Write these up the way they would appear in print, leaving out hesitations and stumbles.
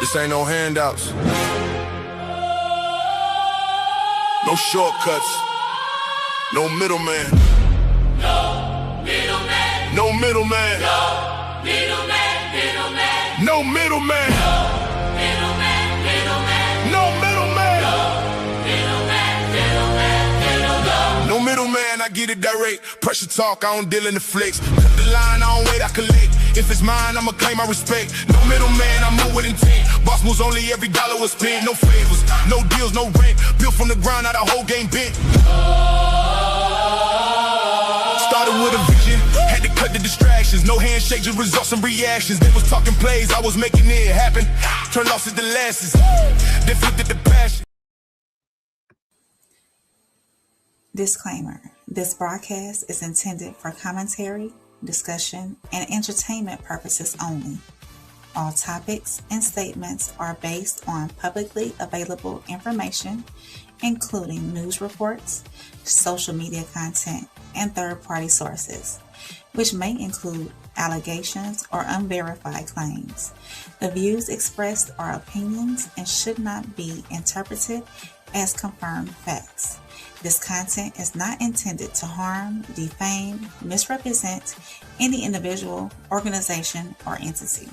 This ain't no handouts. No shortcuts. No middleman. No middleman. No middleman. No middleman. Middleman. No middleman. Middleman. Middleman. No middleman. Middleman. Middleman. Middleman. No middleman, I get it direct. Pressure talk, I don't deal in the flicks. Cut the line, I don't wait, I collect. If it's mine, I'ma claim my respect. No middleman, I move with intent. Boss moves only, every dollar was spent. No favors, no deals, no rent. Built from the ground, now the whole game bent. Started with a vision, had to cut the distractions. No handshake, just results and reactions. They was talking plays, I was making it happen. Turned losses to losses, then flipped it to passion. Disclaimer: this broadcast is intended for commentary, discussion, and entertainment purposes only. All topics and statements are based on publicly available information, including news reports, social media content, and third-party sources, which may include allegations or unverified claims. The views expressed are opinions and should not be interpreted as confirmed facts. This content is not intended to harm, defame, misrepresent any individual, organization, or entity.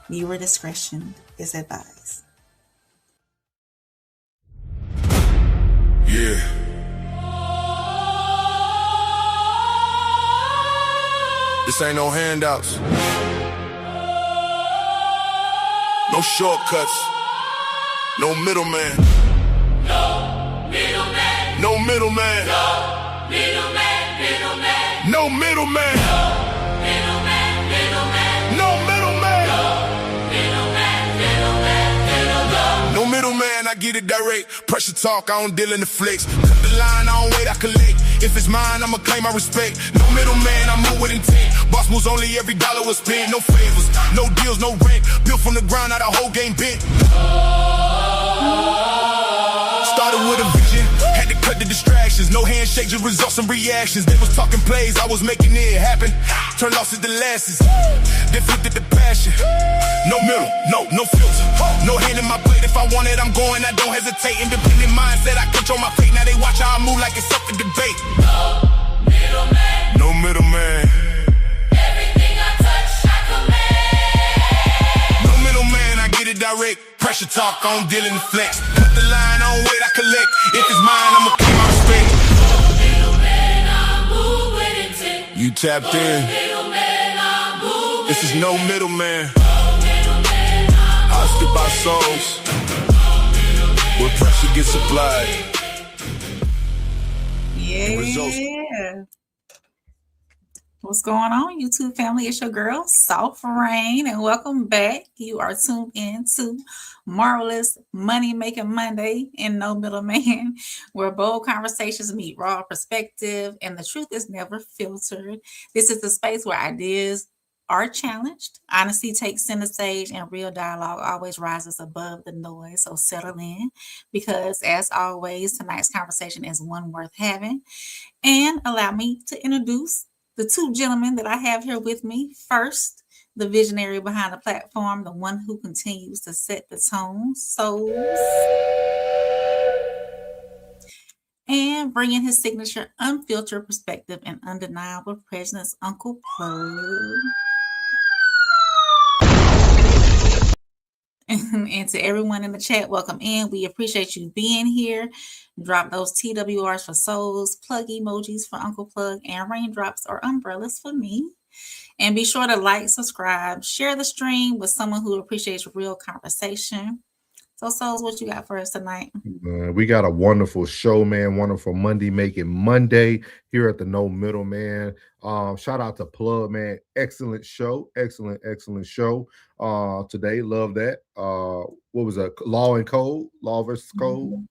Viewer discretion is advised. Yeah. This ain't no handouts. No shortcuts. No middleman. No middleman. No middleman. No middleman. Middleman. No middleman. Middleman. Middleman. No middleman. Middleman. Middleman. Middleman. No middleman, I get it direct. Pressure talk, I don't deal in the flicks. Cut the line, I don't wait, I collect. If it's mine, I'ma claim my respect. No middleman, I move with intent. Boss moves only, every dollar was spent. No favors, no deals, no rent. Built from the ground, now the whole game bent. Started with a vision, had to cut the distractions. No handshake, just results and reactions. They was talking plays, I was making it happen. Turned losses to losses, then flipped it to passion. No middle, no filter. No hand in my plate, if I want it, I'm going, I don't hesitate. Independent mindset, I control my fate. Now they watch how I move like it's up for debate. No middleman. No middleman. Everything I touch, I command. No middleman, I get it direct. Pressure talk, I don't deal in the flex. Cut the line, I don't wait, I collect. If it's mine, I'ma keep my respect. No middleman, I move with intent. You tapped No in. middleman, I move This with is no middleman. No middleman, I I skip our souls where pressure gets applied. Results. Yeah. What's going on, YouTube family? It's your girl, Soft Rain, and welcome back. You are tuned in to Marvelous Money Making Monday in No Middleman, where bold conversations meet raw perspective and the truth is never filtered. This is the space where ideas are challenged, honesty takes center stage, and real dialogue always rises above the noise. So settle in, because as always, tonight's conversation is one worth having. And allow me to introduce the two gentlemen that I have here with me. First, the visionary behind the platform, the one who continues to set the tone, Souls. And bringing his signature unfiltered perspective and undeniable presence, Uncle Plug. And to everyone in the chat, welcome in. We appreciate you being here. Drop those TWRs for Souls, plug emojis for Uncle Plug, and raindrops or umbrellas for me. And be sure to like, subscribe, share the stream with someone who appreciates real conversation. So, Souls, what you got for us tonight? We got a wonderful show, man. Wonderful Monday Making Monday here at the No Middleman. Shout out to Plug, man. Excellent show. Excellent show today. Love that. What was that? Law and Code? Law versus Code?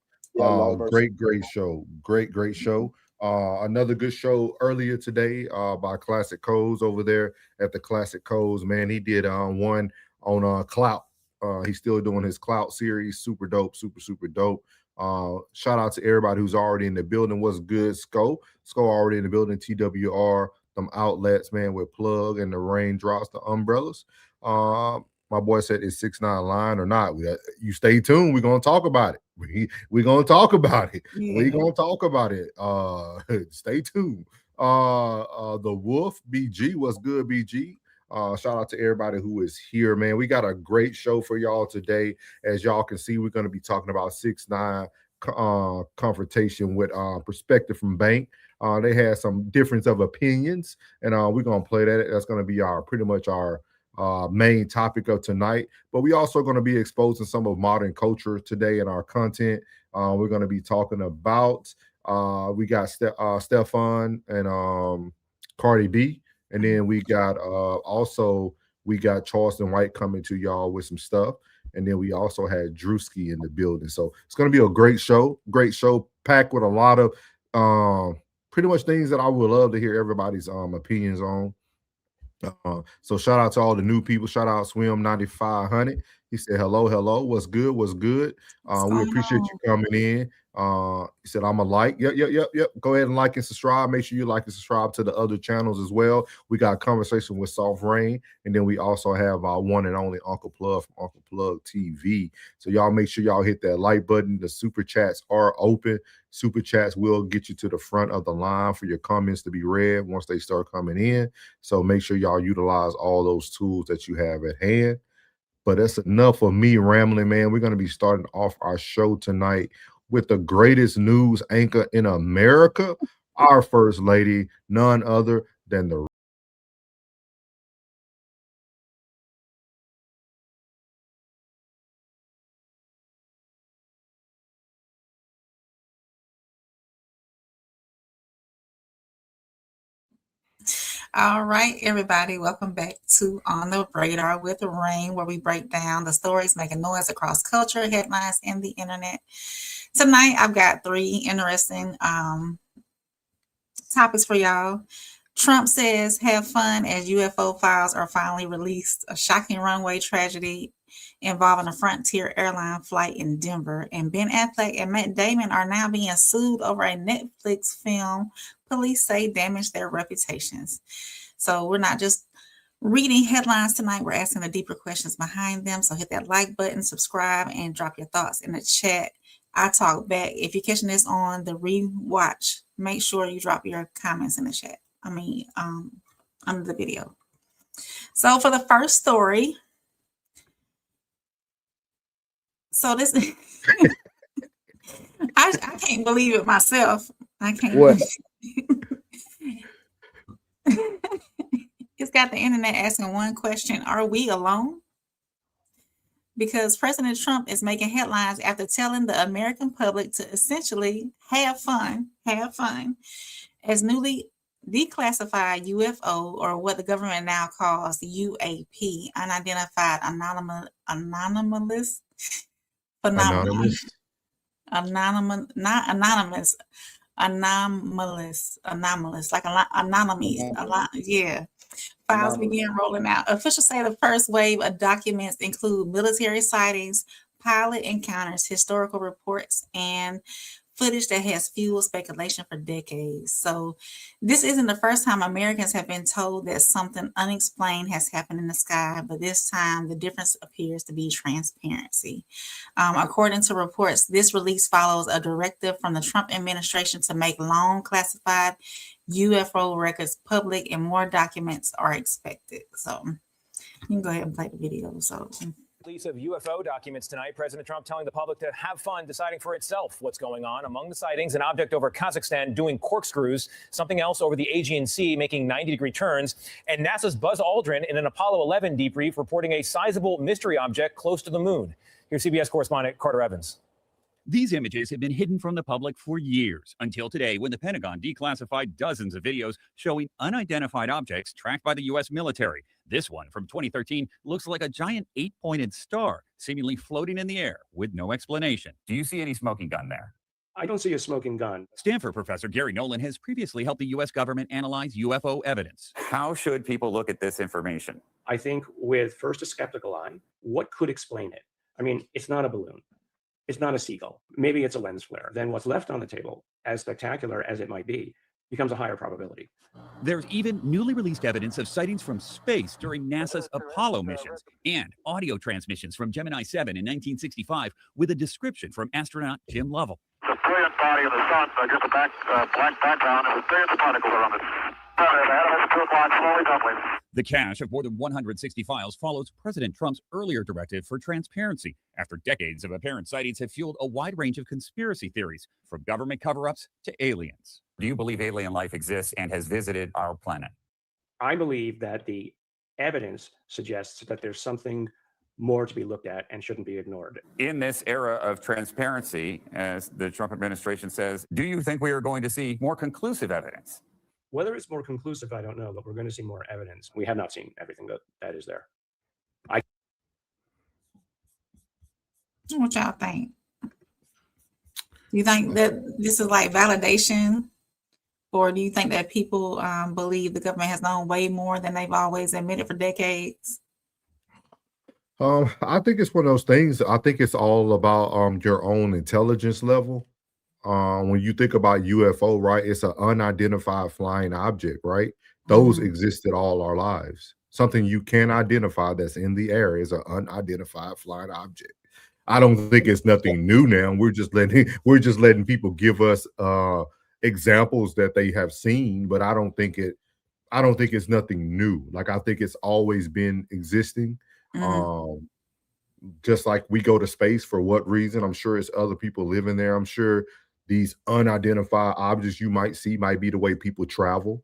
Great show. Great show. Another good show earlier today by Classic Codes over there at the Classic Codes. Man, he did one on Clout. He's still doing his Clout series. Super dope, super dope. Shout out to everybody who's already in the building. What's good, Sko already in the building. TWR, them outlets, man, with Plug and the raindrops, the umbrellas. My boy said, is 6ix9ine lying or not? You stay tuned. We're gonna talk about it. We're gonna talk about it. We're gonna talk about it. Stay tuned. The Wolf BG, what's good, BG? Shout out to everybody who is here, man. We got a great show for y'all today. As y'all can see, we're going to be talking about 6ix9ine confrontation with Perspektive from Bank. They had some difference of opinions, and we're going to play that. That's going to be pretty much our main topic of tonight. But we also going to be exposing some of modern culture today in our content. We're going to be talking about we got Stefon and Cardi B. And then we got we got Charleston White coming to y'all with some stuff. And then we also had Druski in the building. So it's going to be a great show packed with a lot of pretty much things that I would love to hear everybody's opinions on. So shout out to all the new people. Shout out Swim 9500. He said, hello, what's good? We appreciate you coming in. He said, I'm a like. Yep. Go ahead and like and subscribe. Make sure you like and subscribe to the other channels as well. We got a conversation with Soft Rain, and then we also have our one and only Uncle Plug from Uncle Plug TV. So y'all make sure y'all hit that like button. The super chats are open. Super chats will get you to the front of the line for your comments to be read once they start coming in. So make sure y'all utilize all those tools that you have at hand. But that's enough of me rambling, man. We're going to be starting off our show tonight with the greatest news anchor in America, our first lady, none other than the All right, everybody, welcome back to On the Radar with Rain, where we break down the stories making noise across culture, headlines, and the internet. Tonight, I've got 3 interesting topics for y'all. Trump says, have fun as UFO files are finally released. A shocking runway tragedy involving a Frontier airline flight in Denver. And Ben Affleck and Matt Damon are now being sued over a Netflix film police say damaged their reputations. So we're not just reading headlines tonight. We're asking the deeper questions behind them. So hit that like button, subscribe, and drop your thoughts in the chat. I talk back. If you're catching this on the rewatch, make sure you drop your comments in the chat. Under the video. So for the first story, so this, I can't believe it myself. I can't. What? It's got the internet asking one question: are we alone? Because President Trump is making headlines after telling the American public to essentially have fun, as newly declassified UFO, or what the government now calls the UAP, unidentified anomalous phenomenon. Anomalous, like anomalies. Yeah. Files begin rolling out. Officials say the first wave of documents include military sightings, pilot encounters, historical reports, and footage that has fueled speculation for decades. So this isn't the first time Americans have been told that something unexplained has happened in the sky, but this time the difference appears to be transparency. According to reports, this release follows a directive from the Trump administration to make long classified UFO records public, and more documents are expected. So you can go ahead and play the video. So release of UFO documents tonight. President Trump telling the public to have fun deciding for itself what's going on. Among the sightings, an object over Kazakhstan doing corkscrews, something else over the Aegean Sea making 90-degree turns, and NASA's Buzz Aldrin in an Apollo 11 debrief reporting a sizable mystery object close to the moon. Here's CBS correspondent Carter Evans. These images have been hidden from the public for years, until today when the Pentagon declassified dozens of videos showing unidentified objects tracked by the U.S. military. This one from 2013 looks like a giant 8-pointed star, seemingly floating in the air with no explanation. Do you see any smoking gun there? I don't see a smoking gun. Stanford professor Gary Nolan has previously helped the U.S. government analyze UFO evidence. How should people look at this information? I think with first a skeptical eye, what could explain it? I mean, it's not a balloon. It's not a seagull. Maybe it's a lens flare. Then what's left on the table, as spectacular as it might be, becomes a higher probability. There's even newly released evidence of sightings from space during NASA's Apollo missions and audio transmissions from Gemini 7 in 1965 with a description from astronaut Jim Lovell. It's a brilliant body of the sun, just a black background, and billions of particles around it. The cache of more than 160 files follows President Trump's earlier directive for transparency after decades of apparent sightings have fueled a wide range of conspiracy theories, from government cover-ups to aliens. Do you believe alien life exists and has visited our planet? I believe that the evidence suggests that there's something more to be looked at and shouldn't be ignored. In this era of transparency, as the Trump administration says, do you think we are going to see more conclusive evidence? Whether it's more conclusive, I don't know, but we're going to see more evidence. We have not seen everything that is there. What y'all think? You think that this is like validation, or do you think that people believe the government has known way more than they've always admitted for decades? I think it's one of those things. I think it's all about your own intelligence level. When you think about UFO, right, it's an unidentified flying object, right? Those existed all our lives. Something you can't identify that's in the air is an unidentified flying object. I don't think it's nothing new now. We're just letting people give us examples that they have seen, but I don't think it's nothing new. Like, I think it's always been existing. Just like we go to space, for what reason? I'm sure it's other people living there. I'm sure these unidentified objects you might see might be the way people travel.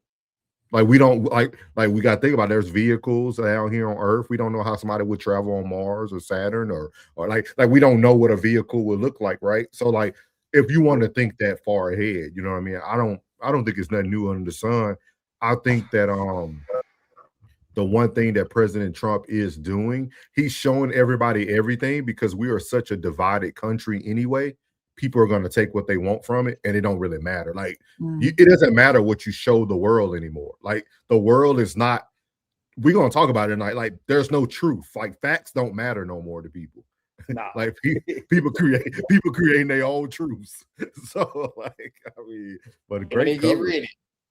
Like, we don't like we got to think about it. There's vehicles down here on Earth. We don't know how somebody would travel on Mars or Saturn or like we don't know what a vehicle would look like, right? So, like, if you want to think that far ahead, you know what I mean? I don't think it's nothing new under the sun. I think that the one thing that President Trump is doing, he's showing everybody everything, because we are such a divided country anyway. People are going to take what they want from it, and it don't really matter. Like, it doesn't matter what you show the world anymore. Like, the world is not, we're going to talk about it tonight. Like, there's no truth. Like, facts don't matter no more to people. Nah. Like, people creating their own truths. So, like, I mean, but a great cover.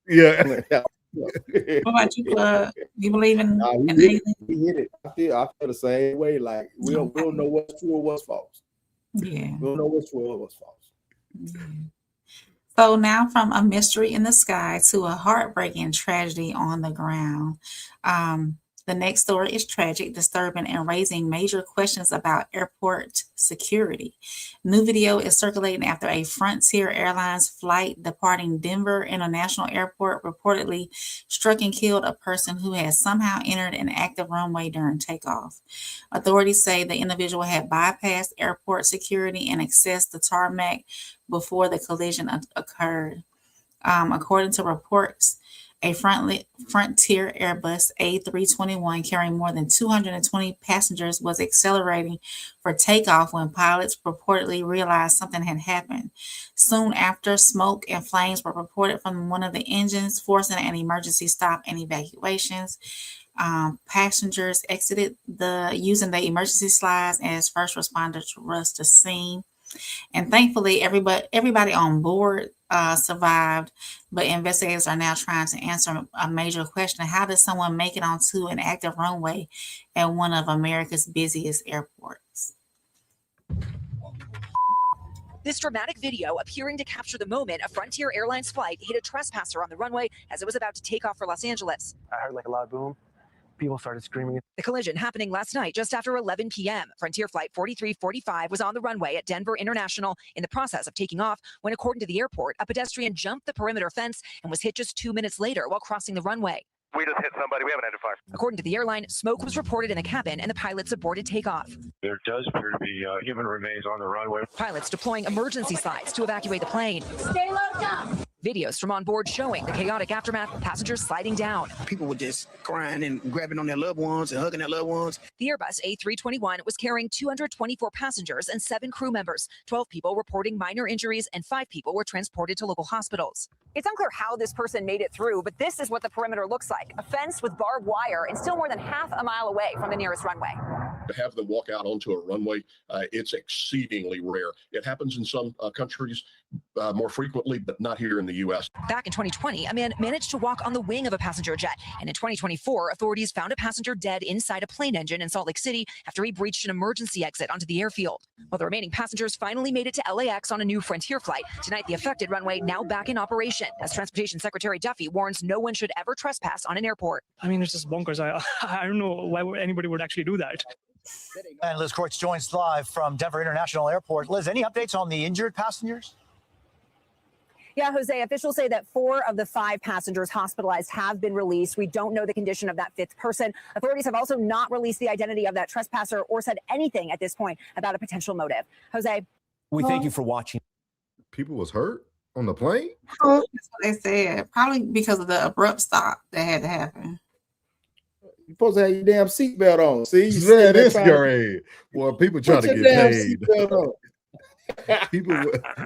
Yeah. What about you, Plug? You believe in? We hit it. I feel the same way. Like, we don't know what's true or what's false. Yeah. We don't know what's true or what's false. Yeah. So now, from a mystery in the sky to a heartbreaking tragedy on the ground. The next story is tragic, disturbing, and raising major questions about airport security. New video is circulating after a Frontier Airlines flight departing Denver International Airport reportedly struck and killed a person who had somehow entered an active runway during takeoff. Authorities say the individual had bypassed airport security and accessed the tarmac before the collision occurred. According to reports, a Frontier Airbus A321 carrying more than 220 passengers was accelerating for takeoff when pilots reportedly realized something had happened. Soon after, smoke and flames were reported from one of the engines, forcing an emergency stop and evacuations. Passengers exited using the emergency slides as first responders rushed the scene. And thankfully, everybody on board survived, but investigators are now trying to answer a major question: how does someone make it onto an active runway at one of America's busiest airports? This dramatic video appearing to capture the moment a Frontier Airlines flight hit a trespasser on the runway as it was about to take off for Los Angeles. I heard like a loud boom. People started screaming. The collision happening last night just after 11 p.m. Frontier Flight 4345 was on the runway at Denver International in the process of taking off when, according to the airport, a pedestrian jumped the perimeter fence and was hit just 2 minutes later while crossing the runway. We just hit somebody. We haven't identified. According to the airline, smoke was reported in the cabin and the pilots aborted takeoff. There does appear to be human remains on the runway. Pilots deploying emergency slides to evacuate the plane. Stay locked up. Videos from on board showing the chaotic aftermath, passengers sliding down. People were just crying and grabbing on their loved ones and hugging their loved ones. The Airbus A321 was carrying 224 passengers and 7 crew members. 12 people reporting minor injuries and 5 people were transported to local hospitals. It's unclear how this person made it through, but this is what the perimeter looks like. A fence with barbed wire and still more than half a mile away from the nearest runway. To have them walk out onto a runway, it's exceedingly rare. It happens in some countries, more frequently, but not here in the U.S. Back in 2020, a man managed to walk on the wing of a passenger jet. And in 2024, authorities found a passenger dead inside a plane engine in Salt Lake City after he breached an emergency exit onto the airfield. While the remaining passengers finally made it to LAX on a new Frontier flight, tonight the affected runway now back in operation, as Transportation Secretary Duffy warns no one should ever trespass on an airport. I mean, it's just bonkers. I don't know why anybody would actually do that. And Liz Courts joins live from Denver International Airport. Liz, any updates on the injured passengers? Yeah, Jose, officials say that 4 of the 5 passengers hospitalized have been released. We don't know the condition of that 5th person. Authorities have also not released the identity of that trespasser or said anything at this point about a potential motive. Jose. We thank you for watching. People was hurt on the plane? That's what they said. Probably because of the abrupt stop that had to happen. You're supposed to have your damn seatbelt on. See, you Man, this great. Well, people try to get paid.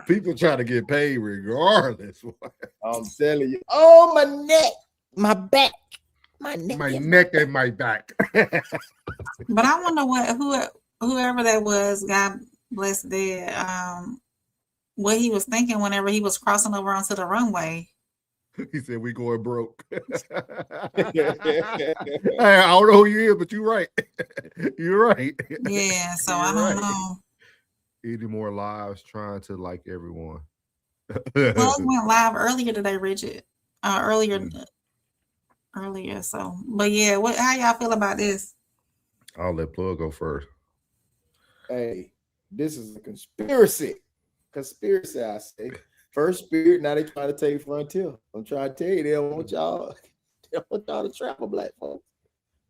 people try to get paid regardless. I'm telling you. Oh, my neck, my back, my neck, and my back. But I wonder whoever that was, God bless dead, what he was thinking whenever he was crossing over onto the runway. He said, "We going broke." Hey, I don't know who you is, but you're right. You're right. Yeah, so I don't know. Any more lives trying to like everyone. Well, it went live earlier today, Richard. Earlier. So, but yeah, how y'all feel about this? I'll let Plug go first. Hey, this is a conspiracy. Conspiracy, I say. First Spirit, now they trying to take Frontier. I'm trying to tell you, they don't want y'all to travel, black folks.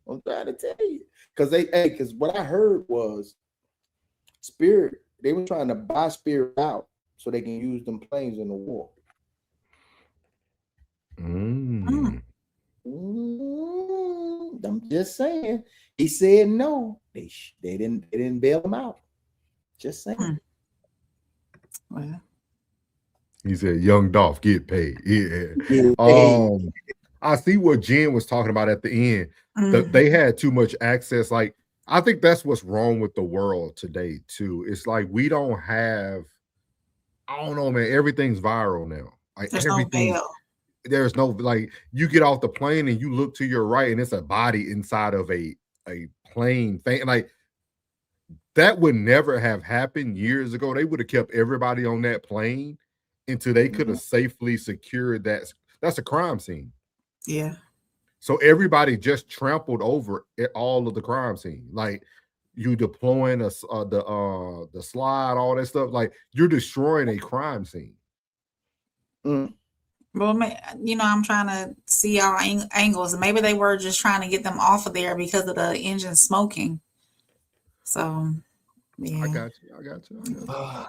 I'm trying to tell you. Because what I heard was Spirit, they were trying to buy Spirit out so they can use them planes in the war. I'm just saying. He said no. They didn't bail him out. Just saying. Well. He said, "Young Dolph, get paid." Yeah. I see what Jen was talking about at the end. They had too much access. Like, I think that's what's wrong with the world today, too. It's like we don't have, I don't know, man. Everything's viral now. Like there's no like you get off the plane and you look to your right and it's a body inside of a plane thing. Like that would never have happened years ago. They would have kept everybody on that plane until they could have safely secured that. That's a crime scene. Yeah. So everybody just trampled over all of the crime scene. Like you deploying the slide, all that stuff. Like you're destroying a crime scene. Well, I'm trying to see all angles. Maybe they were just trying to get them off of there because of the engine smoking. So, yeah. I got you.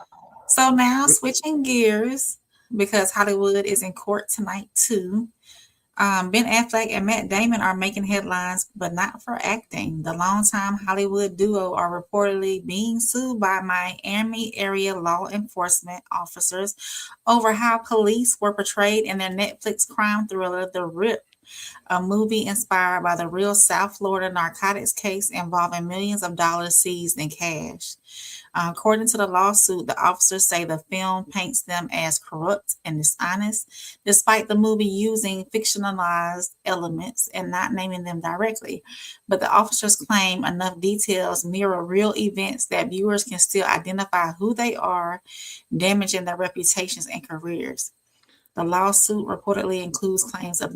So now switching gears because Hollywood is in court tonight too. Ben Affleck and Matt Damon are making headlines, but not for acting. The longtime Hollywood duo are reportedly being sued by Miami area law enforcement officers over how police were portrayed in their Netflix crime thriller, The Rip, a movie inspired by the real South Florida narcotics case involving millions of dollars seized in cash. According to the lawsuit, the officers say the film paints them as corrupt and dishonest, despite the movie using fictionalized elements and not naming them directly. But the officers claim enough details mirror real events that viewers can still identify who they are, damaging their reputations and careers. The lawsuit reportedly includes claims of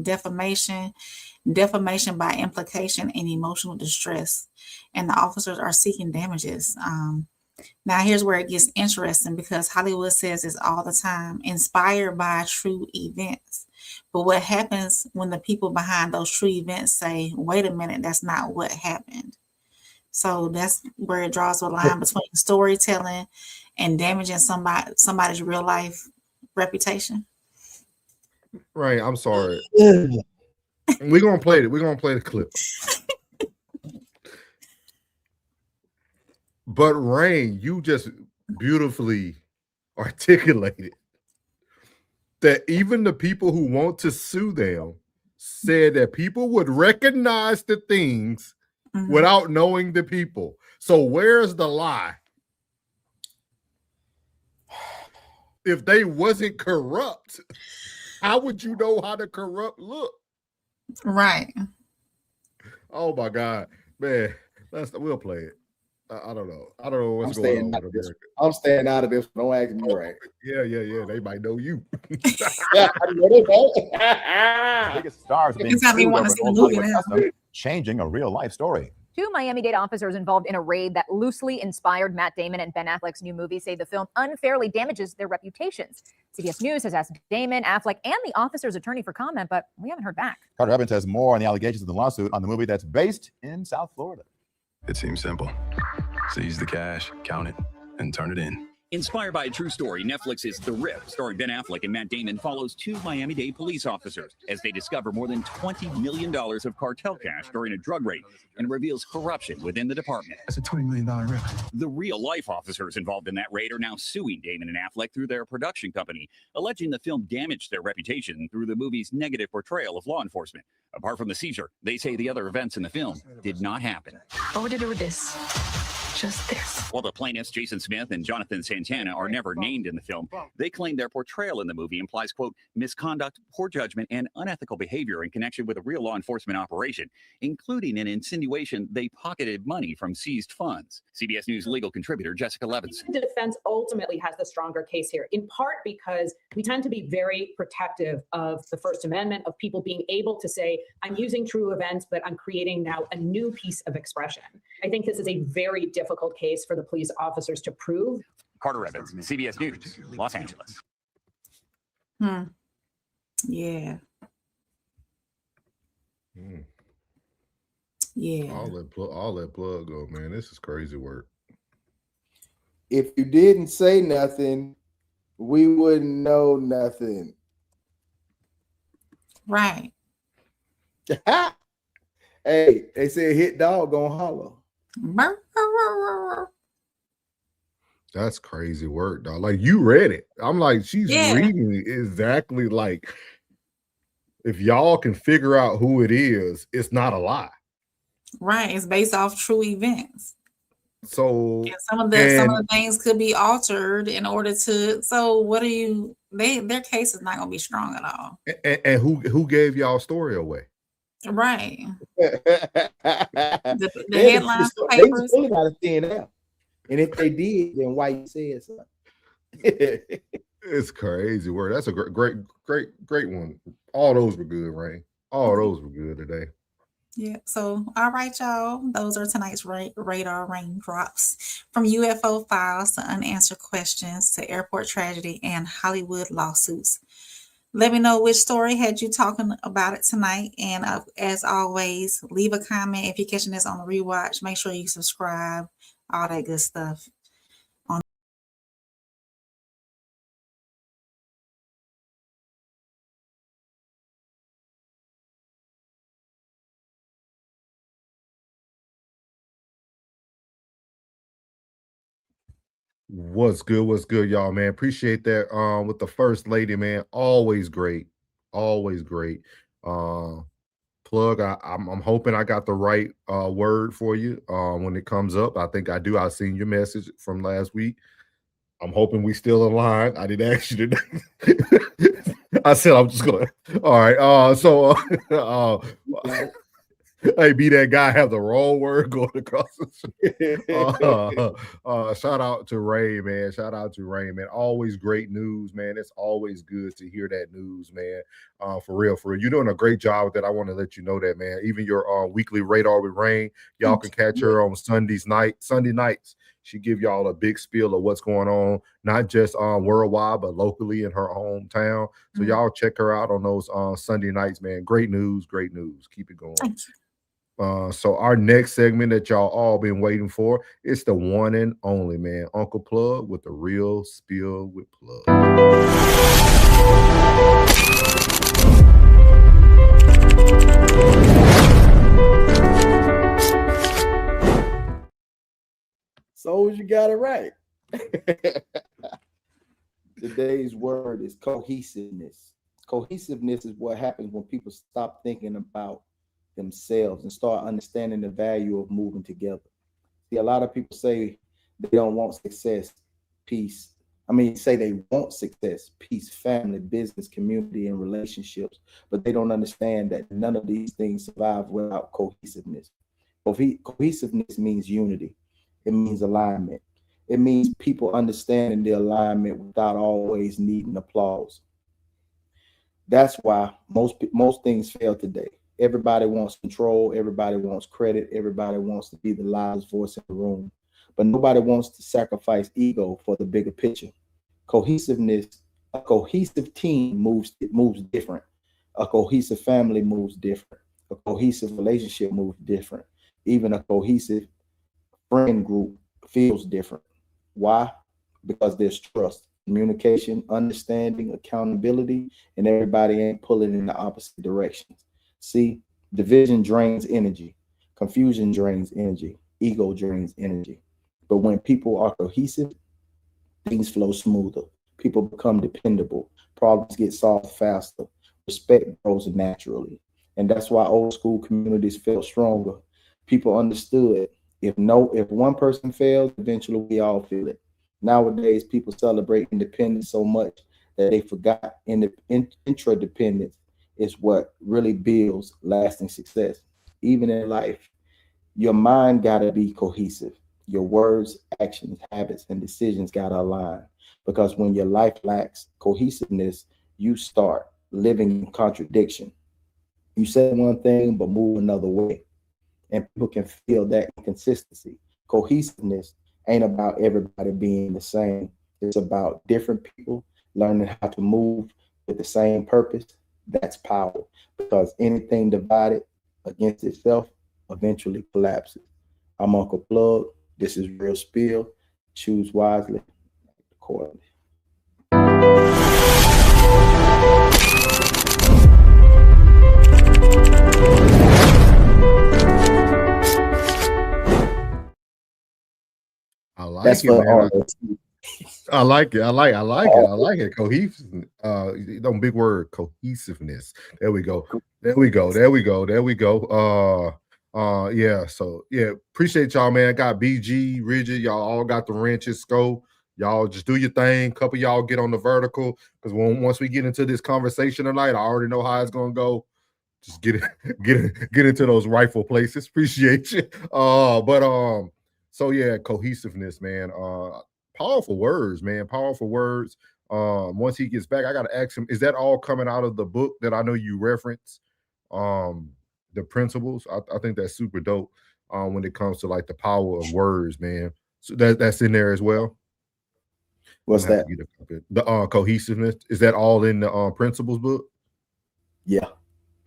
defamation by implication, and emotional distress. And the officers are seeking damages. Now, here's where it gets interesting because Hollywood says this all the time, inspired by true events. But what happens when the people behind those true events say, wait a minute, that's not what happened? So that's where it draws the line between storytelling and damaging somebody's real life reputation. Right. I'm sorry. We're gonna play it. We're gonna play the clip. But Rain, you just beautifully articulated that even the people who want to sue them said that people would recognize the things without knowing the people. So where's the lie? if they wasn't corrupt, how would you know how the corrupt look? Right. Oh my God, man. We'll play it. I don't know. I don't know what's going on with America. I'm staying out of this. Don't ask me right. Yeah. They might know you. Biggest stars being Anytime you want to see the movie now. changing a real life story. 2 Miami-Dade officers involved in a raid that loosely inspired Matt Damon and Ben Affleck's new movie say the film unfairly damages their reputations. CBS News has asked Damon, Affleck, and the officer's attorney for comment, but we haven't heard back. Carter Evans has more on the allegations of the lawsuit on the movie that's based in South Florida. It seems simple. Seize the cash, count it, and turn it in. Inspired by a true story, Netflix's The Rip, starring Ben Affleck and Matt Damon, follows 2 Miami-Dade police officers as they discover more than $20 million of cartel cash during a drug raid and reveals corruption within the department. That's a $20 million rip. The real-life officers involved in that raid are now suing Damon and Affleck through their production company, alleging the film damaged their reputation through the movie's negative portrayal of law enforcement. Apart from the seizure, they say the other events in the film did not happen. What would you do with this? Just this. While the plaintiffs, Jason Smith and Jonathan Santana, are never named in the film, they claim their portrayal in the movie implies, quote, misconduct, poor judgment, and unethical behavior in connection with a real law enforcement operation, including an insinuation they pocketed money from seized funds. CBS News legal contributor Jessica Levinson. The defense ultimately has the stronger case here, in part because we tend to be very protective of the First Amendment, of people being able to say, I'm using true events, but I'm creating now a new piece of expression. I think this is a very difficult case for the police officers to prove. Carter Evans, CBS News, Los Angeles. Yeah. Yeah. All that plug go, man. This is crazy work. If you didn't say nothing, we wouldn't know nothing. Right. Hey, they said hit dog gonna holler. That's crazy work, dog. Like, you read it. I'm like, she's reading it exactly like, if y'all can figure out who it is, it's not a lie. Right. It's based off true events. So and some of the things could be altered in order to. So what are you? Their case is not going to be strong at all. And who gave y'all story away? Right. the headlines, the papers. They got to stand out. And if they did, then why you said something? It's crazy work. That's a great one. All those were good, Rain. All those were good today. Yeah. So, all right, y'all. Those are tonight's radar raindrops, from UFO files to unanswered questions to airport tragedy and Hollywood lawsuits. Let me know which story had you talking about it tonight. And as always, leave a comment. If you're catching this on the rewatch, make sure you subscribe, all that good stuff. What's good, y'all, man. Appreciate that. With the first lady, man, always great. Plug, I'm hoping I got the right word for you when it comes up. I think I do. I've seen your message from last week. I'm hoping we still aligned. I didn't ask you today. I said I'm just going. All right. Hey, be that guy have the wrong word going across the street. Shout out to Ray, man. Always great news, man. It's always good to hear that news, man. For real. You're doing a great job with that. I want to let you know that, man. Even your weekly Radar with Rain, y'all can catch her on Sunday nights. She give y'all a big spiel of what's going on, not just worldwide, but locally in her hometown. So y'all check her out on those Sunday nights, man. Great news. Keep it going. So our next segment that y'all all been waiting for, it's the one and only, man, Uncle Plug with the real spill with Plug. So you got it right. Today's word is cohesiveness. Cohesiveness is what happens when people stop thinking about themselves and start understanding the value of moving together. See, a lot of people say they don't want success, peace, say they want success, peace, family, business, community, and relationships, but they don't understand that none of these things survive without cohesiveness. Cohesiveness means unity. It means alignment. It means people understanding the alignment without always needing applause. That's why most things fail today. Everybody wants control. Everybody wants credit. Everybody wants to be the loudest voice in the room, but nobody wants to sacrifice ego for the bigger picture. Cohesiveness, a cohesive team moves different. A cohesive family moves different. A cohesive relationship moves different. Even a cohesive friend group feels different. Why? Because there's trust, communication, understanding, accountability, and everybody ain't pulling in the opposite directions. See, division drains energy, confusion drains energy, ego drains energy. But when people are cohesive, things flow smoother. People become dependable. Problems get solved faster. Respect grows naturally. And that's why old school communities felt stronger. People understood if one person fails, eventually we all feel it. Nowadays, people celebrate independence so much that they forgot interdependence is what really builds lasting success. Even in life, your mind got to be cohesive. Your words, actions, habits, and decisions got to align. Because when your life lacks cohesiveness, you start living in contradiction. You say one thing, but move another way. And people can feel that inconsistency. Cohesiveness ain't about everybody being the same. It's about different people learning how to move with the same purpose. That's power. Because anything divided against itself eventually collapses. I'm Uncle Plug. This is Real Spill. Choose wisely, accordingly. I like That's it, for man. all I like it. I like it. Cohesive. Big word, cohesiveness. There we go. Yeah. So yeah, appreciate y'all, man. Got BG, Rigid. Y'all all got the wrenches. Go. Y'all just do your thing. Couple y'all get on the vertical because once we get into this conversation tonight, I already know how it's gonna go. Just get into those rightful places. Appreciate you. So yeah, cohesiveness, man. Powerful words, man. Powerful words. Once he gets back, I gotta ask him, is that all coming out of the book that I know you reference? The principles. I think that's super dope. When it comes to like the power of words, man. So that's in there as well. What's that? The cohesiveness. Is that all in the principles book? Yeah.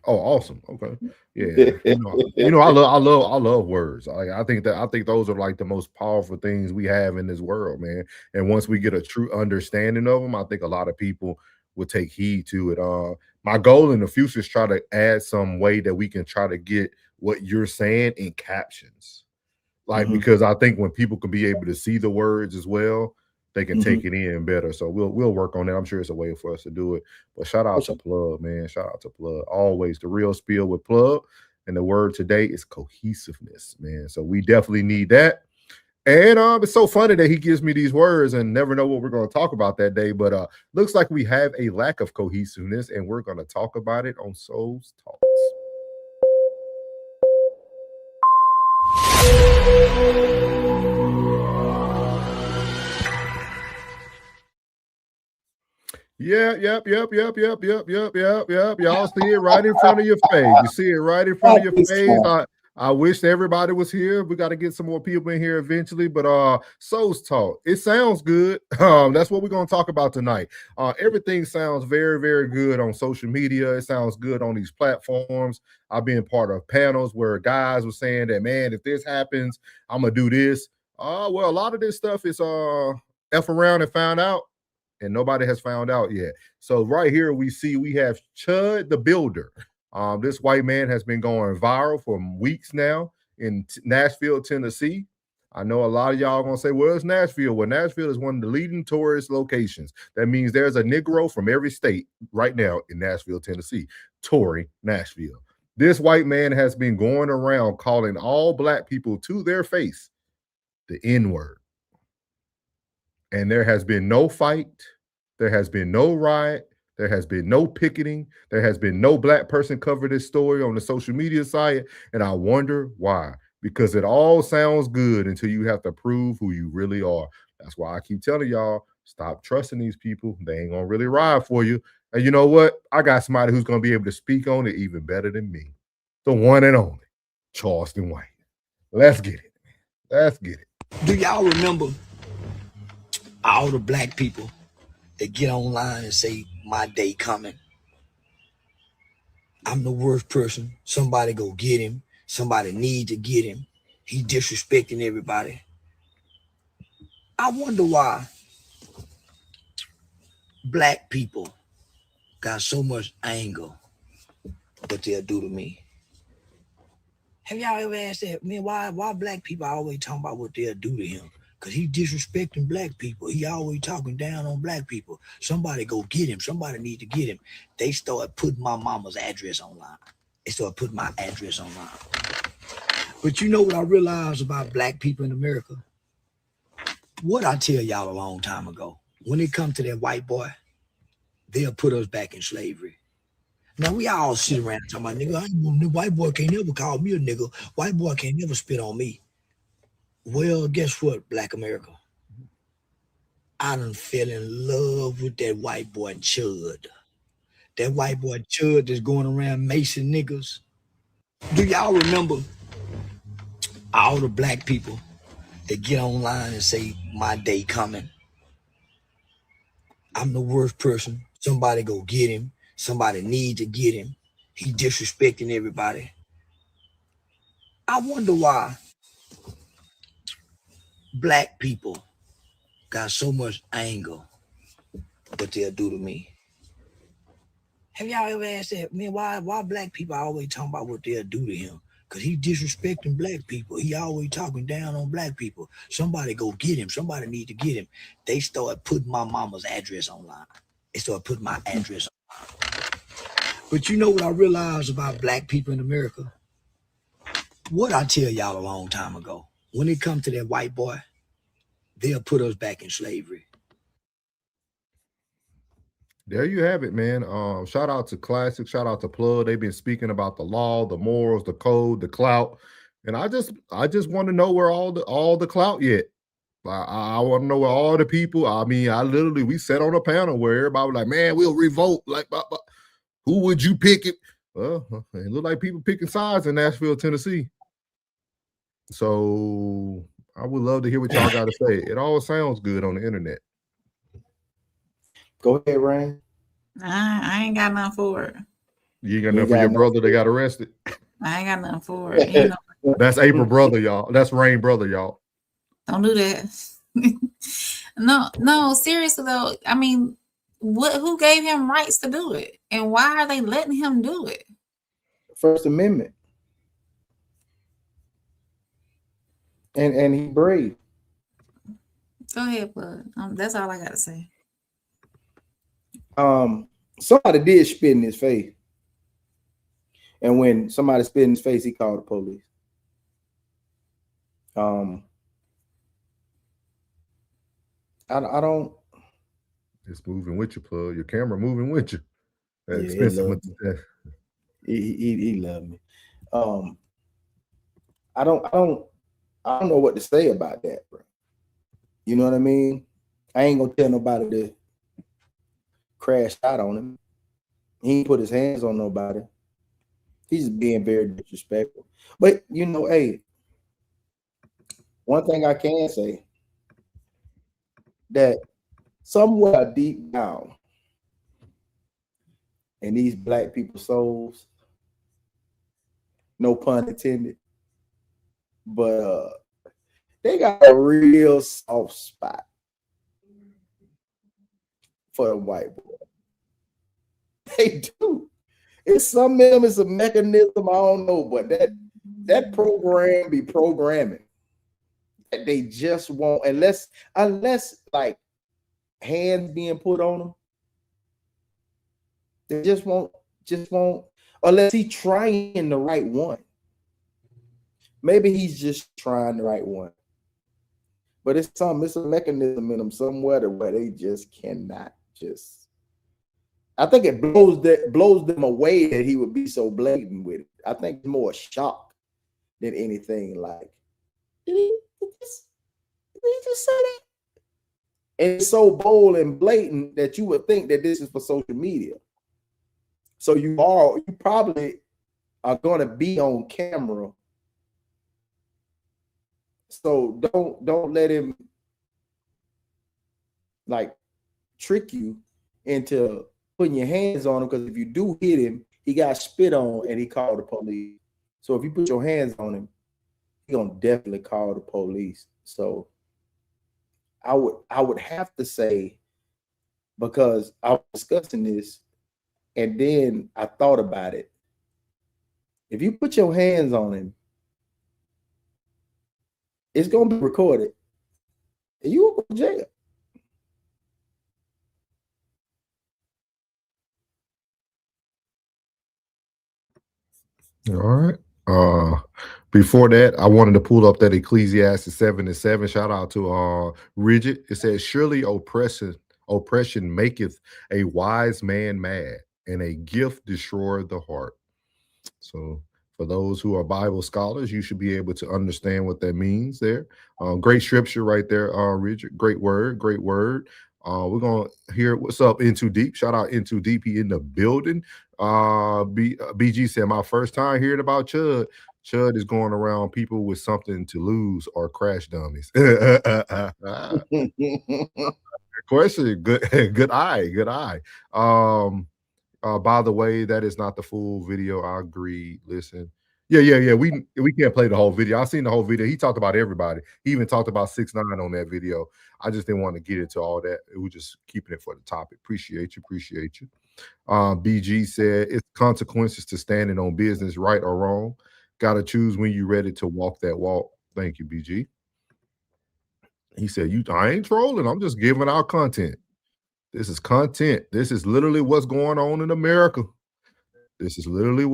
Oh, awesome. Okay. Yeah. I love words. I think those are like the most powerful things we have in this world, man. And once we get a true understanding of them, I think a lot of people will take heed to it. My goal in the future is try to add some way that we can try to get what you're saying in captions. Like, because I think when people can be able to see the words as well, they can take it in better. So we'll work on that. I'm sure it's a way for us to do it. But shout out to Plug, man. Shout out to Plug. Always the real spiel with Plug. And the word today is cohesiveness, man. So we definitely need that. And it's so funny that he gives me these words and never know what we're going to talk about that day. But looks like we have a lack of cohesiveness, and we're going to talk about it on Souls Talks. Yep. Y'all see it right in front of your face. You see it right in front of your face. I wish everybody was here. We got to get some more people in here eventually. But Souls Talk, it sounds good. That's what we're going to talk about tonight. Everything sounds very, very good on social media. It sounds good on these platforms. I've been part of panels where guys were saying that, man, if this happens, I'm gonna do this. Well, a lot of this stuff is F around and found out. And nobody has found out yet. So right here we have Chud the Builder. This white man has been going viral for weeks now in Nashville, Tennessee. I know a lot of y'all are going to say, well, it's Nashville. Well, Nashville is one of the leading tourist locations. That means there's a Negro from every state right now in Nashville, Tennessee, touring Nashville. This white man has been going around calling all black people to their face the N-word. And there has been no fight. There has been no riot. There has been no picketing. There has been no black person cover this story on the social media site. And I wonder why. Because it all sounds good until you have to prove who you really are. That's why I keep telling y'all, stop trusting these people. They ain't gonna really ride for you. And you know what? I got somebody who's gonna be able to speak on it even better than me. The one and only Charleston White. Let's get it. Let's get it. Do y'all remember all the black people that get online and say, my day coming? I'm the worst person. Somebody go get him. Somebody need to get him. He disrespecting everybody. I wonder why black people got so much anger what they'll do to me. Have y'all ever asked that? Man, why black people always talking about what they'll do to him? Because he disrespecting black people. He always talking down on black people. Somebody go get him. Somebody need to get him. They started putting my mama's address online. They started putting my address online. But you know what I realized about black people in America? What I tell y'all a long time ago, when it comes to that white boy, they'll put us back in slavery. Now we all sit around talking about, nigga, the white boy can't never call me a nigga. White boy can't never spit on me. Well, guess what, Black America? I done fell in love with that white boy Chud. That white boy Chud that's going around macing niggas. Do y'all remember all the black people that get online and say, my day coming? I'm the worst person. Somebody go get him. Somebody need to get him. He disrespecting everybody. I wonder why black people got so much anger what they'll do to me. Have y'all ever asked that? Man, why black people always talking about what they'll do to him? Because he disrespecting black people. He always talking down on black people. Somebody go get him. Somebody need to get him. They started putting my mama's address online. They started putting my address online. But you know what I realized about black people in America? What I tell y'all a long time ago, when it comes to that white boy, they'll put us back in slavery. There you have it, man. Shout out to Classic, shout out to Plug. They've been speaking about the law, the morals, the code, the clout. And I just want to know where all the clout yet. I want to know where all the people. I mean, we sat on a panel where everybody was like, man, we'll revolt. Like, who would you pick it? Well, it looked like people picking sides in Nashville, Tennessee. So I would love to hear what y'all got to say. It all sounds good on the internet. Go ahead, Ryan. I ain't got nothing for it. You ain't got nothing for your brother that got arrested? I ain't got nothing for it. You know, That's April brother, y'all. That's Rain brother, y'all. don't do that. No, seriously though. I mean, who gave him rights to do it? And why are they letting him do it? First Amendment. And he brave. Go ahead, bud. That's all I gotta say. Somebody did spit in his face. And when somebody spit in his face, he called the police. I don't. It's moving with you, Plug. Your camera moving with you. That's Yeah, expensive. He loved me. I don't know what to say about that, bro. You know what I mean? I ain't gonna tell nobody to crash out on him. He ain't put his hands on nobody. He's being very disrespectful. But you know, hey, one thing I can say, that somewhere deep down in these black people's souls, no pun intended, but they got a real soft spot for the white boy. They do. It's some of them, it's a mechanism, I don't know, but that program be programming. That they just won't, unless like hands being put on them, they just won't, unless he's trying the right one. Maybe he's just trying the right one. But it's a mechanism in them somewhere where they just cannot just. I think it blows them away that he would be so blatant with it. I think it's more shock than anything. Like, did he just say that? And it's so bold and blatant that you would think that this is for social media. So you probably are going to be on camera. So don't let him like trick you into putting your hands on him, because if you do hit him, he got spit on and he called the police. So if you put your hands on him, he's gonna definitely call the police. So I would have to say, because I was discussing this and then I thought about it. If you put your hands on him, it's gonna be recorded and you will go to jail. All right. Before that, I wanted to pull up that Ecclesiastes 7:7. Shout out to Rigid. It says, surely oppression maketh a wise man mad, and a gift destroyeth the heart. So for those who are Bible scholars, you should be able to understand what that means there. Great scripture right there, Rigid. Great word, great word. We're gonna hear what's up Into Deep. Shout out Into Deep, he in the building. BG said, my first time hearing about Chud. Chud is going around people with something to lose or crash dummies. Good question. Good eye. By the way, that is not the full video. I agree. Listen. Yeah. We can't play the whole video. I've seen the whole video. He talked about everybody. He even talked about 6ix9ine on that video. I just didn't want to get into all that. We're just keeping it for the topic. Appreciate you. BG said, it's consequences to standing on business, right or wrong. Got to choose when you're ready to walk that walk. Thank you, BG. He said, I ain't trolling. I'm just giving out content. This is content. This is literally what's going on in America. He's igniting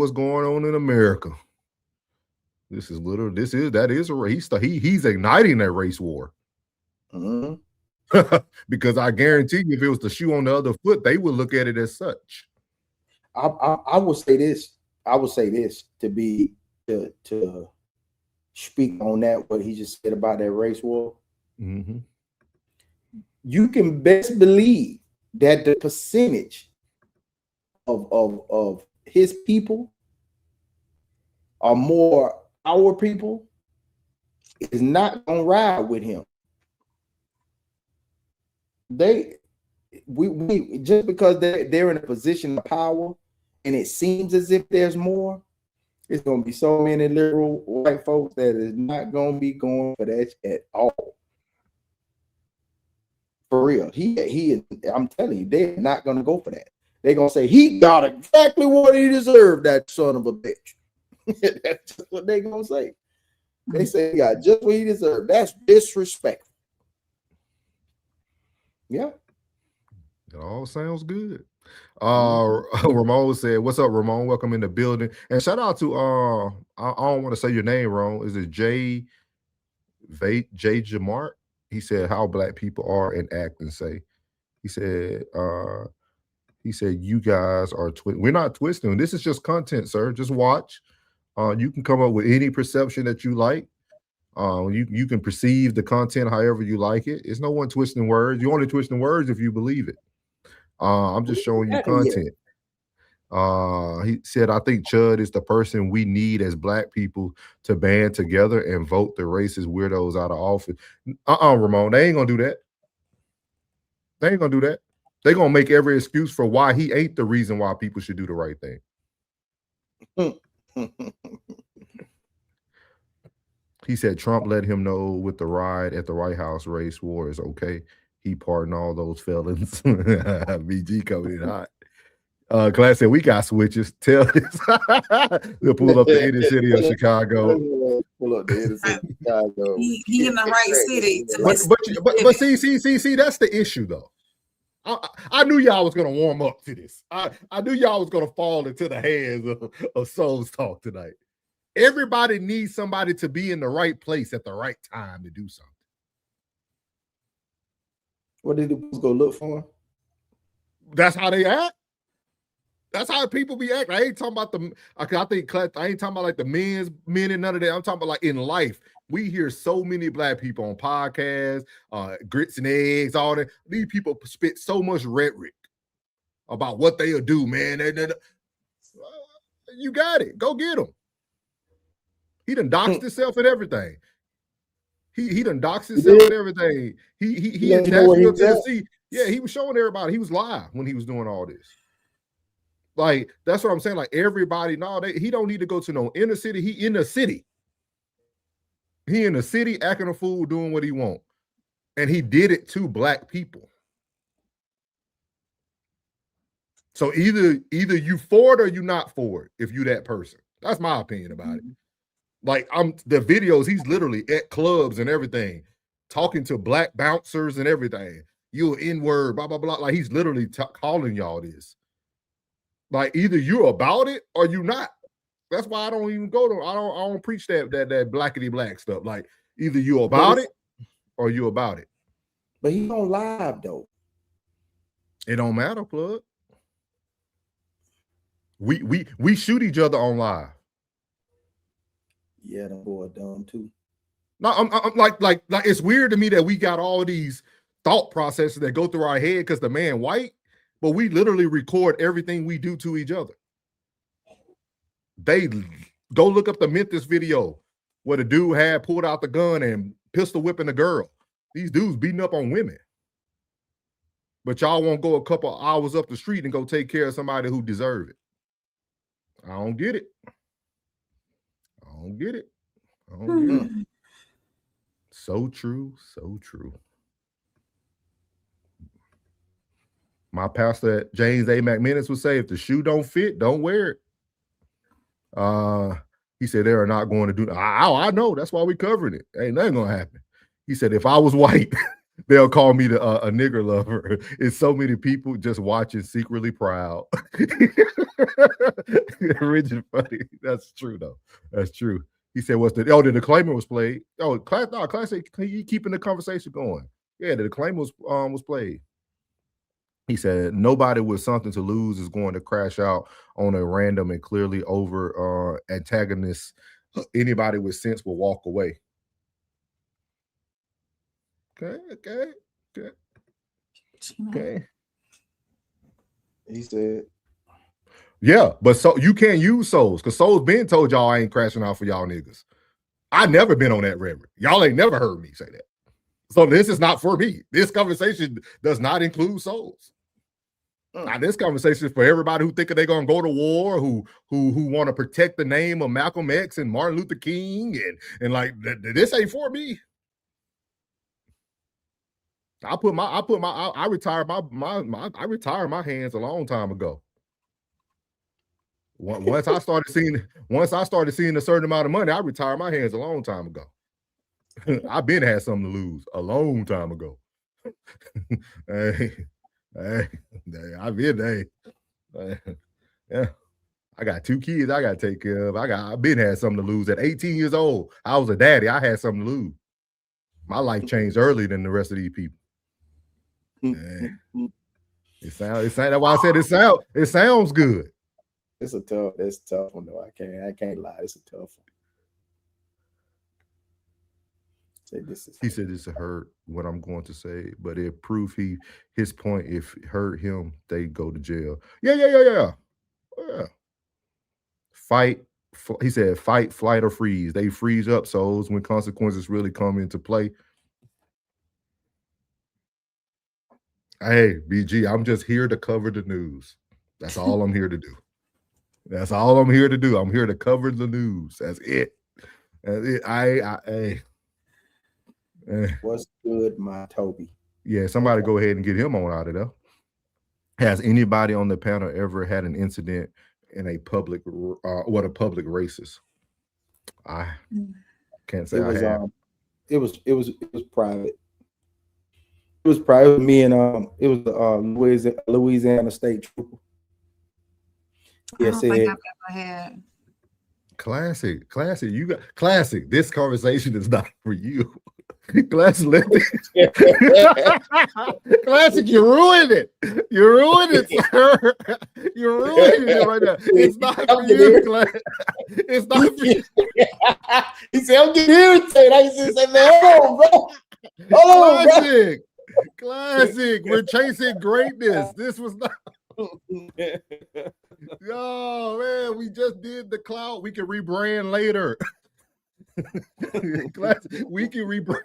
that race war. Because I guarantee you, if it was the shoe on the other foot, they would look at it as such. I would say this. To speak on that, what he just said about that race war. Mm-hmm. You can best believe that the percentage of his people are more our people is not gonna ride with him. We just because they're in a position of power and it seems as if there's more, it's gonna be so many liberal white folks that is not gonna be going for that at all. For real. I'm telling you, they're not gonna go for that. They're gonna say he got exactly what he deserved, that son of a bitch. That's just what they're gonna say. They say he got just what he deserved. That's disrespectful. Yeah. It all sounds good. Ramon said, what's up, Ramon? Welcome in the building. And shout out to I don't want to say your name wrong. Is it J Jamart? He said how black people are and act and say. He said you guys are we're not twisting. This is just content, sir. Just watch. You can come up with any perception that you like. You can perceive the content however you like it. It's no one twisting words. You only twisting words if you believe it. I'm just showing you content. He said, I think Chud is the person we need as black people to band together and vote the racist weirdos out of office. Ramon, they ain't gonna do that. They're gonna make every excuse for why he ain't the reason why people should do the right thing. He said Trump let him know with the ride at the White House race war is okay. He pardoned all those felons. BG coming in hot. Class said we got switches. Tell this. We'll pull up the inner city of Chicago. Pull up the inner city of Chicago. He in the right city. But see, that's the issue though. I knew y'all was gonna warm up to this. I knew y'all was gonna fall into the hands of Souls Talk tonight. Everybody needs somebody to be in the right place at the right time to do something. What did the police go look for him? That's how they act. That's how people be acting. I ain't talking about I ain't talking about like the men and none of that. I'm talking about like in life. We hear so many black people on podcasts, grits and eggs, all that. These people spit so much rhetoric about what they'll do, man. You got it. Go get him. He done doxed himself and everything. He done doxed himself and everything. He in Nashville, Tennessee. Yeah, he was showing everybody. He was live when he was doing all this. Like, that's what I'm saying. Like, everybody, he don't need to go to no inner city. He in the city. He in the city acting a fool, doing what he want. And he did it to black people. So either you for it or you not for it, if you that person. That's my opinion about it. Like, the videos, he's literally at clubs and everything, talking to black bouncers and everything. You N-word, blah, blah, blah. Like, he's literally calling y'all this. Like, either you're about it or you not. That's why I don't even go to, I don't preach that blackity black stuff. Like, either you about it or you about it. But he on live though. It don't matter, plug. We shoot each other on live. Yeah, them boy dumb too. No, I'm like it's weird to me that we got all these thought processes that go through our head because the man white, but we literally record everything we do to each other. They go look up the Memphis video where the dude had pulled out the gun and pistol whipping a girl. These dudes beating up on women. But y'all won't go a couple hours up the street and go take care of somebody who deserve it. I don't get it. I don't get it. So true, so true. My pastor at James A. McManus would say, if the shoe don't fit, don't wear it. He said they are not going to do that. I know. That's why we covering it. Ain't nothing gonna happen. He said, if I was white, they'll call me a nigger lover. It's so many people just watching secretly proud. Rigid funny. That's true though. That's true. He said, the disclaimer was played. Oh, classic. He keeping the conversation going. Yeah, the disclaimer was played. He said, nobody with something to lose is going to crash out on a random and clearly over antagonist. Anybody with sense will walk away. Okay. He said, yeah, but so you can't use souls because souls been told y'all I ain't crashing out for y'all niggas. I never been on that record. Y'all ain't never heard me say that. So this is not for me. This conversation does not include souls. Now, this conversation is for everybody who think they're gonna go to war, who want to protect the name of Malcolm X and Martin Luther King, and like this ain't for me. I retired my hands a long time ago. Once I started seeing a certain amount of money, I retired my hands a long time ago. I've been had something to lose a long time ago. Yeah. I got 2 kids I got to take care of. I've been had something to lose at 18 years old. I was a daddy. I had something to lose. My life changed earlier than the rest of these people. That's why I said it sounds good. It's a tough one though. I can't lie. It's a tough one. He said this hurt what I'm going to say, but it proved his point. If it hurt him, they go to jail. Yeah. Fight. He said fight, flight, or freeze. They freeze up souls when consequences really come into play. Hey, BG, I'm just here to cover the news. That's all I'm here to do. That's all I'm here to do. I'm here to cover the news. That's it. What's good, my Toby? Yeah, somebody go ahead and get him on out of there. Has anybody on the panel ever had an incident in a public racist? I can't say I have. It was private. It was private. Me and it was Louisiana State Trooper. Yes, it. Classic. You got classic. This conversation is not for you. Classic left it. Classic, you ruined it. You ruined it, sir. You ruined it right now. It's not for you, Classic. It's not for you. He said, I'm getting irritated. I just say, man, hold on, bro. Hold on, bro. Classic. Classic. We're chasing greatness. This was not. Yo, man, we just did the clout. We can rebrand later. Classic. We can rebrand.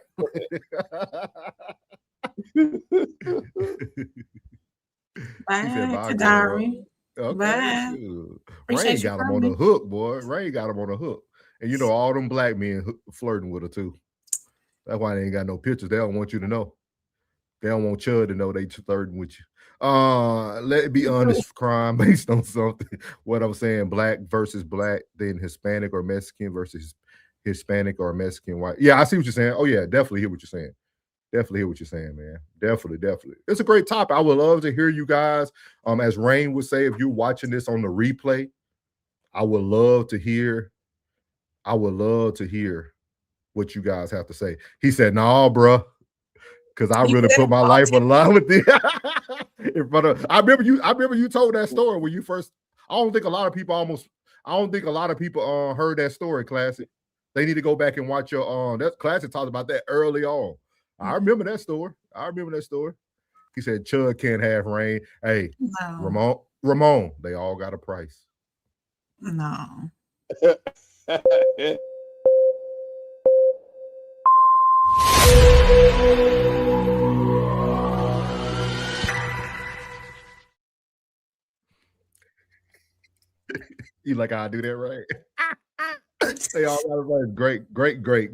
Bye, Kadari. Okay. Bye. Rain Appreciate you got him on coming. the hook, boy. Rain got him on the hook. And you know, all them black men flirting with her too. That's why they ain't got no pictures. They don't want you to know. They don't want Chud to know they flirting with you. Let it be honest crime based on something. What I'm saying, black versus black, then Hispanic or Mexican versus Hispanic or Mexican white. Yeah, I see what you're saying. Oh yeah, definitely hear what you're saying. Definitely hear what you're saying, man. Definitely. It's a great topic. I would love to hear you guys. As Rain would say, if you're watching this on the replay, I would love to hear what you guys have to say. He said, "Nah, bro, because I really put my life on the line with this." In front of, I remember you told that story when you first. I don't think a lot of people heard that story, Classic. They need to go back and watch your that Classic talked about that early on. I remember that story. He said Chud can't have Rain. Hey, No. Ramon, they all got a price. No. You like how I do that, right? They all got it right.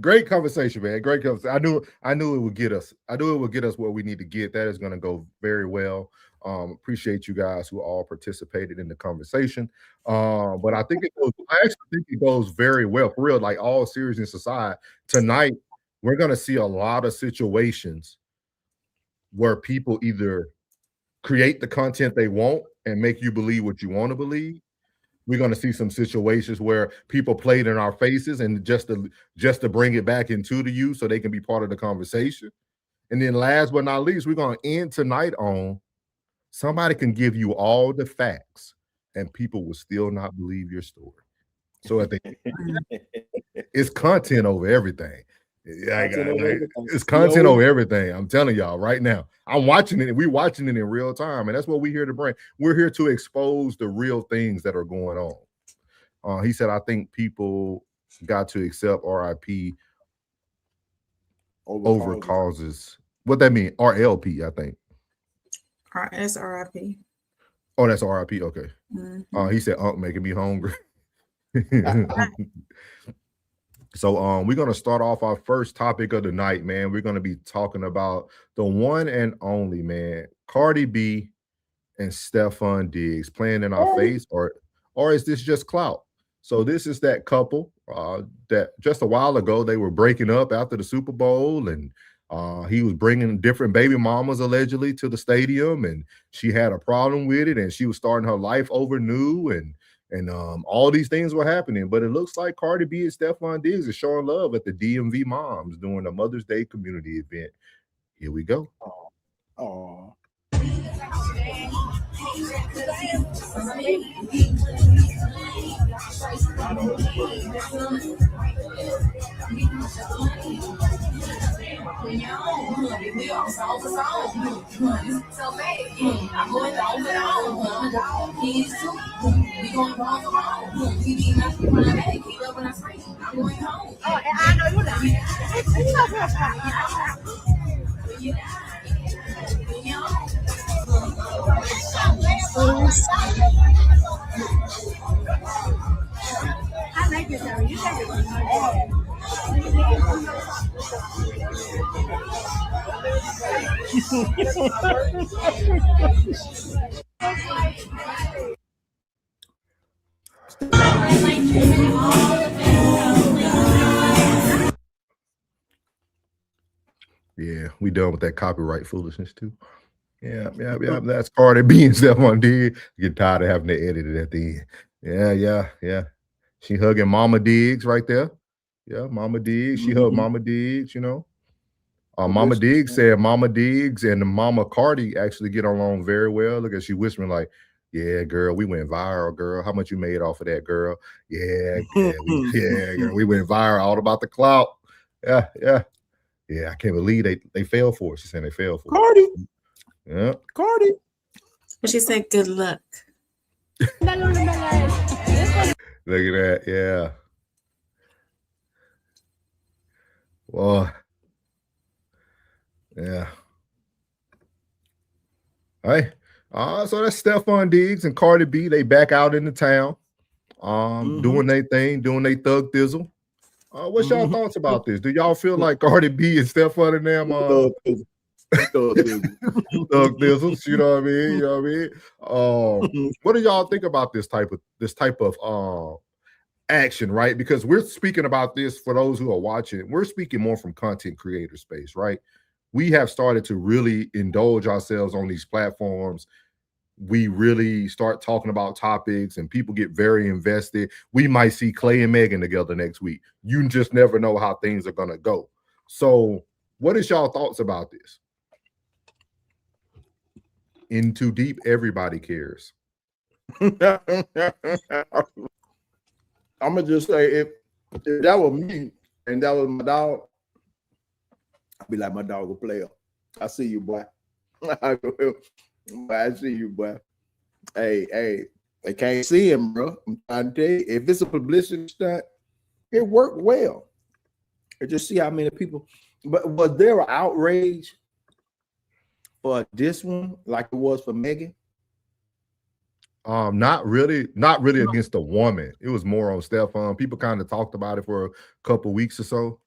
Great conversation, man. Great conversation. I knew it would get us. I knew it would get us where we need to get. That is going to go very well. Appreciate you guys who all participated in the conversation. But I actually think it goes very well for real. Like all seriousness aside, tonight we're going to see a lot of situations where people either create the content they want and make you believe what you want to believe. We're going to see some situations where people played in our faces and just to bring it back into you so they can be part of the conversation. And then last but not least, we're going to end tonight on somebody can give you all the facts and people will still not believe your story. So at the it's content over everything. It's content over everything. I'm telling y'all right now. I'm watching it. We're watching it in real time, and that's what we're here to bring. We're here to expose the real things that are going on. He said, "I think people got to accept RIP over causes." What that mean? RLP, I think. That's RIP. Oh, that's RIP. Okay. Mm-hmm. He said, "Unc making me hungry." So we're going to start off our first topic of the night, man. We're going to be talking about the one and only, man, Cardi B and Stefon Diggs playing in our face, or is this just clout? So this is that couple that just a while ago they were breaking up after the Super Bowl, and he was bringing different baby mamas allegedly to the stadium, and she had a problem with it, and she was starting her life over new, and all these things were happening. But it looks like Cardi B and Stefon Diggs are showing love at the DMV moms during a Mother's Day community event. Here we go. Oh. Yeah, we done with that copyright foolishness too. Yeah. That's Cardi B and Stefon Diggs. Get tired of having to edit it at the end. Yeah. She hugging Mama Diggs right there. Yeah, Mama Diggs. She hugged Mama Diggs, you know. Mama Diggs said Mama Diggs and Mama Cardi actually get along very well. Look at she whispering like, yeah, girl, we went viral, girl. How much you made off of that, girl? Yeah, girl, we went viral. All about the clout. Yeah. I can't believe they fell for it. She's saying they fell for Cardi. it. Yeah. Cardi. But she said, good luck. Look at that. Yeah. Well, yeah. All right. So that's Stefon Diggs and Cardi B. They back out in the town, doing their thing, doing their thug thizzle. What's y'all thoughts about this? Do y'all feel like Cardi B and Stefon and them thug thizzles? You know what I mean? You know what I mean? What do y'all think about this type of action, right? Because we're speaking about this for those who are watching. We're speaking more from content creator space, right? We have started to really indulge ourselves on these platforms. We really start talking about topics and people get very invested. We might see Clay and Megan together next week. You just never know how things are going to go. So what is y'all thoughts about this? In Too Deep, everybody cares. I'm gonna just say if that was me and that was my dog, I'd be like, my dog a player. I see you, boy. I see you, boy. Hey, they can't see him, bro. I'm trying to tell you, if it's a publicity stunt, it worked well. I just see how many people. But was there an outrage for this one like it was for Megan? Not really against the woman. It was more on Stefon. People kind of talked about it for a couple weeks or so,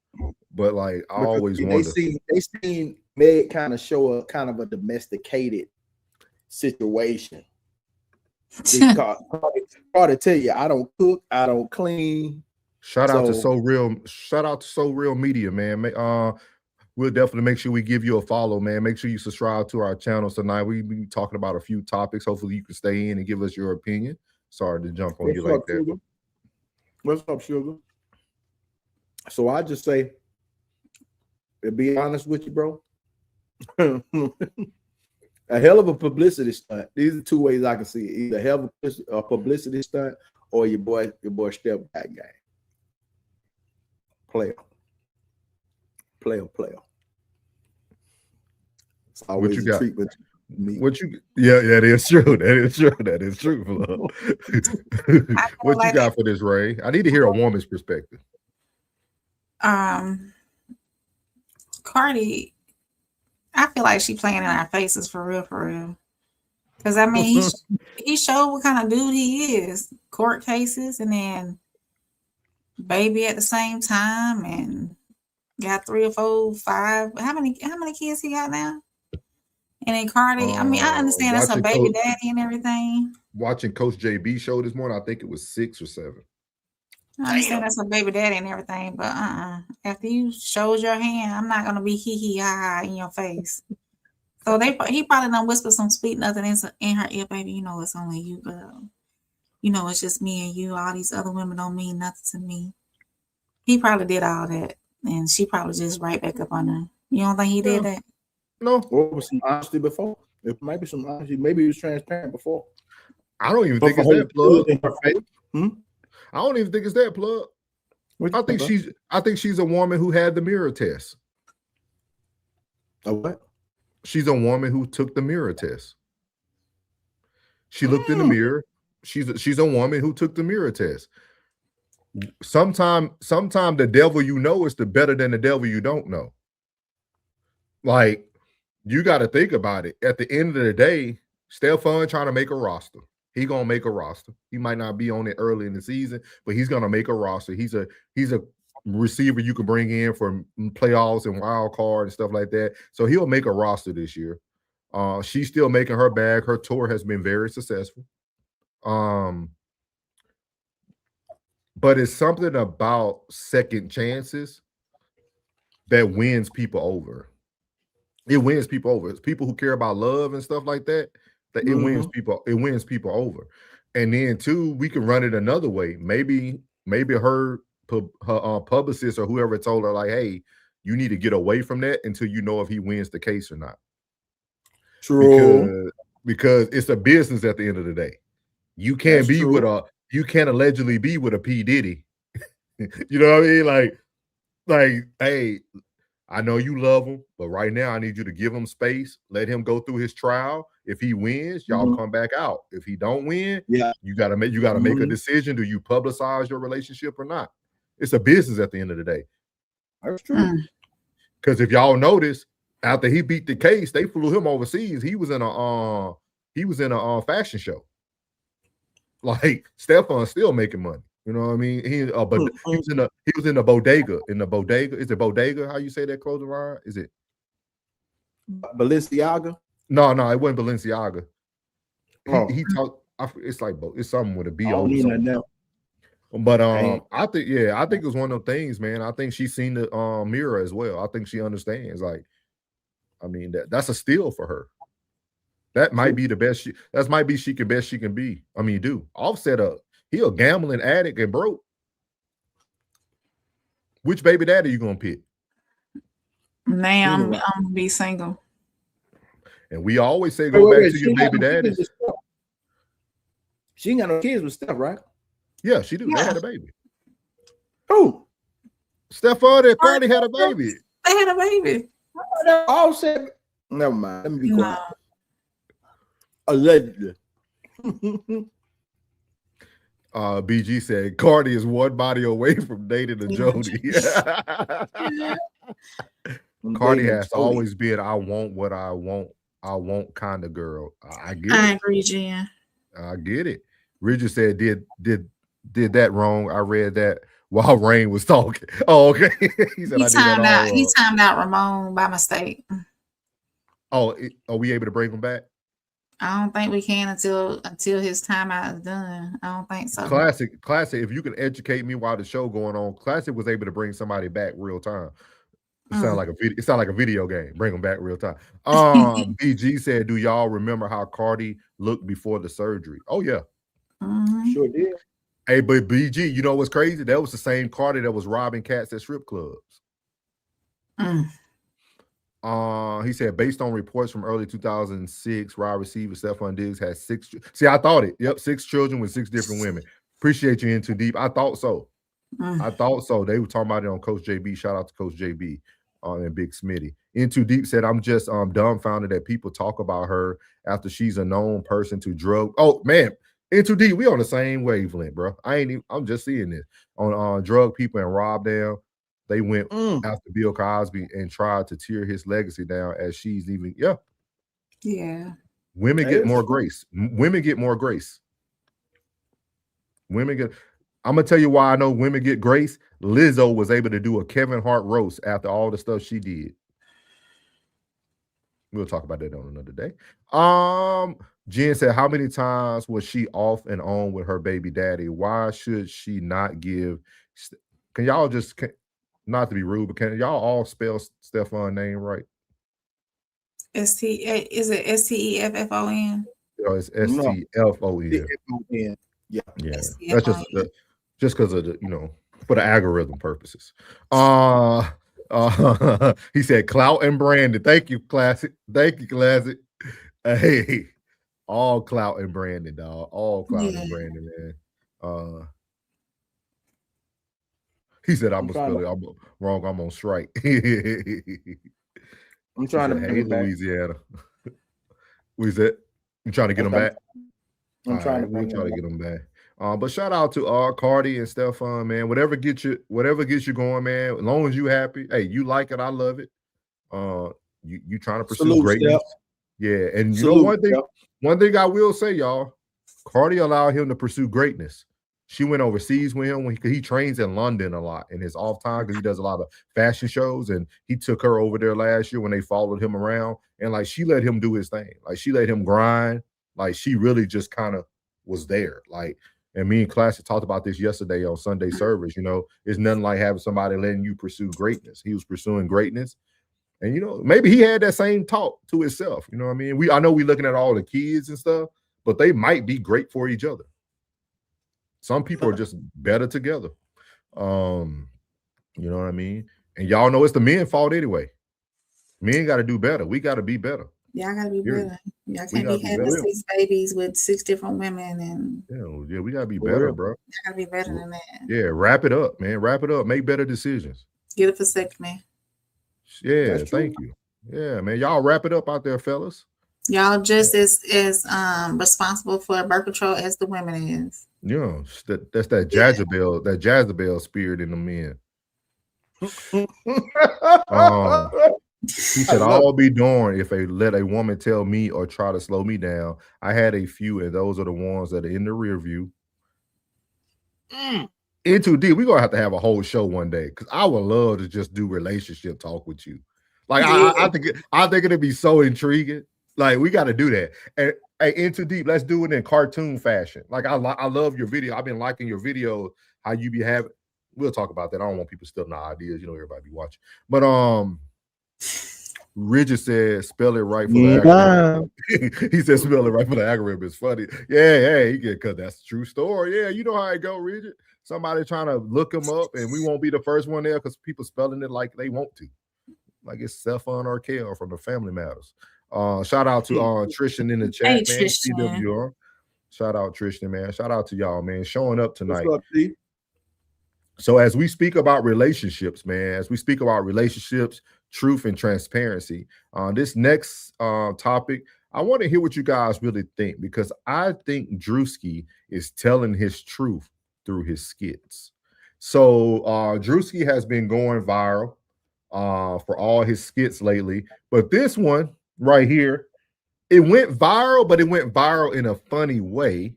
but like I always wonder. They seen Meg kind of show a kind of a domesticated situation. Cardi tell you, I don't cook, I don't clean. Shout out to So Real Media, man. We'll definitely make sure we give you a follow, man. Make sure you subscribe to our channel tonight. We'll be talking about a few topics. Hopefully you can stay in and give us your opinion. Sorry to jump on you like that. Sugar? What's up, sugar? So I just say, to be honest with you, bro, a hell of a publicity stunt. These are two ways I can see it. Either hell of a publicity stunt or your boy step back game. Player. It's always what you got? Treatment to me. Yeah, that is true. That is true. What you got for this, Ray? I need to hear a woman's perspective. Cardi, I feel like she playing in our faces for real. Because I mean, he showed what kind of dude he is. Court cases and then baby at the same time and got 3 or 4, 5. How many kids he got now? And then Cardi, I mean, I understand that's her baby daddy and everything. Watching Coach JB show this morning, I think it was 6 or 7. I understand that's her baby daddy and everything, but after you showed your hand, I'm not gonna be hee ha in your face. So he probably done whisper some sweet nothing in her ear, baby. You know it's only you, girl. You know it's just me and you. All these other women don't mean nothing to me. He probably did all that, and she probably just right back up on her. You don't think he did that? No. What was some honesty before? It might be some honesty. Maybe he was transparent before. I don't even think it's that plug. I don't even think it's that plug. I think she's a woman who had the mirror test. A what? She's a woman who took the mirror test. She looked in the mirror. She's a woman who took the mirror test. Sometime the devil you know is the better than the devil you don't know. Like, you got to think about it. At the end of the day, Stefon trying to make a roster. He gonna make a roster. He might not be on it early in the season, but he's gonna make a roster. He's a receiver you can bring in for playoffs and wild card and stuff like that. So he'll make a roster this year. She's still making her bag. Her tour has been very successful. But it's something about second chances that wins people over. It wins people over. It's people who care about love and stuff like that. That it wins people. It wins people over. And then too, we can run it another way. Maybe her publicist or whoever told her like, hey, You need to get away from that until you know if he wins the case or not. True. Because it's a business at the end of the day. You can't you can't allegedly be with a P. Diddy. You know what I mean? Like, hey, I know you love him, but right now I need you to give him space, let him go through his trial. If he wins, y'all come back out. If he don't win, you gotta make a decision. Do you publicize your relationship or not? It's a business at the end of the day. That's true. Because if y'all notice, after he beat the case, they flew him overseas. He was in a fashion show. Like Stefon's still making money. You know what I mean? But he was in the bodega. In the bodega, is it bodega? How you say that clothing line? Is it Balenciaga? No, it wasn't Balenciaga. He talked. It's like it's something with a B. But I think it was one of those things, man. I think she's seen the mirror as well. I think she understands. Like, I mean, that's a steal for her. That might be the best. That might be best she can be. I mean, do Offset up. He a gambling addict and broke. Which baby daddy you gonna pick? Man, I'm gonna be single. And we always say go back to your baby daddy. She ain't got no kids with Steph, right? Yeah, she do. They had a baby. Who? Stefon and Cardi had a baby. They had a baby. Offset. Never mind. Let me be quiet. Allegedly. BG said Cardi is one body away from dating a Jody. Cardi has always been I want what I want kind of girl. I get it. I agree, Jen. I get it. Richard said did that wrong. I read that while Rain was talking. Oh, okay. He said he timed out Ramon by mistake. Oh, are we able to bring him back? I don't think we can until his timeout is done. I don't think so. Classic. If you can educate me while the show going on, Classic was able to bring somebody back real time. It sound like a video. It sound like a video game. Bring them back real time. BG said, "Do y'all remember how Cardi looked before the surgery?" Oh yeah, sure did. Hey, but BG, you know what's crazy? That was the same Cardi that was robbing cats at strip clubs. He said, based on reports from early 2006, wide receiver Stefon Diggs had 6. See, I thought it. Yep, 6 children with 6 different women. Appreciate you in too deep. I thought so. I thought so. They were talking about it on Coach JB. Shout out to Coach JB and Big Smitty. In Too Deep said, I'm just dumbfounded that people talk about her after she's a known person to drug. Oh man, In Too Deep, we on the same wavelength, bro. I'm just seeing this on drug people and rob them. They went after Bill Cosby and tried to tear his legacy down as she's even, Women get more grace. Women get more grace. I'm going to tell you why I know women get grace. Lizzo was able to do a Kevin Hart roast after all the stuff she did. We'll talk about that on another day. Jen said, how many times was she off and on with her baby daddy? Why should she not give? Can y'all just... Not to be rude, but can y'all all spell Stefon's name right? Is it Steffon? Oh, it's Stefon. Yeah. That's just because of the, for the algorithm purposes. He said clout and branding. Thank you, Classic. Hey, all clout and branding, dog. All clout and branding, man. He said, I'm wrong. I'm on strike. I'm trying to bring Louisiana. What is that? You trying to get them back? I'm trying to get them back. But shout out to Cardi and Stefon, man. Whatever gets you going, man. As long as you happy. Hey, you like it, I love it. You trying to pursue greatness. Yeah, and you know one thing I will say, y'all, Cardi allowed him to pursue greatness. She went overseas with him when he trains in London a lot in his off time because he does a lot of fashion shows, and he took her over there last year when they followed him around, and like she let him do his thing. Like she let him grind. Like she really just kind of was there. Like, and me and Classic talked about this yesterday on Sunday service. It's nothing like having somebody letting you pursue greatness. He was pursuing greatness. And maybe he had that same talk to himself. You know what I mean? I know we're looking at all the kids and stuff, but they might be great for each other. Some people are just better together. You know what I mean? And y'all know it's the men's fault anyway. Men got to do better. We got to be better. Y'all gotta be Period. better. Y'all We can't gotta be be having better. 6 babies with 6 different women, and Yeah, we gotta be For better, real. bro. y'all gotta be better than that. Yeah, wrap it up, man. Wrap it up. Make better decisions. Get a vasectomy. Yeah, That's true. thank you. Yeah, man. Y'all wrap it up out there, fellas. Y'all just as responsible for birth control as the women is. Yeah, that's that Jezebel spirit in the men. He said, "I'll be darned if they let a woman tell me or try to slow me down. I had a few, and those are the ones that are in the rear view." In too deep, we're gonna have a whole show one day because I would love to just do relationship talk with you. Like I think it'd be so intriguing. Like we got to do that. And hey, in too deep, let's do it in cartoon fashion. Like I love your video. I've been liking your video. How you be having. We'll talk about that. I don't want people stealing the ideas. You know, everybody be watching. But Rigid said, "Spell it right for the algorithm." He said, "Spell it right for the algorithm." It's funny. Yeah, he get cut. That's a true story. Yeah, you know how it go, Rigid. Somebody trying to look him up, and we won't be the first one there because people spelling it like they want to, like it's Stefon or Kale from the Family Matters. Shout out to Tristan in the chat, Hey, man. Tristan. CWR. Shout out Tristan, man. Shout out to y'all, man, showing up tonight. What's up, T? So as we speak about relationships, man, truth and transparency, this next topic, I want to hear what you guys really think, because I think Druski is telling his truth through his skits. So Druski has been going viral for all his skits lately, but this one right here, it went viral, but it went viral in a funny way,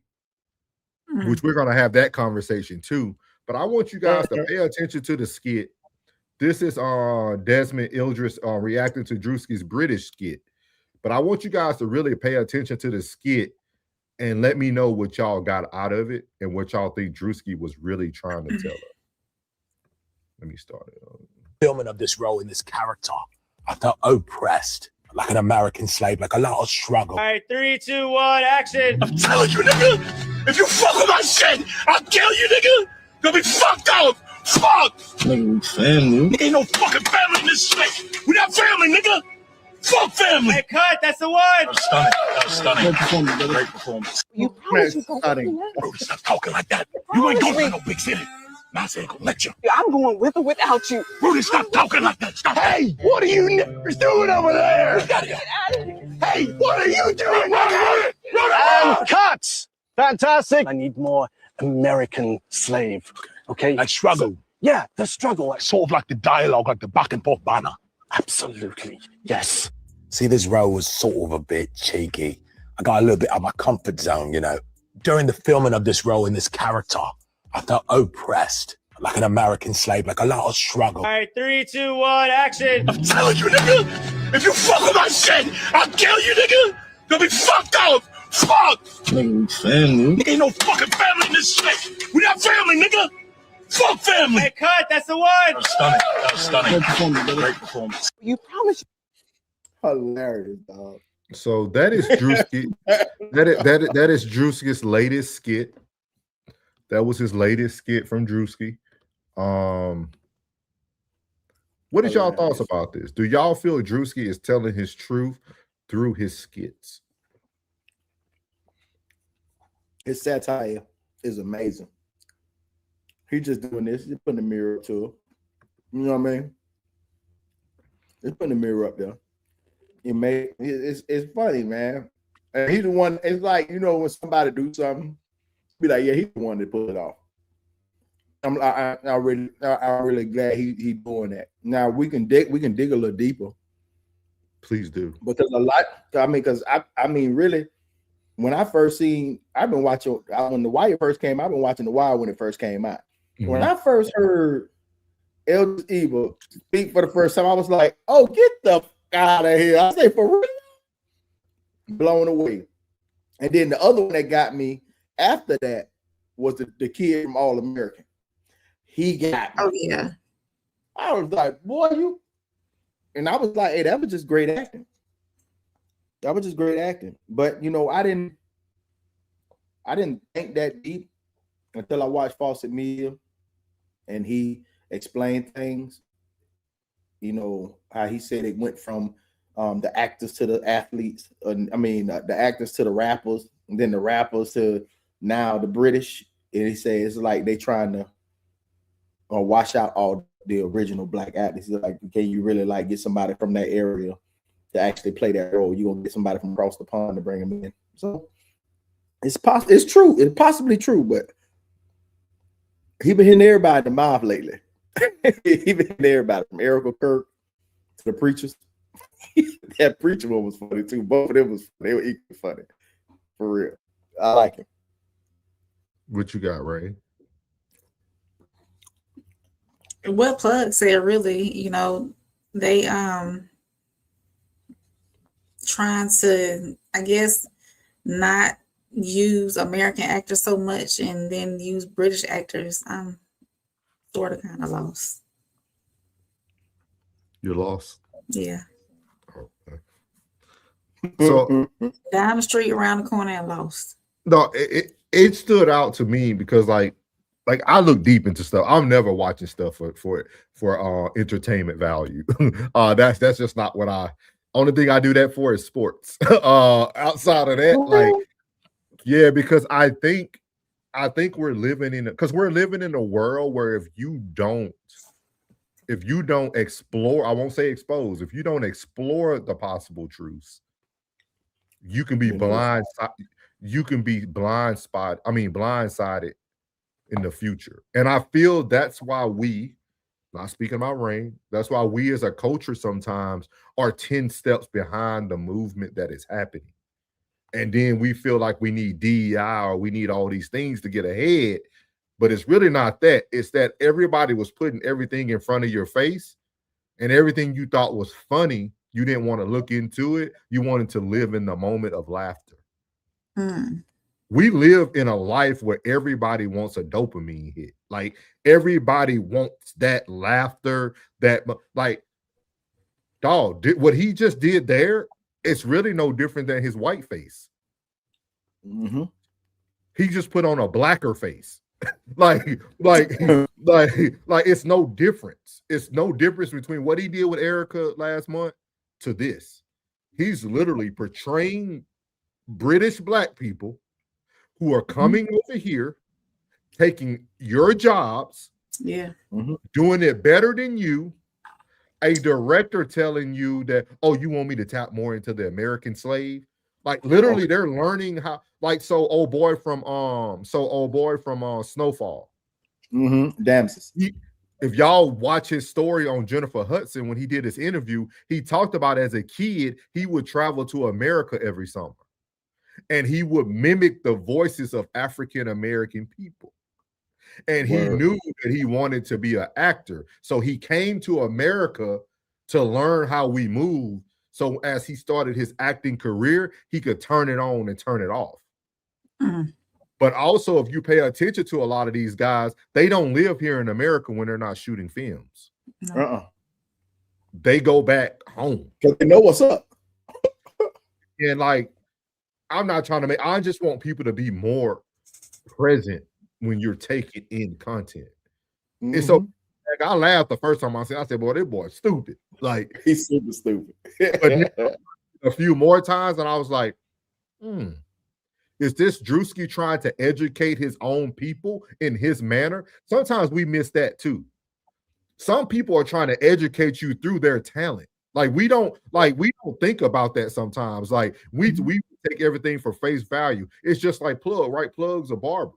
which we're going to have that conversation too. But I want you guys to pay attention to the skit. This is Desmond Ildris reacting to Druski's British skit. But I want you guys to really pay attention to the skit and let me know what y'all got out of it and what y'all think Druski was really trying to tell us. Let me start it. Filming of this role in this character, I felt oppressed, like an American slave, like a lot of struggle. All right, 3, 2, 1, action. I'm telling you, nigga, if you fuck with my shit, I'll kill you, nigga. You'll be fucked up. Fuck. Nigga, family. Nigga, ain't no fucking family in this shit. We not family, nigga. Fuck family. Hey, cut. That's the one. That was stunning. That was stunning. Great performance, brother. Great performance. You promise you stunning. Bro, stop talking like that. You ain't going to no big city. I said, go lecture. I'm going with or without you. Rudy, stop talking like that. Stop. Hey, what are you niggers doing over there? Hey, what are you doing? And cut. Fantastic. I need more American slave. Okay. Like struggle. Yeah, the struggle. Sort of like the dialogue, like the back and forth banner. Absolutely. Yes. See, this role was sort of a bit cheeky. I got a little bit out of my comfort zone, you know. During the filming of this role in this character, I felt oppressed, like an American slave, like a lot of struggle. All right, 3, 2, 1, action. I'm telling you, nigga, if you fuck with my shit, I'll kill you, nigga. You'll be fucked up. Fuck. Nigga, family. Nigga, ain't no fucking family in this shit. We not family, nigga. Fuck family. Hey, cut. That's the one. That was stunning. That was stunning. Great performance, brother. Great performance. You promise. Hilarious, dog. So that is Druski. that is Druski's latest skit. That was his latest skit from Druski. What is y'all thoughts about this? Do y'all feel Druski is telling his truth through his skits? His satire is amazing. He just doing this. He's putting the mirror up to him. You know what I mean? He's putting the mirror up there. It's funny, man. And he's the one. It's like, you know, when somebody do something, be like, yeah, he's the one that pulled it off. I'm really glad he doing that. Now we can dig a little deeper. Please do. Because I mean, really, when I first seen, I've been watching when The Wire first came out. I've been watching The Wire when it first came out. Mm-hmm. When I first heard Eldridge Evil speak for the first time, I was like, "Oh, get the fuck out of here!" I say, for real, blown away. And then the other one that got me after that was the kid from All American. He got me. Oh yeah. I was like, boy, you. And I was like, hey, that was just great acting. That was just great acting. But you know, I didn't think that deep until I watched Fawcett Media and he explained things. You know, how he said it went from the actors to the athletes. The actors to the rappers, and then the rappers to now the British. And he said it's like they trying to wash out all the original black athletes. He's like, can you really like get somebody from that area to actually play that role? You're gonna get somebody from across the pond to bring him in. So it's true. It's possibly true, but he been hitting everybody in the mouth lately. He been hitting everybody from Erica Kirk to the preachers. That preacher one was funny too. Both of them they were equally funny. For real. I like him. What you got, Ray? What Plug said, really, you know, they trying to, I guess, not use American actors so much and then use British actors. I'm sort of kind of lost. You're lost? Yeah. Okay. So Down the street, around the corner, and lost. no, it stood out to me because like I look deep into stuff. I'm never watching stuff for entertainment value. That's just not what only thing I do that for is sports. Outside of that, like, yeah, because I think we're living in a world where if you don't explore, I won't say expose, if you don't explore the possible truths, you can be blindsided in the future. And I feel that's why we, not speaking about Rain, that's why we as a culture sometimes are 10 steps behind the movement that is happening. And then we feel like we need DEI or we need all these things to get ahead. But it's really not that. It's that everybody was putting everything in front of your face, and everything you thought was funny, you didn't want to look into it. You wanted to live in the moment of laughter. We live in a life where everybody wants a dopamine hit. Like everybody wants that laughter, that like, dog, what he just did there, it's really no different than his white face. He just put on a blacker face. like it's no difference. It's no difference between what he did with Erica last month to this. He's literally portraying British black people who are coming over here, taking your jobs, doing it better than you. A director telling you that, oh, you want me to tap more into the American slave? Like literally, they're learning how. Like old boy from Snowfall. Damses. If y'all watch his story on Jennifer Hudson when he did his interview, he talked about as a kid he would travel to America every summer, and he would mimic the voices of African American people. And he knew that he wanted to be an actor. So he came to America to learn how we move. So as he started his acting career, he could turn it on and turn it off. But also, if you pay attention to a lot of these guys, they don't live here in America when they're not shooting films. They go back home. Because they know what's up. And like, I'm not trying to I just want people to be more present when you're taking in content. And so like, I laughed the first time I said, boy, this boy's stupid. Like he's super stupid. But a few more times, and I was like, is this Druski trying to educate his own people in his manner? Sometimes we miss that too. Some people are trying to educate you through their talent. Like we don't think about that sometimes. Like we take everything for face value. It's just like Plug, right? Plug's a barber.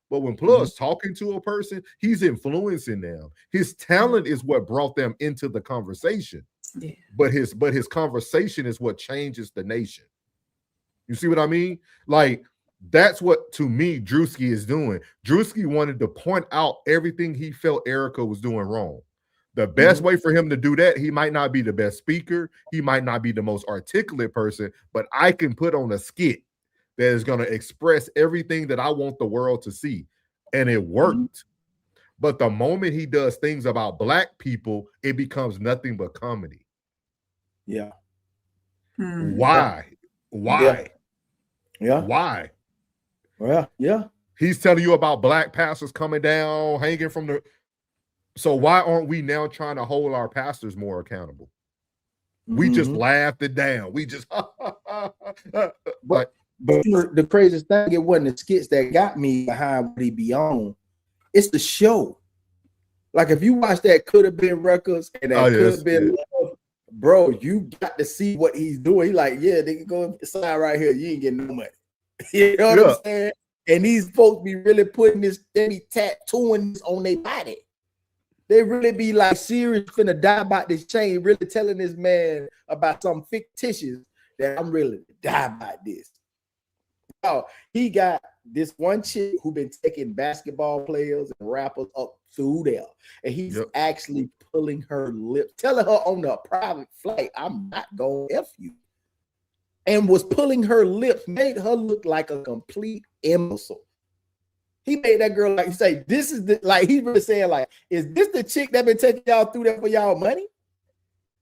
But when Plug's talking to a person, he's influencing them. His talent is what brought them into the conversation. But his conversation is what changes the nation. You see what I mean? Like, that's what, to me, Druski is doing. Druski wanted to point out everything he felt Erica was doing wrong. The best way for him to do that, he might not be the best speaker. He might not be the most articulate person, but I can put on a skit that is going to express everything that I want the world to see. And it worked. But the moment he does things about black people, it becomes nothing but comedy. Yeah. Why? Yeah. Why? Yeah. He's telling you about black pastors coming down, hanging from the... So why aren't we now trying to hold our pastors more accountable? We just laughed it down. We just but the craziest thing, it wasn't the skits that got me behind what he be on. It's the show. Like if you watch that Could Have Been Records and that Could Have Been Love, bro, you got to see what he's doing. He like, yeah, they can go inside right here. You ain't getting no money. You know what I'm saying? And these folks be really putting this, they be tattooing this on their body. They really be like serious finna die about this chain, really telling this man about something fictitious that I'm really die about this. Oh, he got this one chick who been taking basketball players and rappers up through there, and he's actually pulling her lip, telling her on a private flight, "I'm not gonna F you," and was pulling her lips, made her look like a complete imbecile. He made that girl like say, "This is the like." He really saying like, "Is this the chick that been taking y'all through there for y'all money?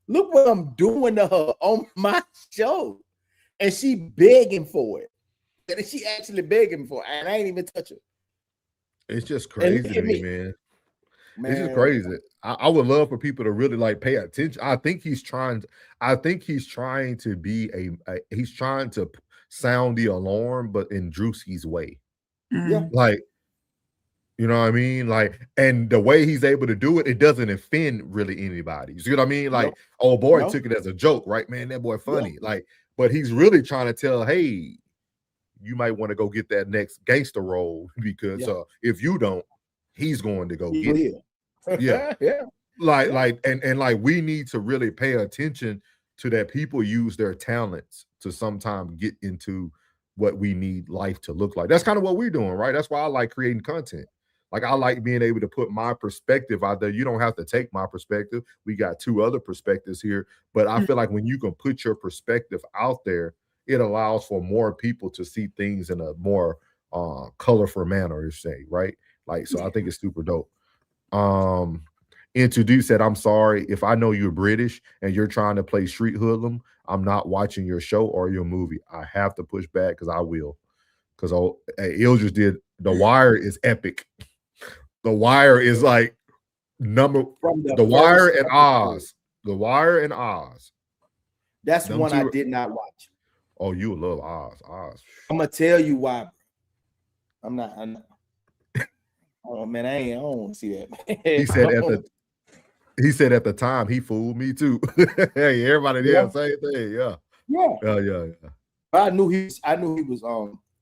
Look what I'm doing to her on my show," and she begging for it. And she actually begging for it, and I ain't even touch her. It's just crazy to me, man. It's just crazy. I would love for people to really like pay attention. I think he's trying to be he's trying to sound the alarm, but in Druski's way. Yeah. Like, you know what I mean? Like, and the way he's able to do it, it doesn't offend really anybody. You see what I mean? Like, oh boy, took it as a joke, right? Man, that boy funny. Like, but he's really trying to tell, hey, you might want to go get that next gangster role because if you don't, he's going to go get it. Yeah. Like we need to really pay attention to that. People use their talents to sometimes get into what we need life to look like. That's kind of what we're doing, right? That's why I like creating content. Like I like being able to put my perspective out there. You don't have to take my perspective. We got two other perspectives here, but I feel like when you can put your perspective out there, it allows for more people to see things in a more colorful manner, say, right? Like, so I think it's super dope. Introduce said, "I'm sorry if I know you're British and you're trying to play street hoodlum. I'm not watching your show or your movie. I have to push back because I will. Because Il just did The Wire is epic. The Wire is like The Wire and Oz. The Wire and Oz. That's one I did not watch. Oh, you would love Oz. I'm gonna tell you why. I'm not. Oh man, I don't want to see that. He said at the time he fooled me too. Hey, everybody there, same thing. Yeah. But I knew he was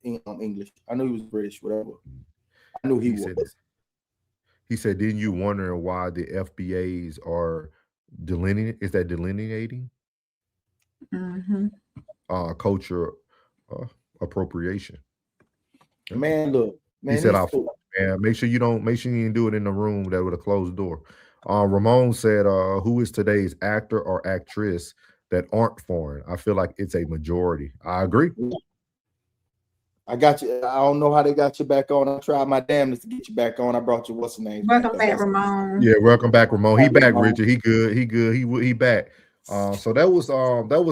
English. I knew he was British. Whatever. I knew he was. He said, "Didn't you wonder why the FBAs are delineating? Is that delineating? Culture appropriation." Man, look, man. He said, "Man, make sure you didn't do it in the room that with a closed door." Ramon said, "Who is today's actor or actress that aren't foreign? I feel like it's a majority." I agree. I got you. I don't know how they got you back on. I tried my damnedest to get you back on. I brought you what's the name? Welcome back, Ramon. Yeah, welcome back, Ramon. He back, Richard. He good. He back. So that was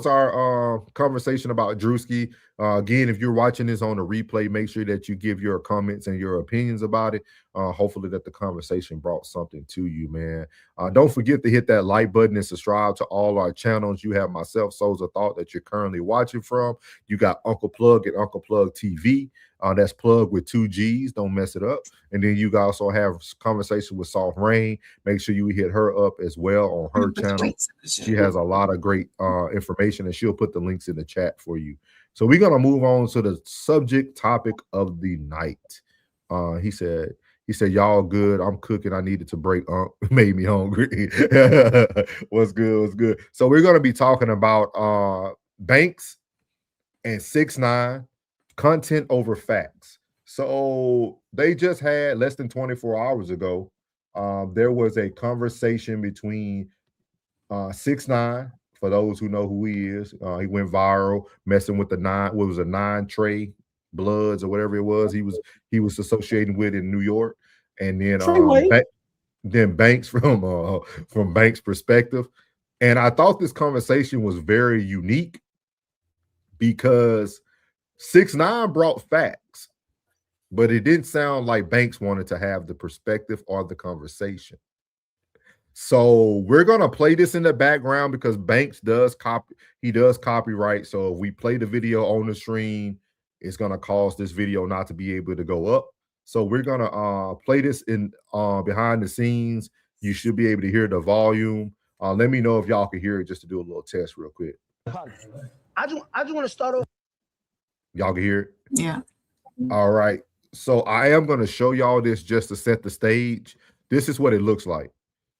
our conversation about Druski. Again, if you're watching this on a replay, make sure that you give your comments and your opinions about it. Hopefully that the conversation brought something to you, man. Don't forget to hit that like button and subscribe to all our channels. You have myself, Souls of Thought, that you're currently watching from. You got Uncle Plug and Uncle Plug TV. That's Plug with 2 G's. Don't mess it up. And then you also have conversation with Soft Rain. Make sure you hit her up as well on her channel. She has a lot of great information, and she'll put the links in the chat for you. So we're going to move on to the subject topic of the night. He said, "Y'all good? I'm cooking. I needed to break. Made me hungry." What's good? So we're going to be talking about Banks and 6ix9ine, content over facts. So they just had less than 24 hours ago. There was a conversation between 6ix9ine. For those who know who he is, he went viral messing with the 9 Trey Bloods or whatever it was. He was associated with in New York, and then Banks from Banks' Perspektive. And I thought this conversation was very unique because 6ix9ine brought facts, but it didn't sound like Banks wanted to have the perspective or the conversation. So we're gonna play this in the background because Banks does copyright. So if we play the video on the stream, it's gonna cause this video not to be able to go up. So we're gonna play this in behind the scenes. You should be able to hear the volume. Let me know if y'all can hear it just to do a little test real quick. I just want to start off. Y'all can hear it? Yeah. All right. So I am going to show y'all this just to set the stage. This is what it looks like.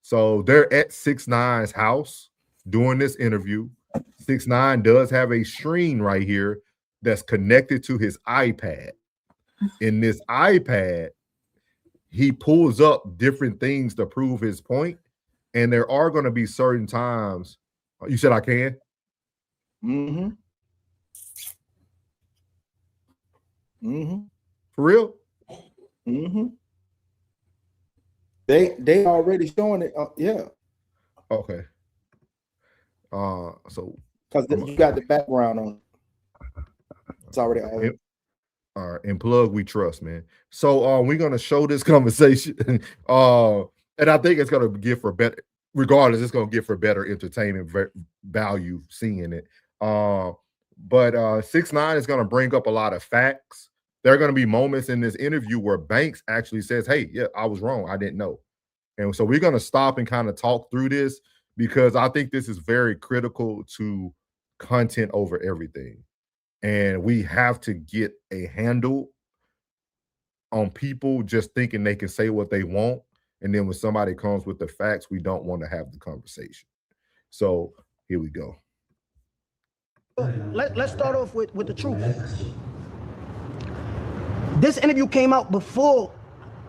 So they're at 6ix9ine's house doing this interview. 6ix9ine does have a screen right here that's connected to his iPad. In this iPad, he pulls up different things to prove his point. And there are going to be certain times. You said I can? Mm-hmm. Mm-hmm. For real? Mm-hmm. They already showing it. Yeah. Okay. So because you got the background on. It's already on. All right, and plug we trust, man. So we're gonna show this conversation. And I think it's gonna give for better, regardless, it's gonna give for better entertainment value seeing it. But 6ix9ine is gonna bring up a lot of facts. There are gonna be moments in this interview where Banks actually says, "Hey, yeah, I was wrong. I didn't know." And so we're gonna stop and kind of talk through this because I think this is very critical to content over everything. And we have to get a handle on people just thinking they can say what they want. And then when somebody comes with the facts, we don't want to have the conversation. So here we go. Let's start off with the truth. This interview came out before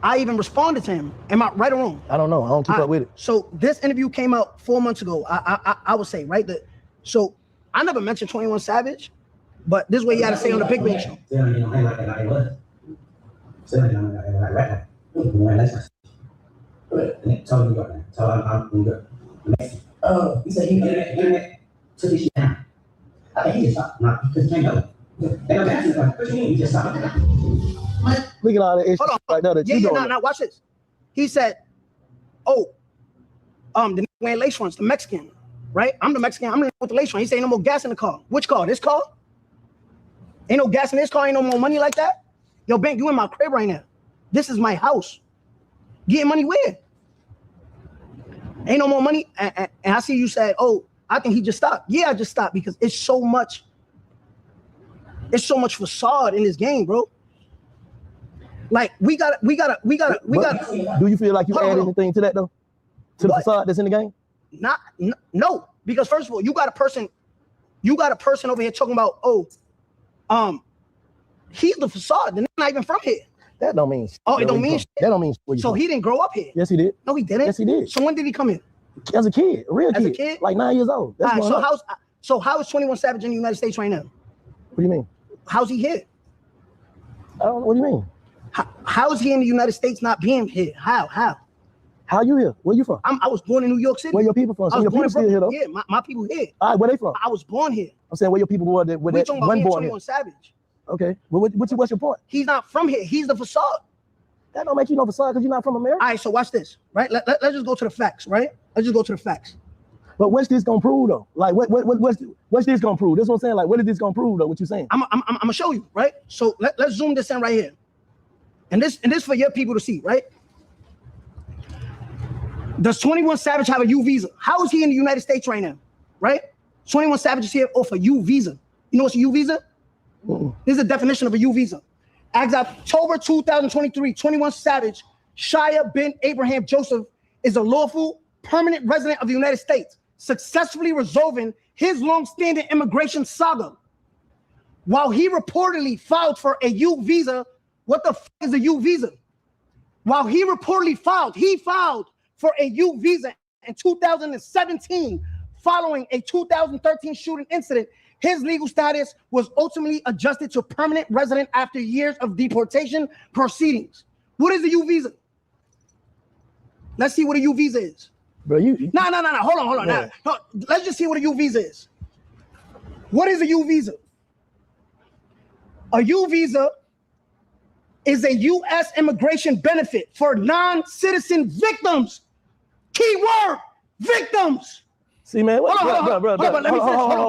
I even responded to him. Am I right or wrong? I don't know. I don't keep up with it. So this interview came out 4 months ago. I would say, right? So I never mentioned 21 Savage, but this is what he had to say on the Big Bang Show. Oh, he said he internet took his shit down. I think he just stopped. No, because he can't go. They don't ask you, what you mean? You just stopped. Look at all the issues right now that you doing. Now watch this. He said, "Oh, the wearing lace fronts, the Mexican, right? I'm the Mexican. I'm with the lace front." He said, "Ain't no more gas in the car." Which car? This car? Ain't no gas in this car. Ain't no more money like that. Yo, Bank, you in my crib right now. This is my house. Getting money where? Ain't no more money. And I see you said, "Oh, I think he just stopped." Yeah, I just stopped because it's so much facade in this game, bro. Like we gotta. Do you feel like you add anything to that though? To the facade that's in the game? No, because first of all, you got a person over here talking about, he's the facade. They're not even from here. That don't mean shit. Oh, it don't mean shit. That don't mean shit. So he didn't grow up here. Yes, he did. No, he didn't. Yes, he did. So when did he come here? As a kid, a real kid. As a kid? Like 9 years old. That's All right, so how is 21 Savage in the United States right now? What do you mean? How's he here? I don't know. What do you mean? How is he in the United States not being here? How? How you here? Where you from? I was born in New York City. Where your people from? So your people still here though? Yeah, my people here. All right, where they from? I was born here. I'm saying where your people were that We're talking about one born 21 here. Savage. Okay. Well, what's your point? He's not from here. He's the facade. That don't make you no facade because you're not from America. All right, so watch this, right? Let's just go to the facts, right? Let's just go to the facts. But what's this gonna prove though? Like what's this gonna prove? That's what I'm saying. Like what is this gonna prove though? What you saying? I'm gonna show you, right? So let's zoom this in right here, and this for your people to see, right? Does 21 Savage have a U visa? How is he in the United States right now, right? 21 Savage is here off a U visa. You know what's a U visa? This is the definition of a U visa. As of October 2023, 21 Savage, Shia bin Abraham Joseph, is a lawful permanent resident of the United States, successfully resolving his long-standing immigration saga. While he reportedly filed for a U visa, what the fuck is a U visa? While he reportedly filed for a U visa in 2017, following a 2013 shooting incident. His legal status was ultimately adjusted to permanent resident after years of deportation proceedings. What is a U visa? Let's see what a U visa is. Bro, No. Hold on. Yeah. No, let's just see what a U visa is. What is a U visa? A U visa is a U.S. immigration benefit for non-citizen victims. Key word. victims. See, man, Hold on, bro, let me finish.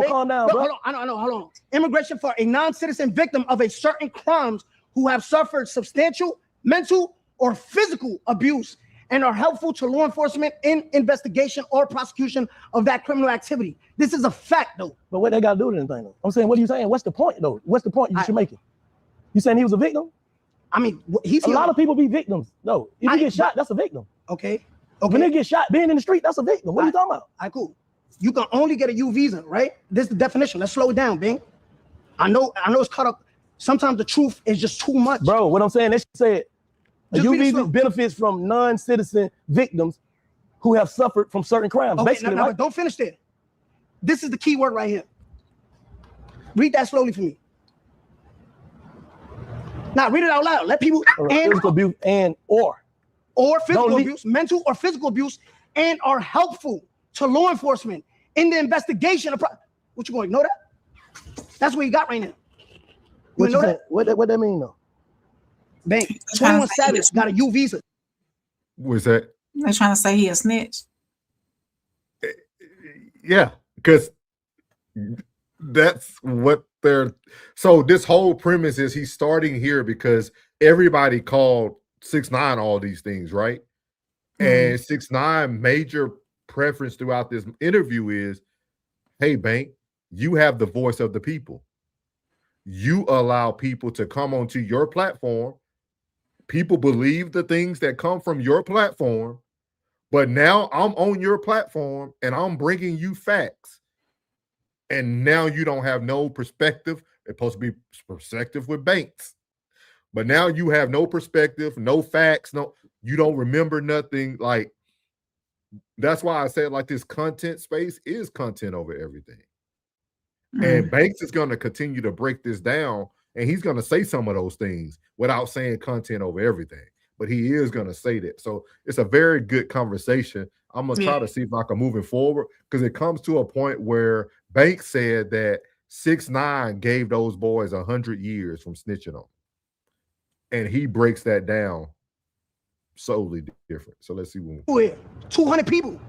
calm down, bro. Hold on. Immigration for a non-citizen victim of a certain crimes who have suffered substantial mental or physical abuse and are helpful to law enforcement in investigation or prosecution of that criminal activity. This is a fact, though. But what they got to do with anything, though? I'm saying, what are you saying? What's the point, though? What's the point you should make it? You saying he was a victim? I mean, a lot of people be victims. No, if you get shot, that's a victim. Okay. When they get shot, being in the street, that's a victim. What are you talking about? All right, cool. You can only get a U visa, right? This is the definition. Let's slow it down, Bing. I know it's caught up. Sometimes the truth is just too much. Bro, what I'm saying, they said a U visa benefits from non-citizen victims who have suffered from certain crimes. Okay, basically, no, right? but don't finish there. This is the key word right here. Read that slowly for me. Now read it out loud. Let people physical abuse or physical abuse, mental or physical abuse, and are helpful to law enforcement in the investigation of what you gonna ignore that? That's what you got right now. You know that? What that mean though? Bang. 21 Savage got a U visa. What's that? They're trying to say he a snitch. Yeah, because that's what they're. So this whole premise is he's starting here because everybody called 6ix9ine all these things, right? And 6ix9ine major preference throughout this interview is, hey, Bank, you have the voice of the people. You allow people to come onto your platform. People believe the things that come from your platform, but now I'm on your platform and I'm bringing you facts. And now you don't have no perspective. It's supposed to be perspective with Banks. But now you have no perspective, no facts, you don't remember nothing. Like, that's why I said, like, this content space is content over everything. And Banks is going to continue to break this down, and he's going to say some of those things without saying content over everything. But he is going to say that. So it's a very good conversation. I'm going to try to see if I can move it forward, because it comes to a point where Banks said that 6ix9ine gave those boys 100 years from snitching on. And he breaks that down solely different. So let's see when 200 people.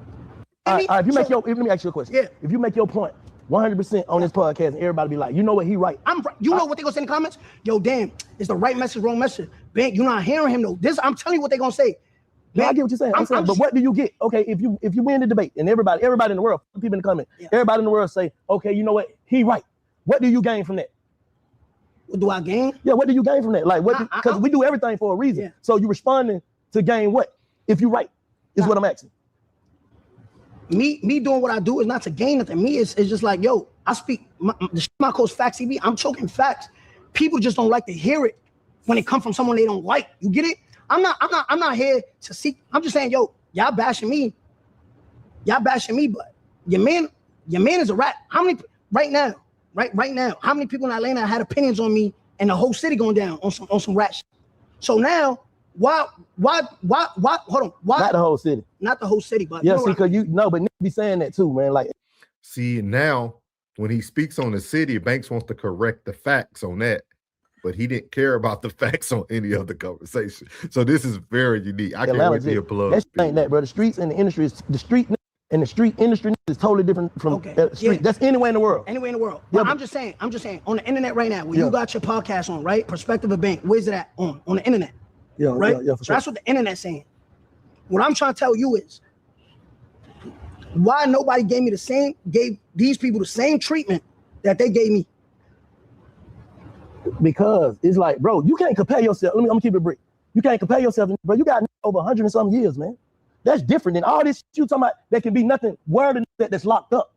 All right, if you make let me ask you a question. Yeah. If you make your point 100% on this podcast, and everybody be like, you know what, he right. You know what they gonna say in the comments? Yo, damn, it's the right message, wrong message. Ben, you're not hearing him though. I'm telling you what they gonna say. No, I get what you're saying. I'm saying, but what do you get? Okay, if you win the debate and everybody in the world, people in the comment, everybody in the world say, okay, you know what, he right. What do you gain from that? What do I gain? Yeah, what do you gain from that? Like, what? Because we do everything for a reason. Yeah. So you responding to gain what? If you right, is what I'm asking. Me doing what I do is not to gain nothing. Me is just like, yo, I speak my coach Facts TV. I'm talking facts. People just don't like to hear it when it comes from someone they don't like. You get it? I'm not here to seek. I'm just saying, yo, y'all bashing me, but your man is a rat. How many right now? How many people in Atlanta had opinions on me and the whole city going down on some rat shit? So now, why? Hold on. Why? Not the whole city. Not the whole city, but yeah, see, because but Nick be saying that too, man. Like, see, now when he speaks on the city, Banks wants to correct the facts on that, but he didn't care about the facts on any other conversation. So this is very unique. I can't wait to hear plug. That ain't that, bro. The streets and the industry street industry is totally different from street. Yeah. That's anywhere in the world. Anywhere in the world. Yeah, I'm just saying, on the internet right now, where you got your podcast on, right? Perspektive of Bank. Where's it at? On the internet. Yeah, right? Yeah, for sure. That's what the internet's saying. What I'm trying to tell you is why nobody gave these people the same treatment that they gave me. Because it's like, bro, you can't compare yourself. I'm gonna keep it brief. You can't compare yourself, bro. You got over 100 and some years, man. That's different than all this shit you talking about. That can be nothing worse than that's locked up.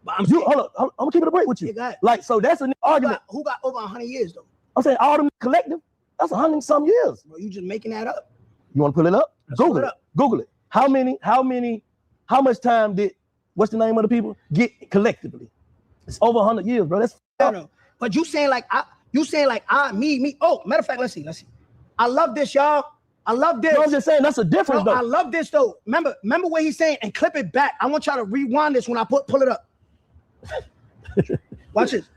But hold up, I'm keeping it break with you. Like, so that's an argument. Who got over 100 years though? I'm saying all them collective. That's 100 and some years. Bro, you just making that up. You want to pull it up? Google it. Google it. How much time did what's the name of the people get collectively? It's over 100 years, bro. That's no. But you saying like me. Oh, matter of fact, let's see. I love this, y'all. I love this. No, I'm just saying that's a difference, though. I love this though. Remember what he's saying and clip it back. I want y'all to rewind this when I pull it up. Watch this.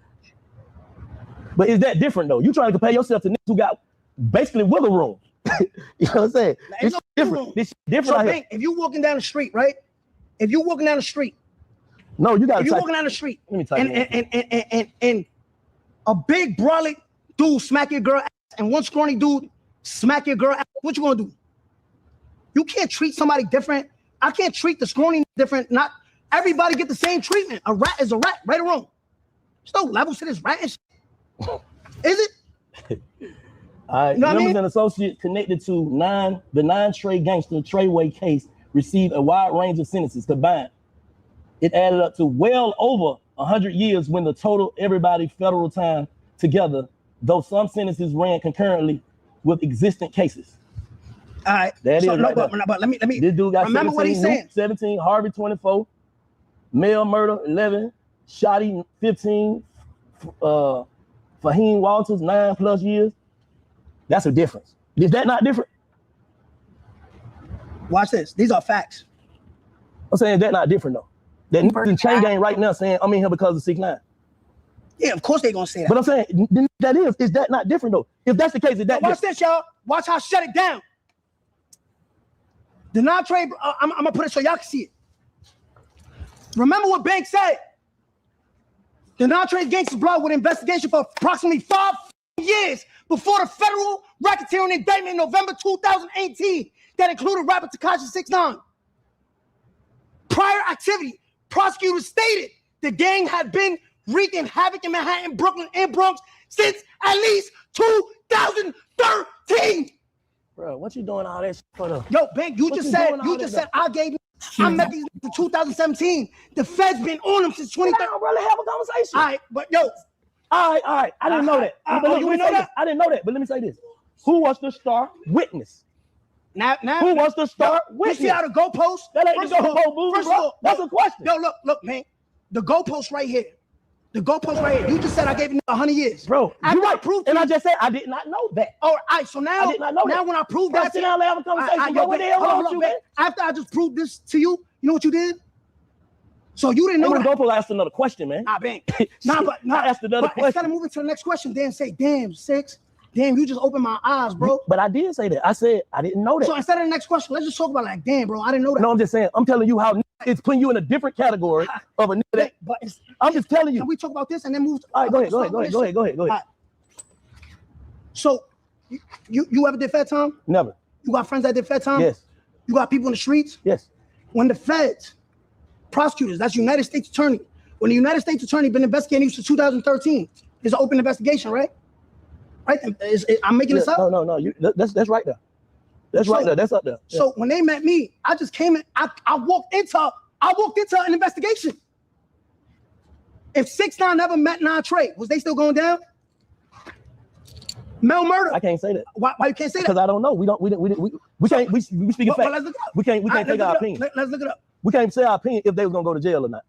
But is that different though? You trying to compare yourself to niggas who got basically wiggle room. You know what I'm saying? It's different. It's different. So, Bank, if you walking down the street, right, if you're walking down the street, no, you got. If you're walking down the street, let me type and a big brolic dude smack your girl ass, and one scrawny dude smack your girl ass, what you gonna do? You can't treat somebody different. I can't treat the scrawny different. Not everybody get the same treatment. A rat is a rat, right or wrong. There's no levels to this rat and shit. Is it? All right, You know what I members mean? and associates connected to the nine-Trey gangster Treyway case received a wide range of sentences combined. It added up to well over 100 years when the total everybody federal time together, though some sentences ran concurrently with existing cases. All right. That so, is no, right but, there. but let me This dude got remember 17, what he's saying. 17, Harvey 24, male murder 11, Shotty 15, Fahim Walters 9+ years. That's a difference. Is that not different? Watch this. These are facts. I'm saying that's not different though. That the chain gang right now saying I'm in here because of 6ix9ine. Yeah, of course they're gonna say that. But I'm saying is that not different though? If that's the case, is that watch this, y'all. Watch how I shut it down. The non-trade, I'm gonna put it so y'all can see it. Remember what Bank said. The non-trade gangsters brought with investigation for approximately 5 years before the federal racketeering indictment in November 2018 that included rapper Tekashi 6ix9ine. Prior activity, prosecutors stated the gang had been wreaking havoc in Manhattan, Brooklyn, and Bronx since at least 2013. Bro, what you doing all that shit for though? Yo, Bank, you just said I met these in 2017. The Fed's been on them since 2013. I don't really have a conversation. All right, but yo. All right. I didn't know that. You didn't know that? I didn't know that, but let me say this. Who was the star witness? Now, who was the star witness? You see how the goalpost? That ain't the goalpost moving, bro. That's a question. Yo, look, man. The goalpost right here. The goalpost right here. You just said I gave you 100 years. Bro, you're right. And I just said I did not know that. All right, so now, I did not know that. when I proved Bro, that, sit down and have a conversation. Bro, what the hell wrong with you, man? After I just proved this to you, you know what you did? So you didn't know that. The goalpost asked another question, man. Bang. I asked another question. Instead of moving to the next question, then say, damn, 6. Damn, you just opened my eyes, bro. But I did say that. I said I didn't know that. So instead of the next question, let's just talk about like, damn, bro, I didn't know that. No, I'm just saying. I'm telling you how it's putting you in a different category of a nigga that. But I'm just telling you. Can we talk about this and then move? All right, go ahead. Right. So, you ever did Fed time? Never. You got friends that did Fed time? Yes. You got people in the streets? Yes. When the Feds, prosecutors, that's United States Attorney. When the United States Attorney been investigating you since 2013, there's an open investigation, right? Right? I'm making this up? No. That's right there. That's right there. That's up there. Yeah. So when they met me, I just came in. I walked into an investigation. If 6ix9ine never met non-Trey, was they still going down? Mel murder. I can't say that. Why you can't say that? Because I don't know. We can't. We speaking facts. Let's look it up. We can't take our opinion. Let's look it up. We can't say our opinion if they was gonna go to jail or not.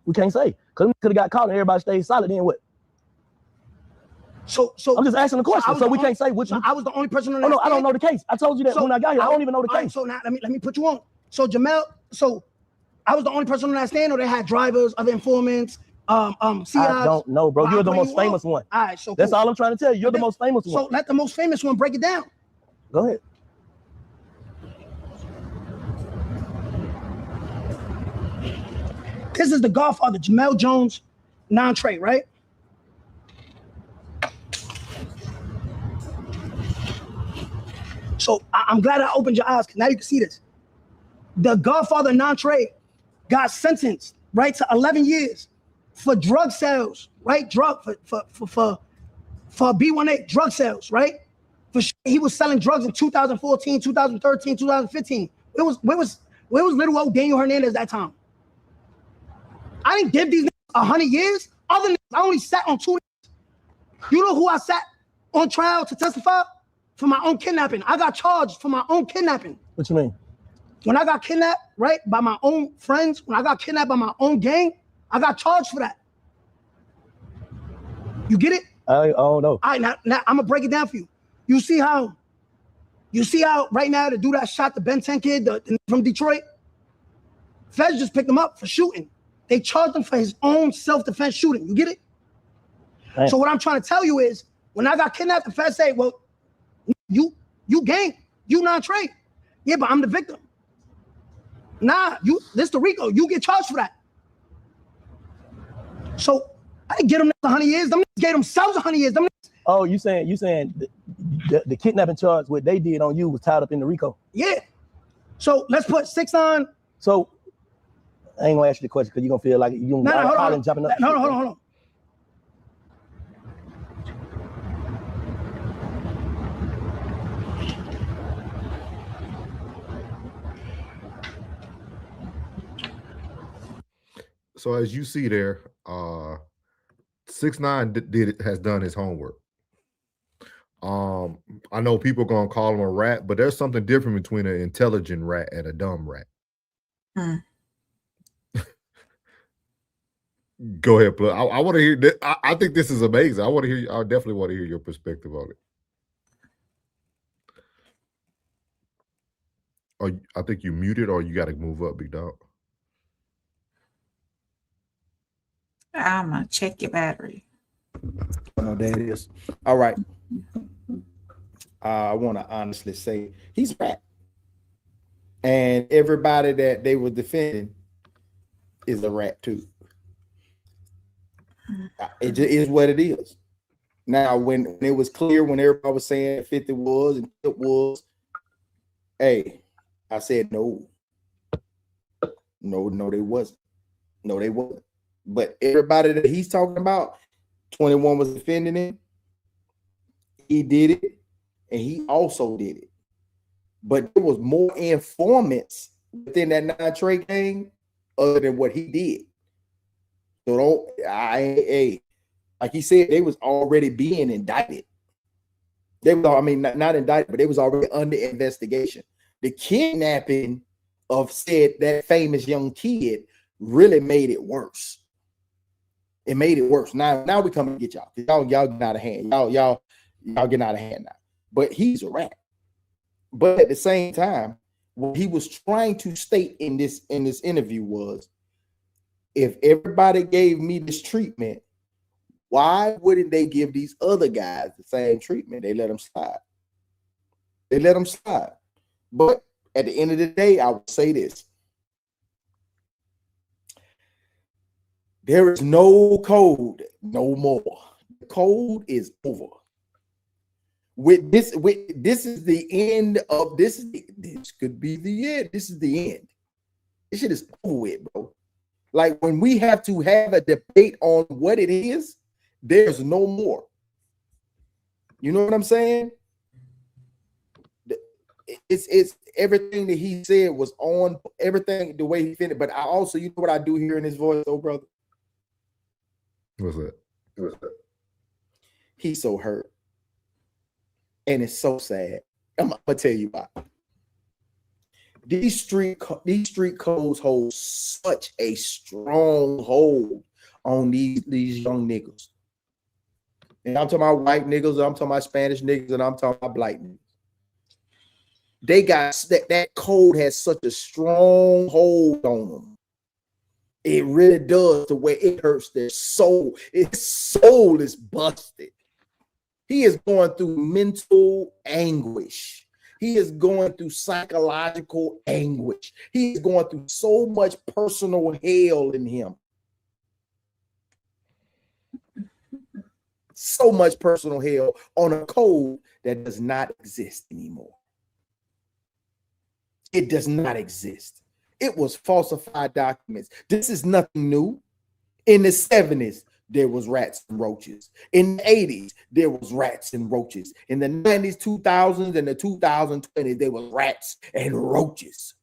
We can't say because we could have got caught and everybody stayed silent. Then what? So I'm just asking a question. So we can't say which. I was the only person on that. Oh no, I don't know the case. I told you that when I got here. I don't even know the case. So now let me put you on. So Jamel. So I was the only person on that stand, or they had drivers, other informants. CIs. I don't know, bro. You're the most famous one. All right, so that's all I'm trying to tell you. You're the most famous one. So let the most famous one break it down. Go ahead. This is the Godfather, Jamel Jones, non-Trey, right? So I'm glad I opened your eyes because now you can see this. The Godfather, non-Trey, got sentenced, right, to 11 years for drug sales, right? For B1A drug sales, right? He was selling drugs in 2014, 2013, 2015. Where was little old Daniel Hernandez that time? I didn't give these 100 years. Other than I only sat on 2. You know who I sat on trial to testify? For my own kidnapping. I got charged for my own kidnapping. What you mean? When I got kidnapped, right, by my own friends, when I got kidnapped by my own gang, I got charged for that. You get it? I don't know. All right, now I'm gonna break it down for you. You see how right now the dude that shot the Ben 10 kid from Detroit, Feds just picked him up for shooting. They charged him for his own self-defense shooting. You get it? Right. So what I'm trying to tell you is, when I got kidnapped, the Feds say, well, you gang, you non-Trey. Yeah, but I'm the victim. Nah, this the RICO. You get charged for that. So I didn't get them 100 years. Them niggas gave themselves 100 years. Them niggas. Oh, you saying the kidnapping charge, what they did on you was tied up in the RICO? Yeah. So let's put 6ix9ine. So I ain't gonna ask you the question because you're gonna feel like you hold on. jumping up. Hold on. So as you see there, 6ix9ine has done his homework. I know people gonna call him a rat, but there's something different between an intelligent rat and a dumb rat. Go ahead, Plug. I want to hear this. I think this is amazing. I definitely want to hear your perspective on it. I think you muted, or you got to move up, big dog. I'm gonna check your battery. Oh, there it is. All right. I want to honestly say he's rat, and everybody that they were defending is a rat too. It just is what it is. Now, when it was clear, when everybody was saying 50 was and it was, hey, I said no, they wasn't. No, they wasn't. But everybody that he's talking about, 21 was defending him. He did it, and he also did it. But there was more informants within that 9 Trey gang other than what he did. So like he said, they was already being indicted. They were, not indicted, but they was already under investigation. The kidnapping of that famous young kid really made it worse. It made it worse. Now we come and get y'all. Y'all getting out of hand. Y'all getting out of hand now. But he's a rat. But at the same time, what he was trying to state in this interview was, if everybody gave me this treatment, why wouldn't they give these other guys the same treatment? They let them slide. But at the end of the day, I would say this. There is no code no more. The code is over. This is the end of this. This could be the end. This is the end. This shit is over with, bro. Like, when we have to have a debate on what it is, there's no more. You know what I'm saying? It's everything that he said was on everything the way he finished. But I also, you know what I do hear in his voice, though, brother? What's that? He's so hurt. And it's so sad. I'm gonna tell you why. These street codes hold such a strong hold on these young niggas. And I'm talking about white niggas, I'm talking about Spanish niggas, and I'm talking about black niggas. They got that code has such a strong hold on them. It really does, the way it hurts their soul. His soul is busted. He is going through mental anguish. He is going through psychological anguish. He is going through so much personal hell in him. So much personal hell on a code that does not exist anymore. It does not exist. It was falsified documents. This is nothing new. In the 70s, there was rats and roaches. In the 80s, there was rats and roaches. In the 90s, 2000s, and the 2020s, there was rats and roaches.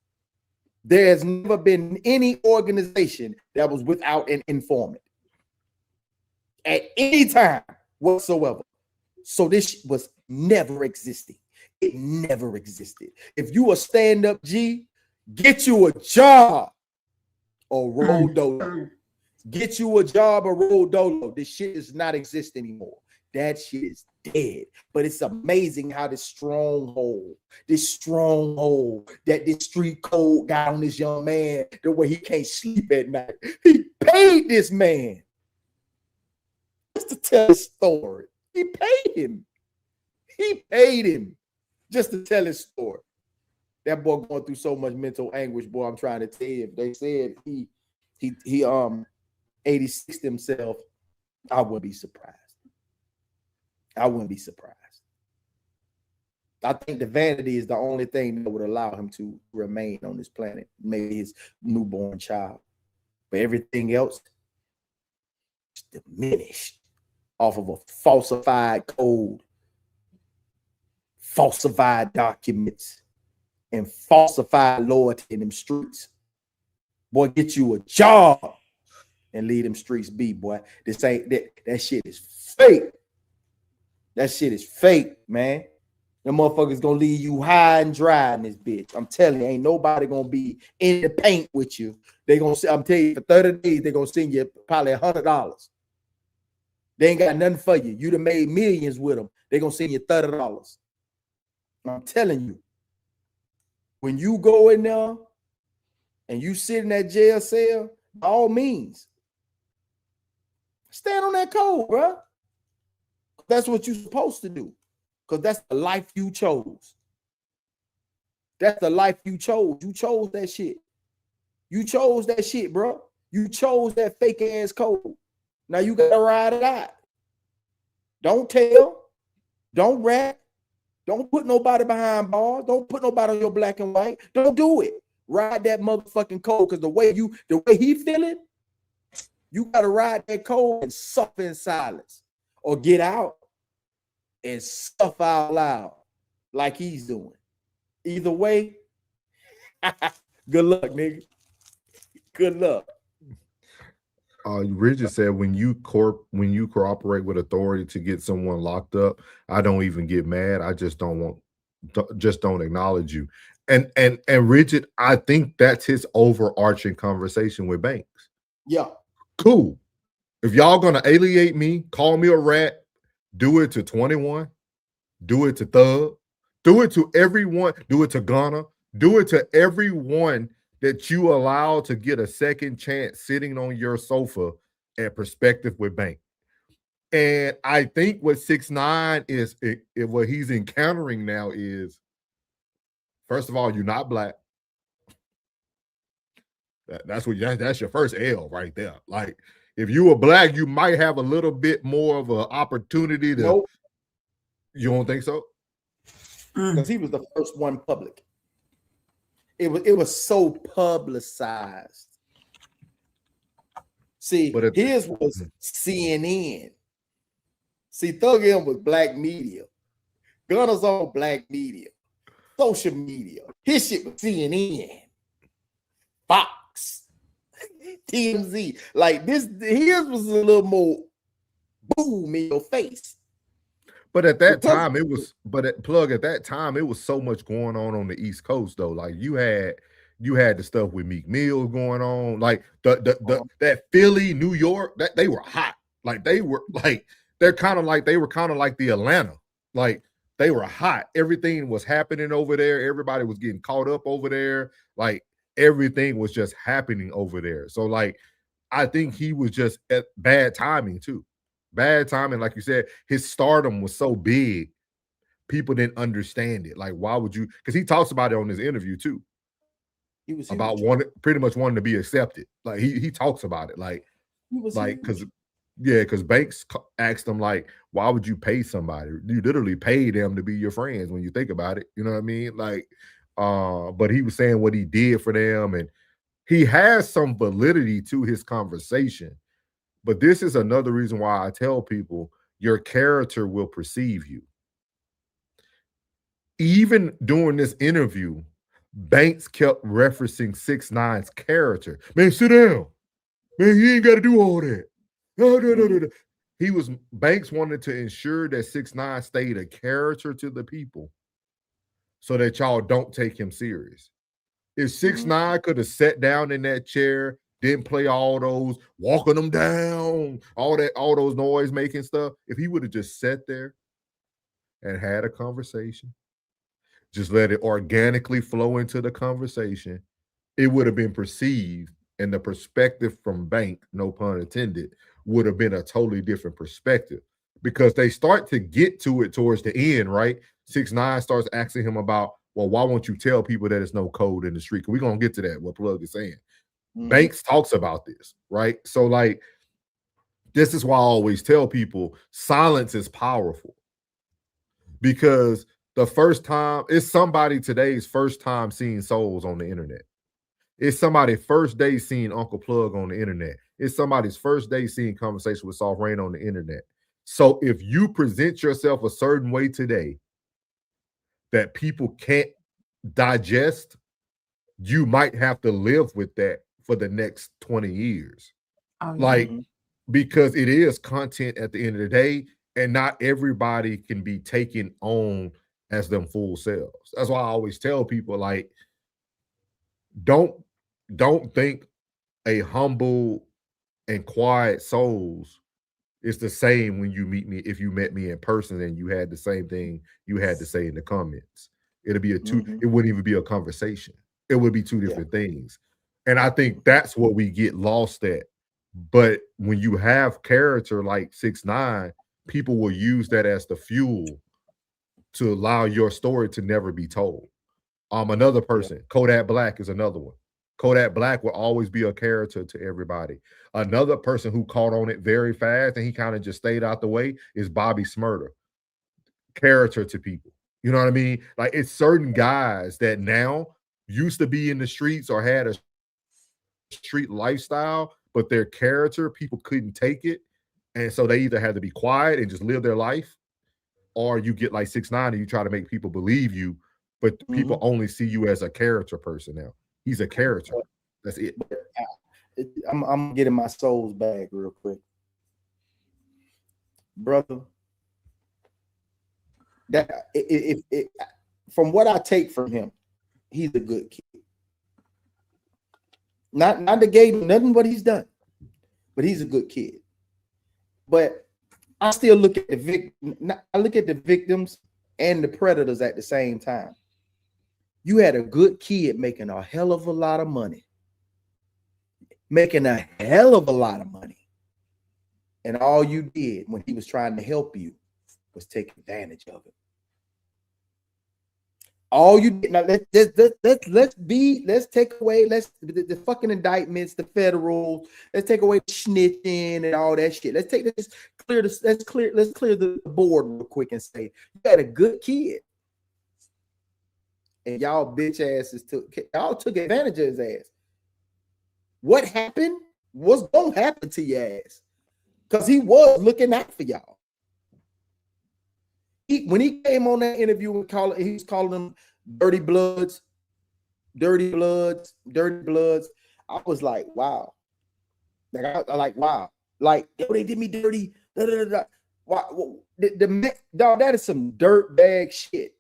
There has never been any organization that was without an informant at any time whatsoever. So this was never existing. It never existed. If you a stand-up G, get you a job or roll dolo. Get you a job or roll dolo. This shit does not exist anymore. That shit is dead. But it's amazing how this stronghold that this street code got on this young man, the way he can't sleep at night. He paid this man just to tell his story. He paid him. He paid him just to tell his story. That boy going through so much mental anguish, boy. I'm trying to tell you. If they said he 86'd himself, I wouldn't be surprised. I wouldn't be surprised. I think the vanity is the only thing that would allow him to remain on this planet. Maybe his newborn child. But everything else is diminished off of a falsified code, falsified documents, and falsified loyalty in them streets. Boy, get you a job and leave them streets be, boy. This ain't that shit is fake. That shit is fake, man. Them motherfuckers gonna leave you high and dry in this bitch. I'm telling you, ain't nobody gonna be in the paint with you. They gonna say, I'm telling you, for 30 days, they gonna send you probably $100. They ain't got nothing for you. You done made millions with them. They gonna send you $30. I'm telling you, when you go in there and you sit in that jail cell, by all means, stand on that code, bro. That's what you're supposed to do. Because that's the life you chose. That's the life you chose. You chose that shit. You chose that shit, bro. You chose that fake ass code. Now you gotta ride it out. Don't tell. Don't rap. Don't put nobody behind bars. Don't put nobody on your black and white. Don't do it. Ride that motherfucking code. Because the way he feeling, you gotta ride that code and suffer in silence. Or get out and suffer out loud like he's doing. Either way, good luck, nigga. Good luck. Richard said when you cooperate with authority to get someone locked up, I don't even get mad. I just don't acknowledge you. And Richard, I think that's his overarching conversation with Banks. Yeah. Cool. If y'all gonna alienate me, call me a rat, do it to 21, do it to Thug, do it to everyone, do it to Gunna, do it to everyone that you allow to get a second chance sitting on your sofa at Perspective with Bank. And I think what 6ix9ine is, what he's encountering now is, first of all, you're not black. That's your first L right there. Like, if you were black, you might have a little bit more of an opportunity to. Nope. You don't think so? Because he was the first one public. It was so publicized. See, but his was CNN. See, Thug M was black media. Gunna's on black media, social media. His shit was CNN, Fox, TMZ. Like this, his was a little more boom in your face. But at that time, it was. But at that time, it was so much going on the East Coast, though. Like you had the stuff with Meek Mill going on, like that Philly, New York, that they were hot. Like they were like they were kind of like the Atlanta. Like they were hot. Everything was happening over there. Everybody was getting caught up over there. Like everything was just happening over there. So like I think he was just at bad timing too. Bad timing, like you said, his stardom was so big, people didn't understand it. Like, why would you? Because he talks about it on his interview too. He was about pretty much wanting to be accepted. Like he talks about it, like because Banks asked him like, why would you pay somebody? You literally pay them to be your friends when you think about it. You know what I mean? Like, but he was saying what he did for them, and he has some validity to his conversation. But this is another reason why I tell people your character will perceive you. Even during this interview, Banks kept referencing 6ix9ine's character. Man, sit down. Man, he ain't got to do all that. No. Banks wanted to ensure that 6ix9ine stayed a character to the people so that y'all don't take him serious. If 6ix9ine could have sat down in that chair, didn't play all those walking them down, all those noise making stuff. If he would have just sat there and had a conversation, just let it organically flow into the conversation, it would have been perceived, and the perspective from Bank, no pun intended, would have been a totally different perspective, because they start to get to it towards the end, right? 6ix9ine starts asking him about, well, why won't you tell people that it's no code in the street? Because we're gonna get to that, what Plug is saying. Mhm. Banks talks about this, right? So, like, this is why I always tell people silence is powerful. Because the first time, it's somebody today's first time seeing souls on the internet. It's somebody's first day seeing Uncle Plug on the internet. It's somebody's first day seeing Conversation with Soft Rain on the internet. So if you present yourself a certain way today that people can't digest, you might have to live with that for the next 20 years. Oh, yeah. Like, because it is content at the end of the day, and not everybody can be taken on as them full selves. That's why I always tell people, like, don't think a humble and quiet souls is the same when you meet me. If you met me in person and you had the same thing you had to say in the comments, it'll be it wouldn't even be a conversation. It would be two different things. And I think that's what we get lost at. But when you have character like 6ix9ine, people will use that as the fuel to allow your story to never be told. Another person, Kodak Black is another one. Kodak Black will always be a character to everybody. Another person who caught on it very fast and he kind of just stayed out the way is Bobby Smurder. Character to people. You know what I mean? Like, it's certain guys that now used to be in the streets or had a street lifestyle, but their character, people couldn't take it. And so they either had to be quiet and just live their life, or you get like 6ix9ine and you try to make people believe you, but people only see you as a character person now. He's a character. That's it. I'm getting my soul's bag real quick. Brother, that from what I take from him, he's a good kid. Not negating nothing what he's done, but he's a good kid. But I still look at the victims and the predators at the same time. You had a good kid making a hell of a lot of money. And all you did when he was trying to help you was take advantage of it. All you did, now let's take away the fucking indictments, the federal, let's take away snitching and all that shit. Let's clear the board real quick and say you had a good kid. And y'all bitch asses took advantage of his ass. What happened? What's gonna happen to your ass? Because he was looking out for y'all. When he came on that interview and he was calling them dirty bloods. I was like, wow. Wow. Like, yo, they did me dirty. Wow. Dog, that is some dirt bag shit.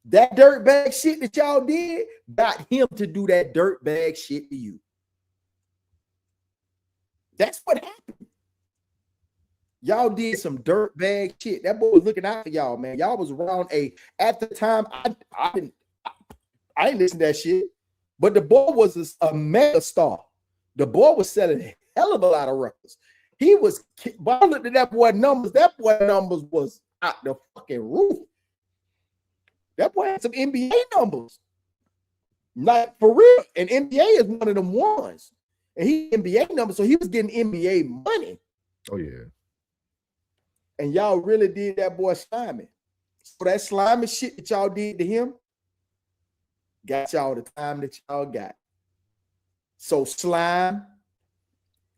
That dirt bag shit that y'all did got him to do that dirt bag shit to you. That's what happened. Y'all did some dirt bag shit. That boy was looking out for y'all, man. Y'all was around at the time. I didn't listen to that shit, but the boy was a mega star. The boy was selling a hell of a lot of records. He was, but I looked at that boy numbers. That boy numbers was out the fucking roof. That boy had some NBA numbers. Like, for real. And NBA is one of them ones. And he NBA numbers, so he was getting NBA money. Oh, yeah. And y'all really did that boy slimy. So that slimy shit that y'all did to him got y'all the time that y'all got. So slime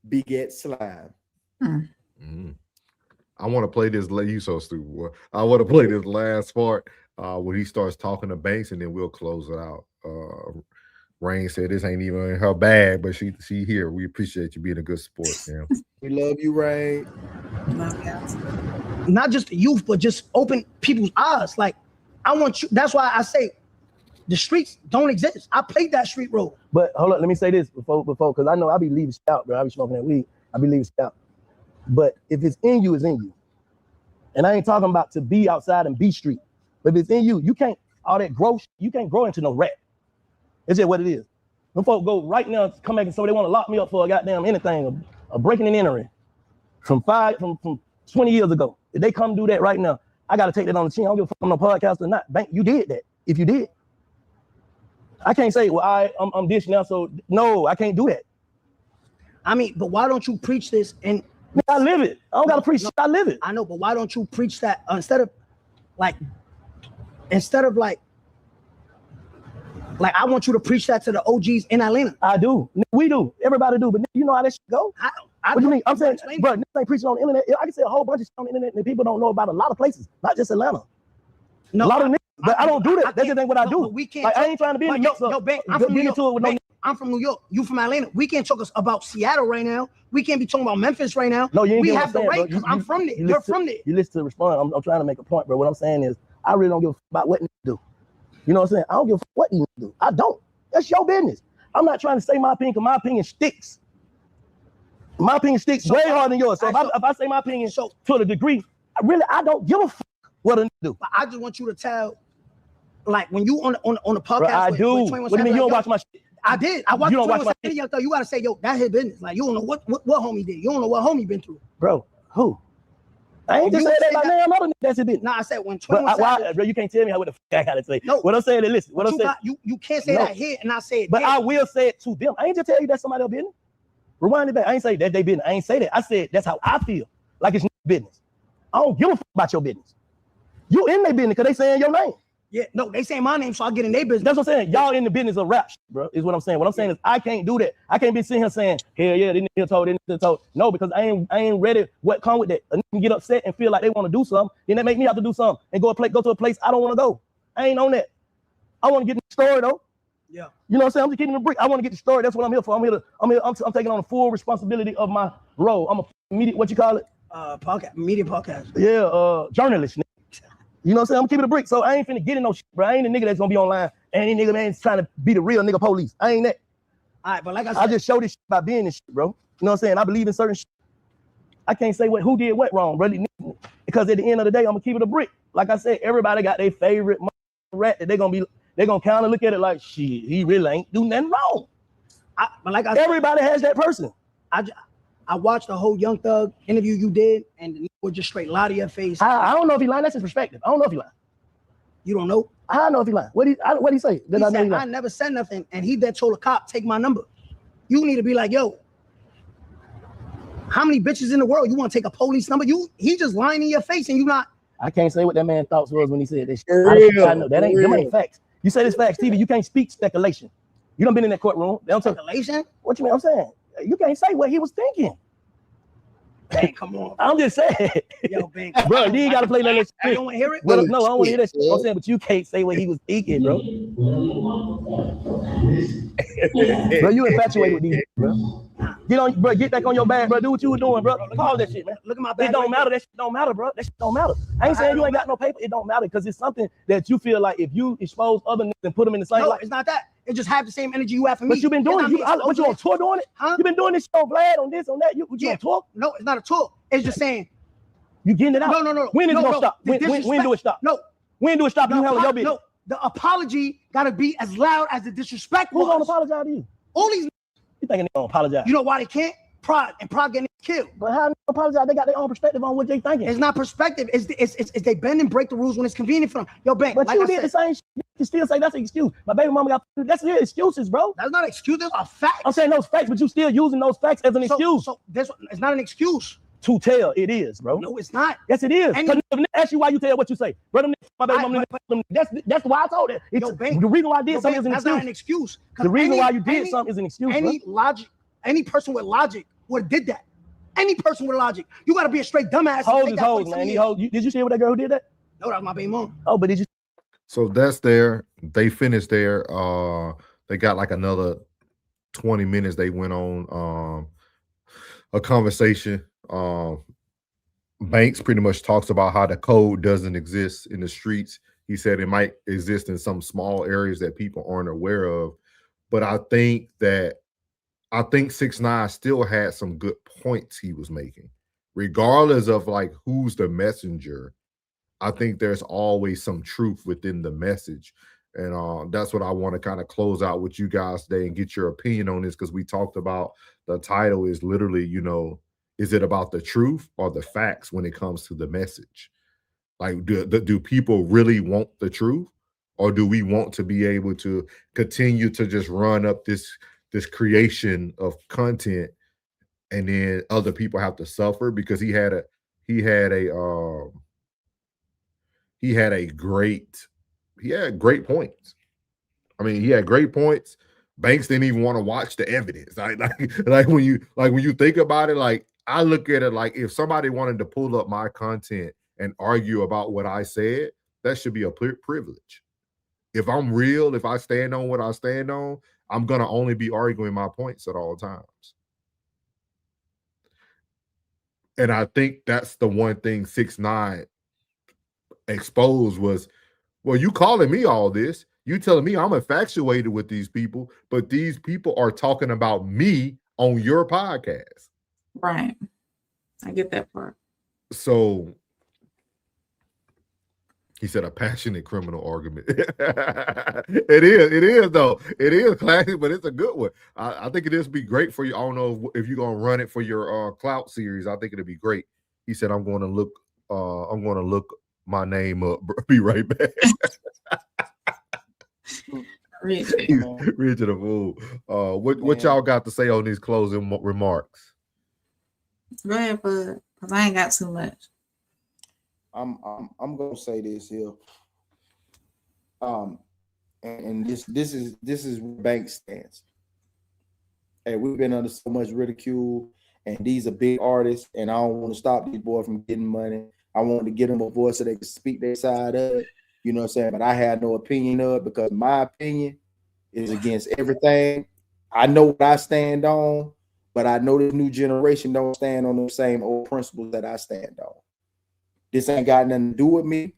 begets slime. I want to play this. You so stupid, boy. I want to play this last part when he starts talking to Banks, and then we'll close it out. Rain said this ain't even her bag, but she here. We appreciate you being a good sport, man. We love you, Rain. Not just the youth, but just open people's eyes. Like, I want you. That's why I say the streets don't exist. I played that street role. But hold on, let me say this before, because I know I be leaving out, bro. I be smoking that weed. I be leaving out. But if it's in you, it's in you. And I ain't talking about to be outside and be street. But if it's in you, you can't, all that growth, you can't grow into no rat. It's just what it is. Them folks go right now, come back and say they want to lock me up for a goddamn anything, a breaking and entering from 20 years ago. If they come do that right now, I got to take that on the chin. I don't give a fuck on no podcast or not. Bank, you did that. if you did. I can't say, well, I'm this now, so no, I can't do that. I mean, but why don't you preach this? And I live it. I don't gotta preach. I live it. I know, but why don't you preach that instead of like I want you to preach that to the OGs in Atlanta. I do. We do. Everybody do. But you know how that shit go? What do you mean? I'm saying, bro, this ain't preaching on the internet. I can say a whole bunch of shit on the internet and people don't know about a lot of places, not just Atlanta. No, a lot of niggas, but I don't do that. That's the thing what I do. We can't like, I ain't trying to be in the mix up. I'm from New York. I'm from New York. You from Atlanta. We can't talk about Seattle right now. We can't be talking about Memphis right now. No, you ain't we have the right because I'm from there. You're from there. You listen to respond. I'm trying to make a point, bro. What I'm saying is, I really don't give a fuck about what you do. You know what I'm saying? I don't give a fuck what you do. I don't. That's your business. I'm not trying to say my opinion because my opinion sticks. My opinion sticks way harder than yours. So if I say my opinion to a degree, I don't give a fuck what a do. But I just want you to tell, like when you on the podcast. Bro, I do. With What do you mean you don't watch my shit? I did. I watched you don't watch my video. You gotta say, yo, that's his business. Like you don't know what homie did. You don't know what homie been through. Bro, who? I ain't just saying that. Like, I'm not a that's his business. Nah, I said when 21 Savage. Bro, you can't tell me what the fuck I gotta say. No. What I'm saying is, listen. What I'm saying. You can't say that here and I say it. But I will say it to them. I ain't just tell you that's somebody else's business. Rewind it back. I ain't say that they business. I ain't say that. I said that's how I feel. Like it's business. I don't give a fuck about your business. You in their business because they saying your name. Yeah, no, they saying my name, so I get in their business. That's what I'm saying. Y'all in the business of rap, bro, is what I'm saying. What I'm saying is I can't do that. I can't be sitting here saying, hell yeah, this nigga told, this nigga told. No, because I ain't ready what come with that. A nigga get upset and feel like they want to do something, then they make me have to do something and go to a place I don't want to go. I ain't on that. I want to get in the story though. Yeah. You know what I'm saying? I'm just getting the brick. I want to get the story. That's what I'm here for. I'm taking on the full responsibility of my role. I'm a media, what you call it? Media podcast. Yeah, journalist. Nigga. You know what I'm saying? I'm keeping the brick. So I ain't finna get in no shit, bro. I ain't a nigga that's gonna be online. And any nigga man trying to be the real nigga police. I ain't that. All right, but like I said, I just show this shit by being this shit, bro. You know what I'm saying? I believe in certain shit. I can't say who did what wrong, bro. Because at the end of the day, I'm gonna keep it a brick. Like I said, everybody got their favorite rat that they're gonna kind of look at it like, shit, he really ain't do nothing wrong. But like I said, everybody has that person. I watched the whole Young Thug interview you did, and the nigga would just straight lie to your face. I don't know if he lying. That's his perspective. I don't know if he lying. You don't know? I don't know if he lying. What he say? He said, I never said nothing, and he then told a cop, take my number. You need to be like, yo, how many bitches in the world you want to take a police number? He just lying in your face, and you not. I can't say what that man thoughts was when he said this. I know that ain't facts. You say this facts, TV. You can't speak speculation. You done been in that courtroom. They don't speculation? What you mean? I'm saying you can't say what he was thinking. Hey, come on. I'm just saying. Yo, Ben. Bro, you ain't got to play that shit. You don't want to hear it? Well, no, I don't want to hear that shit. I'm saying, but you can't say what he was thinking, bro. Bro, you infatuated with these, bro. Get back on your bag, bro. Do what you were doing, bro. Pause that shit, man. Look at my bag. It don't matter. That shit don't matter, bro. That shit don't matter. I ain't saying you ain't got no paper. It don't matter because it's something that you feel like if you expose other niggas and put them in the same light. It's not that. It just have the same energy you have for me. But you've been doing it. What you on tour doing it? Huh? You been doing this shit on Vlad, on this, on that. You on tour? No, it's not a tour. It's just saying. You getting it out? No. When is it gonna stop? When do it stop? No. When do it stop? You handle your business. No, the apology gotta be as loud as the disrespect was. Who's gonna apologize to you? All these. You think they gonna apologize? You know why they can't? Pride getting killed. But how they apologize? They got their own perspective on what they thinking. It's not perspective. It's they bend and break the rules when it's convenient for them. Yo, Bank. But like you did the same shit. You can still say that's an excuse. My baby mama got. That's your excuses, bro. That's not an excuse. That's a fact. I'm saying those facts, but you still using those facts as an excuse. So it's not an excuse. To tell, it is, bro. No, it's not. Yes, it is. Ask you why you tell what you say, bro. My baby mama. That's why I told it. The reason why I did something is an excuse. That's not an excuse. The reason why you did something is an excuse. Any person with logic would have did that. Any person with logic. You got to be a straight dumbass. Hoes, man. Did you see what that girl who did that? No, that was my baby mom. Oh, but did you? So that's there. They finished there. They got like another 20 minutes. They went on a conversation. Banks pretty much talks about how the code doesn't exist in the streets. He said it might exist in some small areas that people aren't aware of. But I think 6ix9ine still had some good points he was making. Regardless of like who's the messenger, I think there's always some truth within the message. And that's what I want to kind of close out with you guys today and get your opinion on this, because we talked about the title is literally, is it about the truth or the facts when it comes to the message? Like, do people really want the truth, or do we want to be able to continue to just run up this creation of content, and then other people have to suffer? Because he had great points. I mean, he had great points. Banks didn't even want to watch the evidence. Like when you think about it, like I look at it like if somebody wanted to pull up my content and argue about what I said, that should be a privilege. If I'm real, if I stand on what I stand on, I'm gonna only be arguing my points at all times. And I think that's the one thing 6ix9ine exposed was, well, you calling me all this, you telling me I'm infatuated with these people, but these people are talking about me on your podcast. Right. I get that part. So he said a passionate criminal argument. It is though. It is classic, but it's a good one. I think it is be great for you. I don't know if you're gonna run it for your clout series. I think it'd be great. He said, I'm gonna look my name up. Be right back. Richard of Fool. What y'all got to say on these closing remarks? Go ahead, bud, because I ain't got too much. I'm gonna say this here. And this is where Banks stands. Hey, we've been under so much ridicule, and these are big artists, and I don't want to stop these boys from getting money. I want to get them a voice so they can speak their side of it. You know what I'm saying? But I had no opinion of it because my opinion is against everything. I know what I stand on, but I know this new generation don't stand on the same old principles that I stand on. This ain't got nothing to do with me.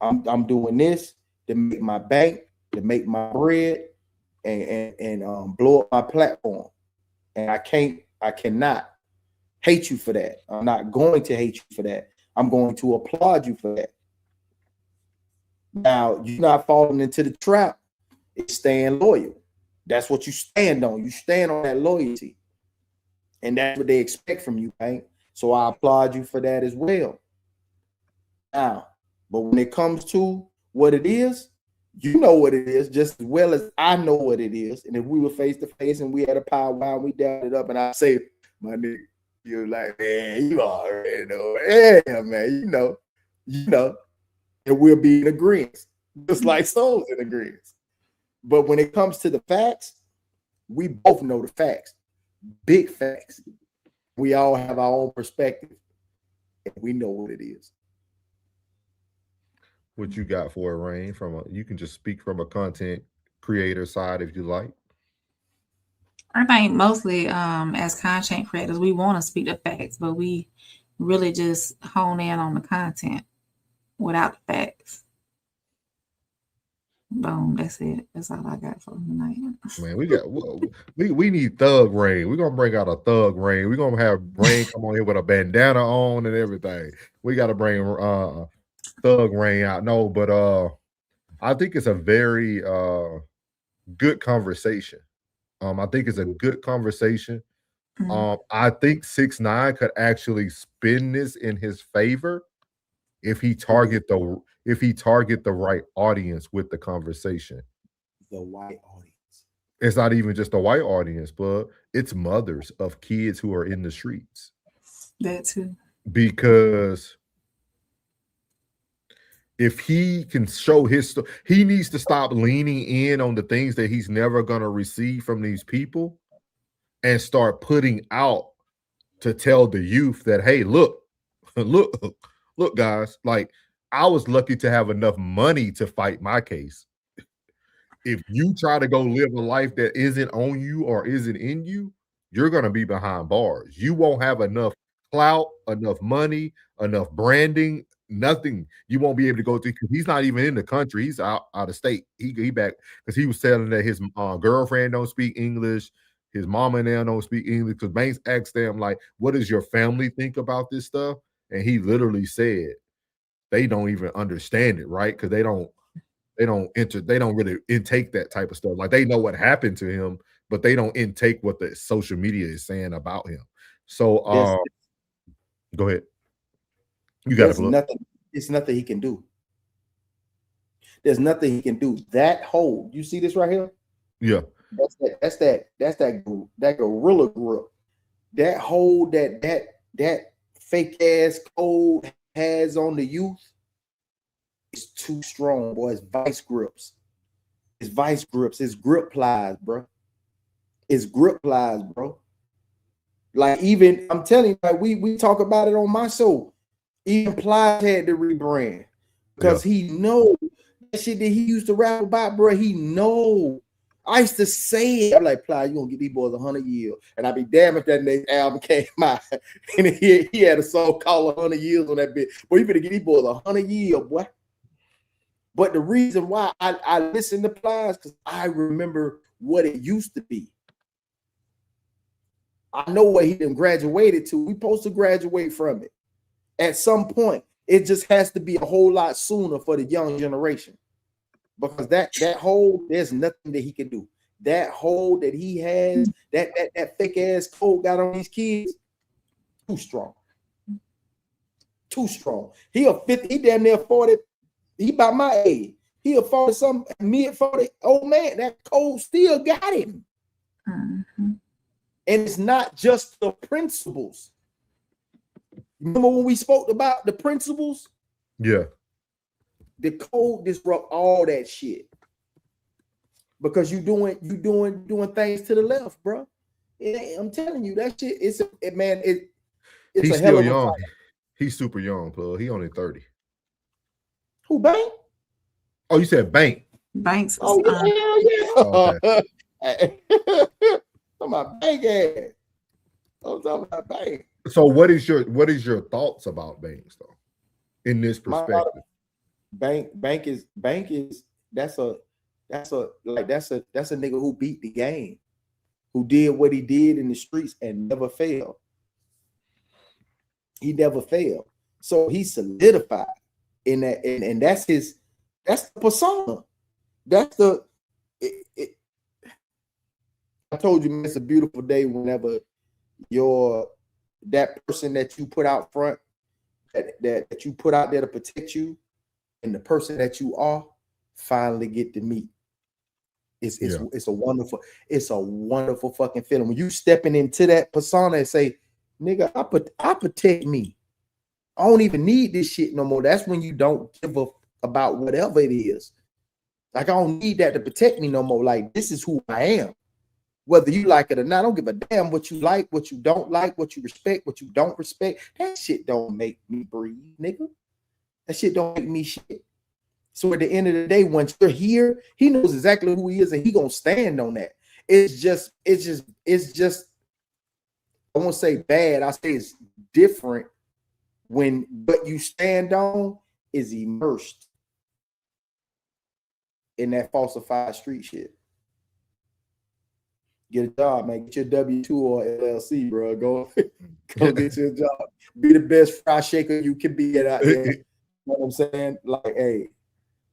I'm doing this to make my bank, to make my bread, and blow up my platform. And I cannot hate you for that. I'm not going to hate you for that. I'm going to applaud you for that. Now, you're not falling into the trap. It's staying loyal. That's what you stand on. You stand on that loyalty. And that's what they expect from you, Bank. So I applaud you for that as well. Now, but when it comes to what it is, you know what it is just as well as I know what it is. And if we were face to face and we had a powwow and we dabbed it up and I say, my nigga, you're like, man, you already know. Yeah, man, you know. And we'll be in agreement, just like souls in agreement. But when it comes to the facts, we both know the facts, big facts. We all have our own perspective, and we know what it is. What you got for it, Rain? You can just speak from a content creator side if you like. I think mostly as content creators, we want to speak the facts, but we really just hone in on the content without the facts. Boom, that's it. That's all I got for tonight. Man, we need Thug Rain. We're gonna bring out a Thug Rain. We're gonna have Rain come on here with a bandana on and everything. We gotta bring Thug Rain out. No, but I think it's a very good conversation. I think it's a good conversation. I think 6ix9ine could actually spin this in his favor if he target the right audience with the conversation. The white audience. It's not even just a white audience, but it's mothers of kids who are in the streets. That too. Because if he can show his story, he needs to stop leaning in on the things that he's never going to receive from these people and start putting out to tell the youth that, hey, look, guys, like, I was lucky to have enough money to fight my case. If you try to go live a life that isn't on you or isn't in you, you're going to be behind bars. You won't have enough clout, enough money, enough branding, nothing. You won't be able to go through because he's not even in the country. He's out of state. He back because he was telling that his girlfriend don't speak English. His mama and them don't speak English. Because Banks asked them, like, what does your family think about this stuff? And he literally said they don't even understand it, right? Because they don't really intake that type of stuff. Like, they know what happened to him, but they don't intake what the social media is saying about him. So go ahead. You got nothing. It's nothing he can do. There's nothing he can do. That hold, you see this right here? Yeah. That's that gorilla grip. That hold that fake ass code has on the youth is too strong, boy. It's vice grips. It's vice grips. It's grip plies, bro. It's grip plies, bro. Like, even I'm telling you, like we talk about it on my show. Even Plies had to rebrand because he know that shit that he used to rap about, bro. He know. I used to say it. I'm like, Plies, you gonna get these boys 100 years, and I'd be damn if that next album came out and he had a song called 100 years on that bit. Boy, you better get these boys 100 years, boy. But the reason why I listen to Plies because I remember what it used to be. I know what he done graduated to. We supposed to graduate from it. At some point, it just has to be a whole lot sooner for the young generation. Because that hold, there's nothing that he can do. That hold that he has, that fake ass code got on these kids, too strong. Too strong. He a 50, he damn near 40. He about my age. He a 40 something, mid 40 old man. That code still got him. Mm-hmm. And it's not just the principles. Remember when we spoke about the principles? Yeah. The code disrupt all that shit. Because you doing things to the left, bro. I'm telling you, that shit is it's He's a hell still of a young. fight. He's super young, plug. He only 30. Who, Bank? Oh, you said Bank. Banks. Oh, yeah. Okay. I'm about Bank ass. I'm talking about Bank. So what is your thoughts about Banks though? In this perspective? Bank is that's a nigga who beat the game, who did what he did in the streets and never failed. He never failed. So he solidified in that, and that's the persona. I told you, man, it's a beautiful day whenever that person that you put out front, that you put out there to protect you, and the person that you are finally get to meet. It's a wonderful fucking feeling when you stepping into that persona and say, nigga, I protect me. I don't even need this shit no more. That's when you don't give a about whatever it is. Like, I don't need that to protect me no more. Like, this is who I am. Whether you like it or not, I don't give a damn what you like, what you don't like, what you respect, what you don't respect. That shit don't make me breathe, nigga. That shit don't make me shit. So at the end of the day, once you're here, he knows exactly who he is, and he gonna stand on that. It's just, I won't say bad, I say it's different when what you stand on is immersed in that falsified street shit. Get a job, man. Get your W-2 or LLC, bro. Go get your job. Be the best fry shaker you can be at out there. You know what I'm saying? Like, hey,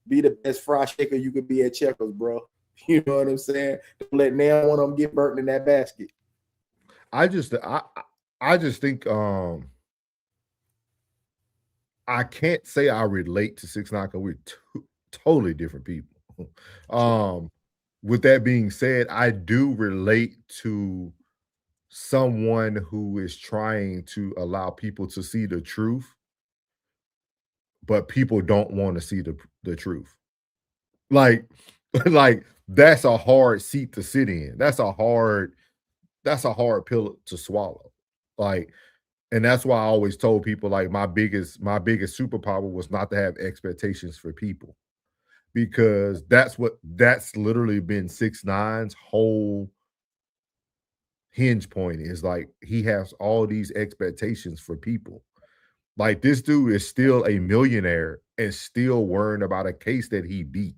be the best fry shaker you could be at Checkers, bro. You know what I'm saying? Don't let now one of them get burnt in that basket. I just think I can't say I relate to 6ix9ine because we're totally different people. With that being said, I do relate to someone who is trying to allow people to see the truth, but people don't want to see the truth. Like that's a hard seat to sit in. That's a hard pill to swallow. Like, and that's why I always told people, like, my biggest superpower was not to have expectations for people. Because that's literally been 6ix9ine's whole hinge point, is like he has all these expectations for people. Like, this dude is still a millionaire and still worrying about a case that he beat.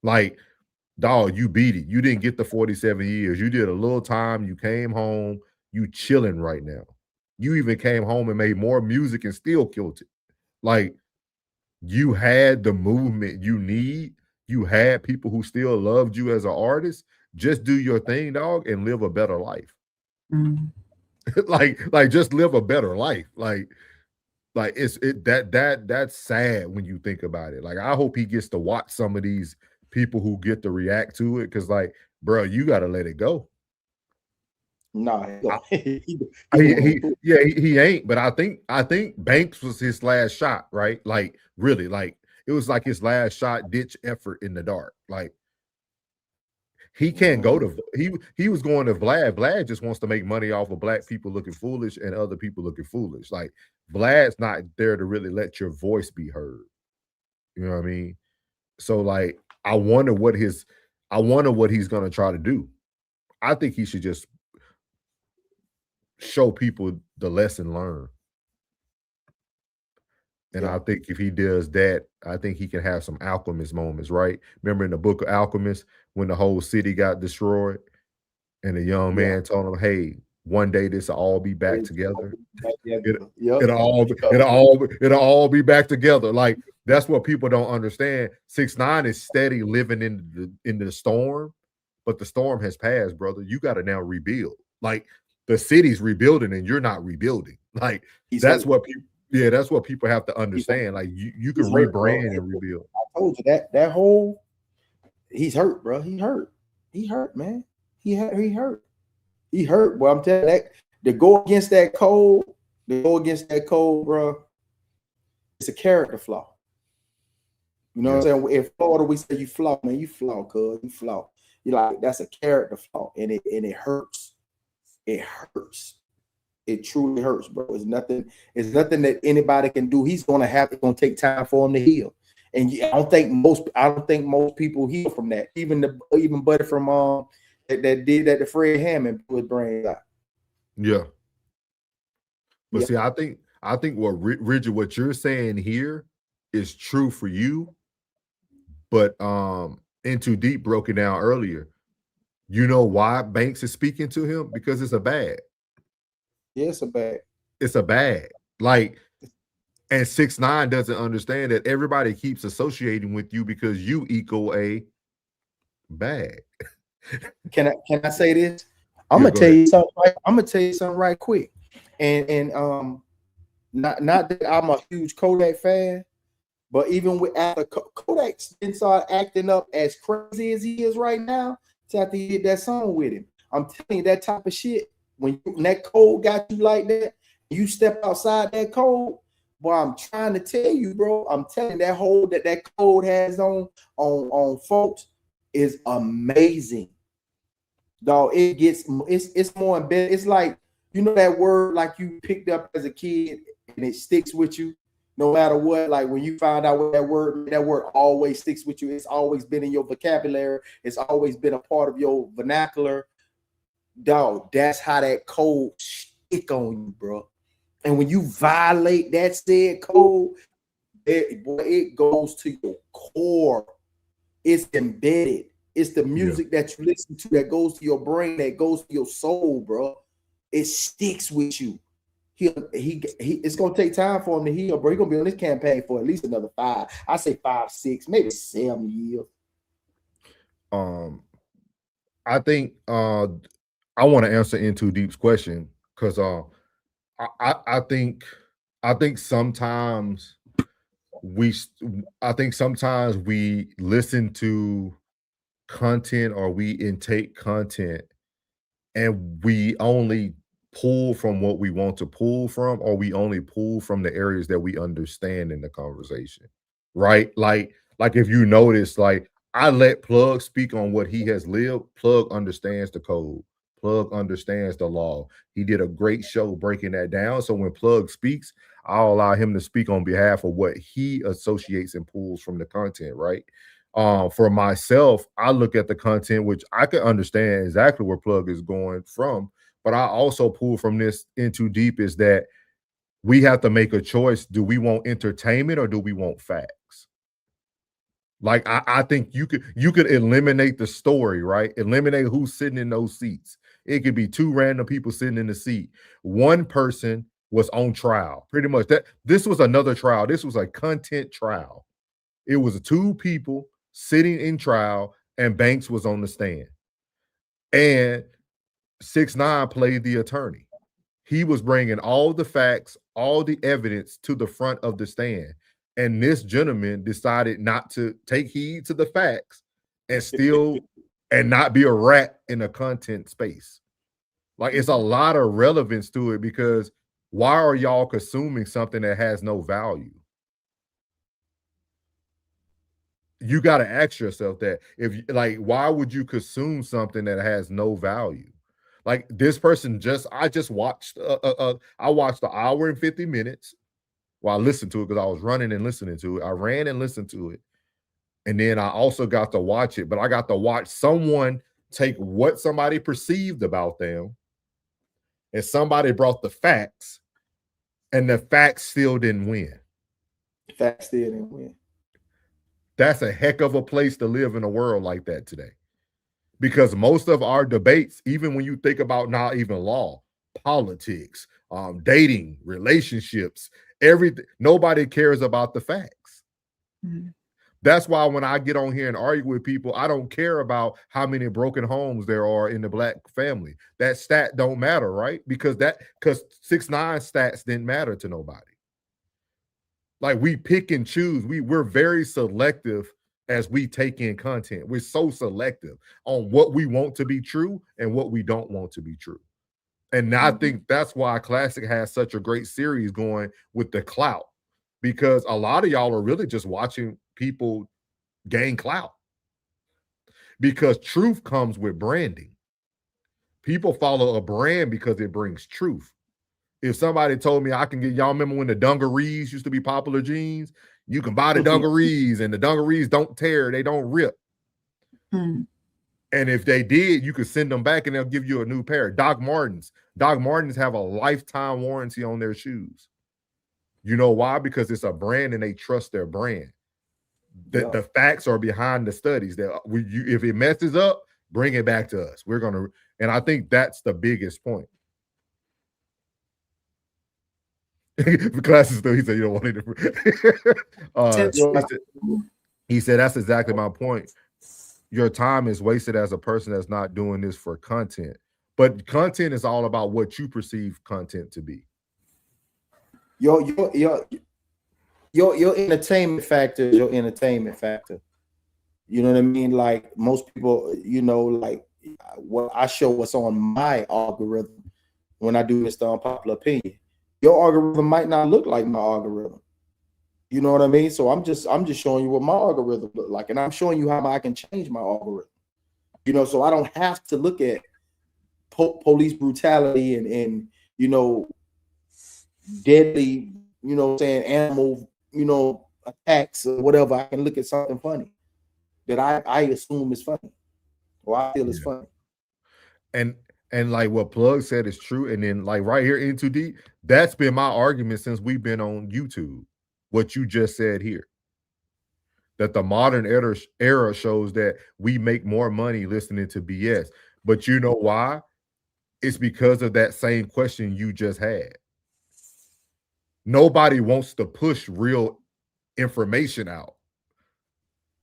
Like, dog, you beat it. You didn't get the 47 years. You did a little time. You came home. You chilling right now. You even came home and made more music and still killed it. Like, you had the movement you need. You had people who still loved you as an artist. Just do your thing, dog, and live a better life. Mm. like just live a better life. Like, Like that's sad when you think about it. Like I hope he gets to watch some of these people who get to react to it, because like, bro, you got to let it go. Nah, he ain't. But I think Banks was his last shot, right? Like really, like it was like his last shot, ditch effort in the dark. Like he can't go to he was going to Vlad. Vlad just wants to make money off of black people looking foolish and other people looking foolish. Like Vlad's not there to really let your voice be heard. You know what I mean? So like I wonder what he's gonna try to do. I think he should just show people the lesson learned. And I think if he does that, I think he can have some Alchemist moments, right? Remember in the book of Alchemist when the whole city got destroyed and the young man told him, hey, one day this will all be back together. It'll all be back together. Like that's what people don't understand. 6ix9ine is steady living in the storm, but the storm has passed, brother. You got to now rebuild. Like the city's rebuilding and you're not rebuilding. Like that's what people have to understand. Like you can rebrand and rebuild. I told you that whole he's hurt, bro. He hurt, man. He hurt. Well, I'm telling you that to go against that code, bro, it's a character flaw. You know what I'm saying? In Florida, we say you flaw, man. You flaw, cuz you flaw. You like that's a character flaw, and it hurts. It hurts. It truly hurts, bro. It's nothing that anybody can do. It's gonna take time for him to heal. And I don't think most people heal from that. Even Buddy from that did that to Fred Hammond put his brains out. Yeah. But see, I think what Richard, what you're saying here is true for you. But In Too Deep broke it down earlier. You know why Banks is speaking to him? Because it's a bag. Yeah, it's a bag. It's a bag. Like, and 6ix9ine doesn't understand that everybody keeps associating with you because you equal a bag. Can I say this? I'm gonna tell you something right quick. And not that I'm a huge Kodak fan, but even after Kodak's been started acting up as crazy as he is right now, to have to hit that song with him. I'm telling you, that type of shit, when that code got you like that, you step outside that code, boy, I'm trying to tell you, bro. I'm telling you, that hold that code has on folks is amazing. Dog, it's more embedded. It's like, you know, that word like you picked up as a kid and it sticks with you no matter what. Like when you find out what that word always sticks with you. It's always been in your vocabulary. It's always been a part of your vernacular. Dog, that's how that code stick on you, bro. And when you violate that said code, it goes to your core. It's embedded. It's the music that you listen to that goes to your brain, that goes to your soul, bro. It sticks with you. It's gonna take time for him to heal, bro. He's gonna be on this campaign for at least another 5. I say 5, 6, maybe 7 years. I think I want to answer In Too Deep's question because I think sometimes we listen to content or we intake content and we only pull from what we want to pull from, or we only pull from the areas that we understand in the conversation, right? Like if you notice, like I let Plug speak on what he has lived. Plug understands the code. Plug understands the law. He did a great show breaking that down. So when Plug speaks, I'll allow him to speak on behalf of what he associates and pulls from the content, right? For myself, I look at the content, which I can understand exactly where Plug is going from, but I also pull from this In Too Deep is that we have to make a choice. Do we want entertainment or do we want facts? Like I think you could eliminate the story, right? Eliminate who's sitting in those seats. It could be 2 random people sitting in the seat. One person was on trial. Pretty much that this was another trial. This was a content trial. It was 2 people sitting in trial and Banks was on the stand. And 6ix9ine played the attorney. He was bringing all the facts, all the evidence to the front of the stand. And this gentleman decided not to take heed to the facts and still and not be a rat in a content space. Like, it's a lot of relevance to it, because why are y'all consuming something that has no value? You got to ask yourself that. If like, why would you consume something that has no value? Like, this person I watched I watched an hour and 50 minutes. Well, I listened to it because I was running and listening to it. I ran and listened to it. And then I also got to watch it, but I got to watch someone take what somebody perceived about them, and somebody brought the facts, and the facts still didn't win. Facts still didn't win. That's a heck of a place to live in a world like that today. Because most of our debates, even when you think about not even law, politics, dating, relationships, everything, nobody cares about the facts. Mhm. That's why when I get on here and argue with people, I don't care about how many broken homes there are in the Black family. That stat don't matter, right? Because 6ix9ine stats didn't matter to nobody. Like, we pick and choose. We're very selective as we take in content. We're so selective on what we want to be true and what we don't want to be true. And I think that's why Classic has such a great series going with the clout, because a lot of y'all are really just watching people gain clout, because truth comes with branding. People follow a brand because it brings truth. If somebody told me I can get, y'all remember when the dungarees used to be popular jeans? You can buy the dungarees, and the dungarees don't tear, they don't rip. Mm. And if they did, you could send them back and they'll give you a new pair. Doc Martens have a lifetime warranty on their shoes. You know why? Because it's a brand and they trust their brand. The facts are behind the studies. That if it messes up, bring it back to us. We're gonna, and I think that's the biggest point. Classes though, he said you don't want it. He said that's exactly my point. Your time is wasted as a person that's not doing this for content. But content is all about what you perceive content to be. Your entertainment factor is your entertainment factor. You know what I mean? Like, most people, you know, like, what I show what's on my algorithm when I do Mr. Unpopular Opinion. Your algorithm might not look like my algorithm. You know what I mean? So I'm just showing you what my algorithm look like, and I'm showing you how I can change my algorithm. You know, so I don't have to look at police brutality and you know, deadly, you know what I'm saying, animal, you know, attacks or whatever. I can look at something funny that I assume is funny, or I feel is funny. And like what Plug said is true. And then, like, right here in Too Deep, that's been my argument since we've been on YouTube. What you just said here, that the modern era shows that we make more money listening to BS. But you know why? It's because of that same question you just had. Nobody wants to push real information out.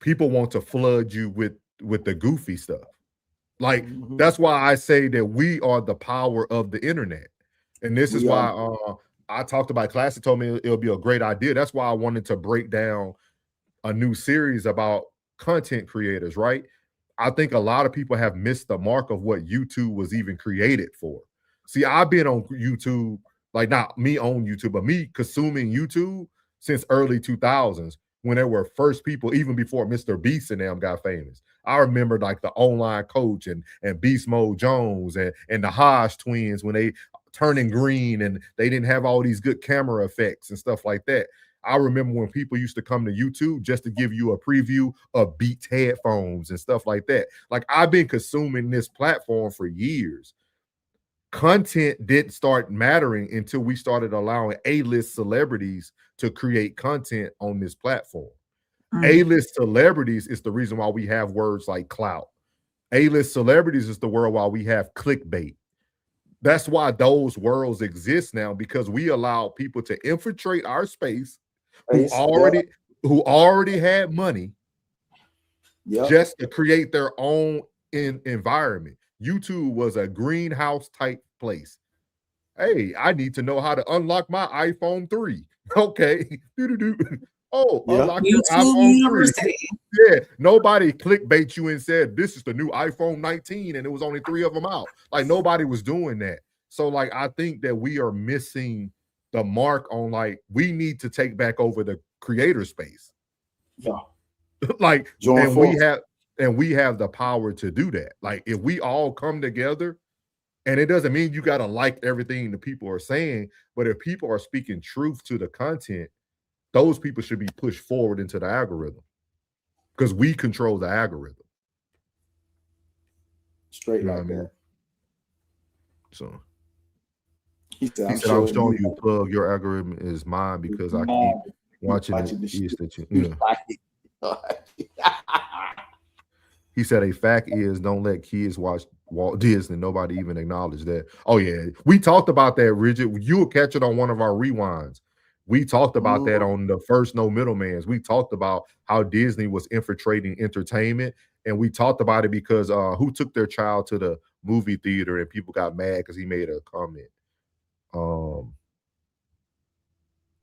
People want to flood you with the goofy stuff. Like, that's why I say that we are the power of the internet. And this is why I talked about Classic, told me it'll be a great idea. That's why I wanted to break down a new series about content creators, right? I think a lot of people have missed the mark of what YouTube was even created for. See, I've been on YouTube, like, not me on YouTube, but me consuming YouTube since early 2000s, when there were first people, even before Mr. Beast and them got famous. I remember, like, the Online Coach and Beast Mode Jones and the Hodge twins when they turning green and they didn't have all these good camera effects and stuff like that. I remember when people used to come to YouTube just to give you a preview of Beats headphones and stuff like that. Like, I've been consuming this platform for years. Content didn't start mattering until we started allowing A-list celebrities to create content on this platform. A-list celebrities is the reason why we have words like clout. A-list celebrities is the word why we have clickbait. That's why those worlds exist now, because we allow people to infiltrate our space who already had money just to create their own environment. YouTube was a greenhouse type place. Hey, I need to know how to unlock my iPhone 3. Okay. Oh, unlock your YouTube iPhone 3. University. Yeah, nobody clickbait you and said this is the new iPhone 19 and it was only 3 of them out. Like nobody was doing that. So like I think that we are missing the mark on like we need to take back over the creator space. Yeah. Like Join we have the power to do that. Like if we all come together, and it doesn't mean you got to like everything the people are saying, but if people are speaking truth to the content, those people should be pushed forward into the algorithm because we control the algorithm. Straight You know like what I mean? that. So He said, he said, I'm showing you, Plug, your algorithm is mine because I keep watching the shit that you. Yeah. He said a fact is don't let kids watch Walt Disney. Nobody even acknowledged that. Oh yeah, we talked about that, Rigid. You will catch it on one of our rewinds. We talked about that on the first No Middlemans. We talked about how Disney was infiltrating entertainment, and we talked about it because who took their child to the movie theater and people got mad because he made a comment.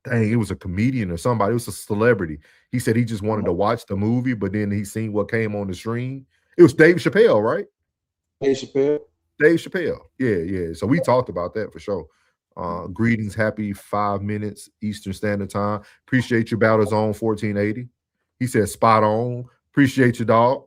Dang, it was a comedian or somebody. It was a celebrity. He said he just wanted to watch the movie, but then he seen what came on the screen. It was Dave Chappelle, right? Dave Chappelle. Dave Chappelle. Yeah. So we talked about that for sure. Greetings, happy 5 minutes Eastern Standard Time. Appreciate your Battle Zone 1480. He said spot on. Appreciate you, dog.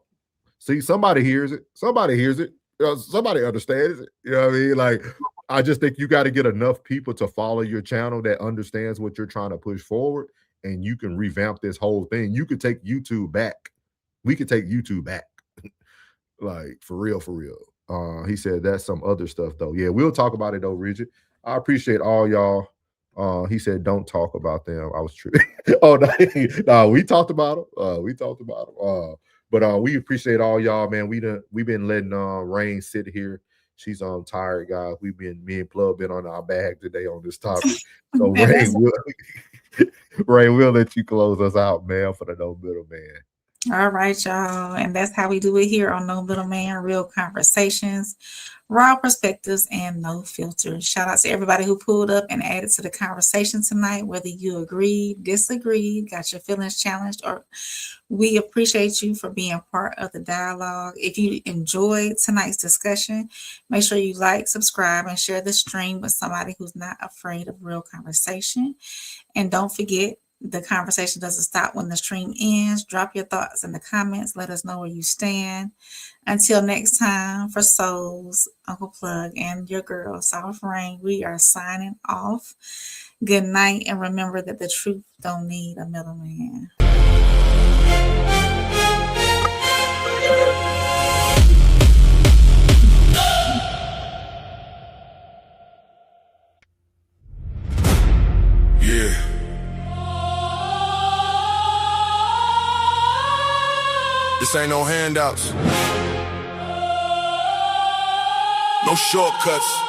See, somebody hears it. Somebody hears it. Somebody understands it. You know what I mean? Like, I just think you got to get enough people to follow your channel that understands what you're trying to push forward, and you can revamp this whole thing. You could take YouTube back. We could take YouTube back. Like, for real, for real. He said that's some other stuff, though. Yeah, we'll talk about it, though, Rigid. I appreciate all y'all. He said, don't talk about them. I was true. Oh, no, we talked about them. But we appreciate all y'all, man. We've been letting Rain sit here. She's tired, guys. Me and Plug been on our bag today on this topic. So Rain, we'll let you close us out, man, for the No Middleman. All right, y'all. And that's how we do it here on No Middleman, real conversations, raw perspectives, and no filters. Shout out to everybody who pulled up and added to the conversation tonight, whether you agreed, disagreed, got your feelings challenged, or we appreciate you for being part of the dialogue. If you enjoyed tonight's discussion, make sure you like, subscribe, and share the stream with somebody who's not afraid of real conversation. And don't forget, the conversation doesn't stop when the stream ends. Drop your thoughts in the comments. Let us know where you stand. Until next time, for Souls, Uncle Plug, and your girl, Soft Rain, we are signing off. Good night, and remember that the truth don't need a middleman. Yeah. This ain't no handouts. No shortcuts.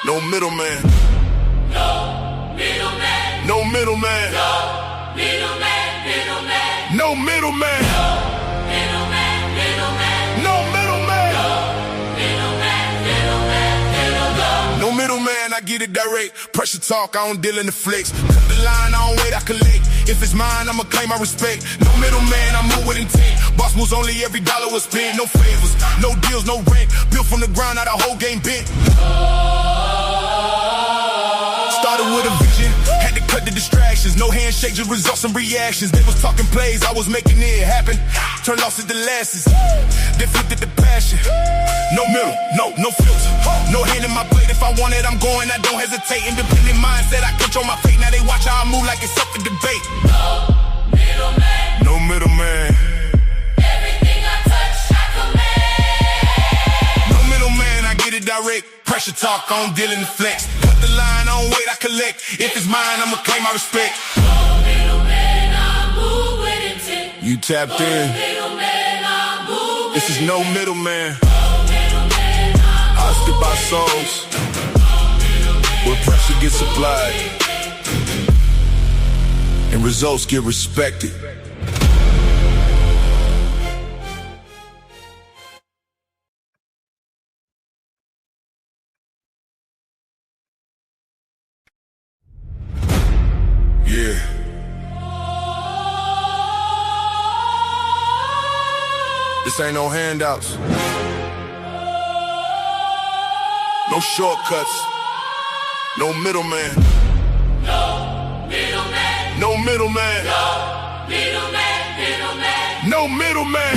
No middleman. No middleman. No middleman. No middleman. No middleman. No middleman, I get it direct. Pressure talk, I don't deal in the flex. Cut the line, I don't wait, I collect. If it's mine, I'ma claim my respect. No middleman, I move with intent. Boss moves only, every dollar was spent. No favors, no deals, no rent. Built from the ground, now the whole game bent. Started with a vision, had to cut the distractions. No handshake, just results and reactions. They was talking plays, I was making it happen. Turn losses to losses, then flipped it to passion. No middle, no filter. No hand in my plate, if I want it, I'm going, I don't hesitate. Independent mindset, I control my fate. Now they watch how I move like it's up for debate. No middleman. No middleman. Everything I touch, I command. No middleman, I get it direct. Pressure talk, I don't deal in the flex. Cut the line, I don't wait, I collect. If it's mine, I'ma claim my respect. No middleman, I move with intent. You tapped in. Middleman, I move. This is no middleman. Hosted by souls, where pressure gets applied and results get respected. This ain't no handouts. No shortcuts. No middleman. No middleman. No middleman. No middleman. No middleman.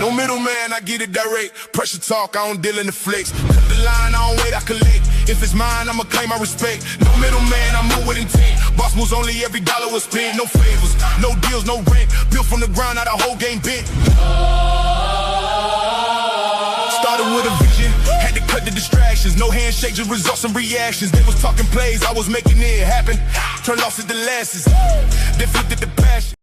No middleman, I get it direct. Pressure talk, I don't deal in the flex. Cut the line, I don't wait, I collect. If it's mine, I'ma claim my respect. No middleman, I move with intent. Boss moves only, every dollar was spent. No favors, no deals, no rent. Built from the ground, now the whole game bent. Started with a vision, had to cut the distractions. No handshake, just results and reactions. They was talking plays, I was making it happen. Turned losses to losses, then flipped it to passion.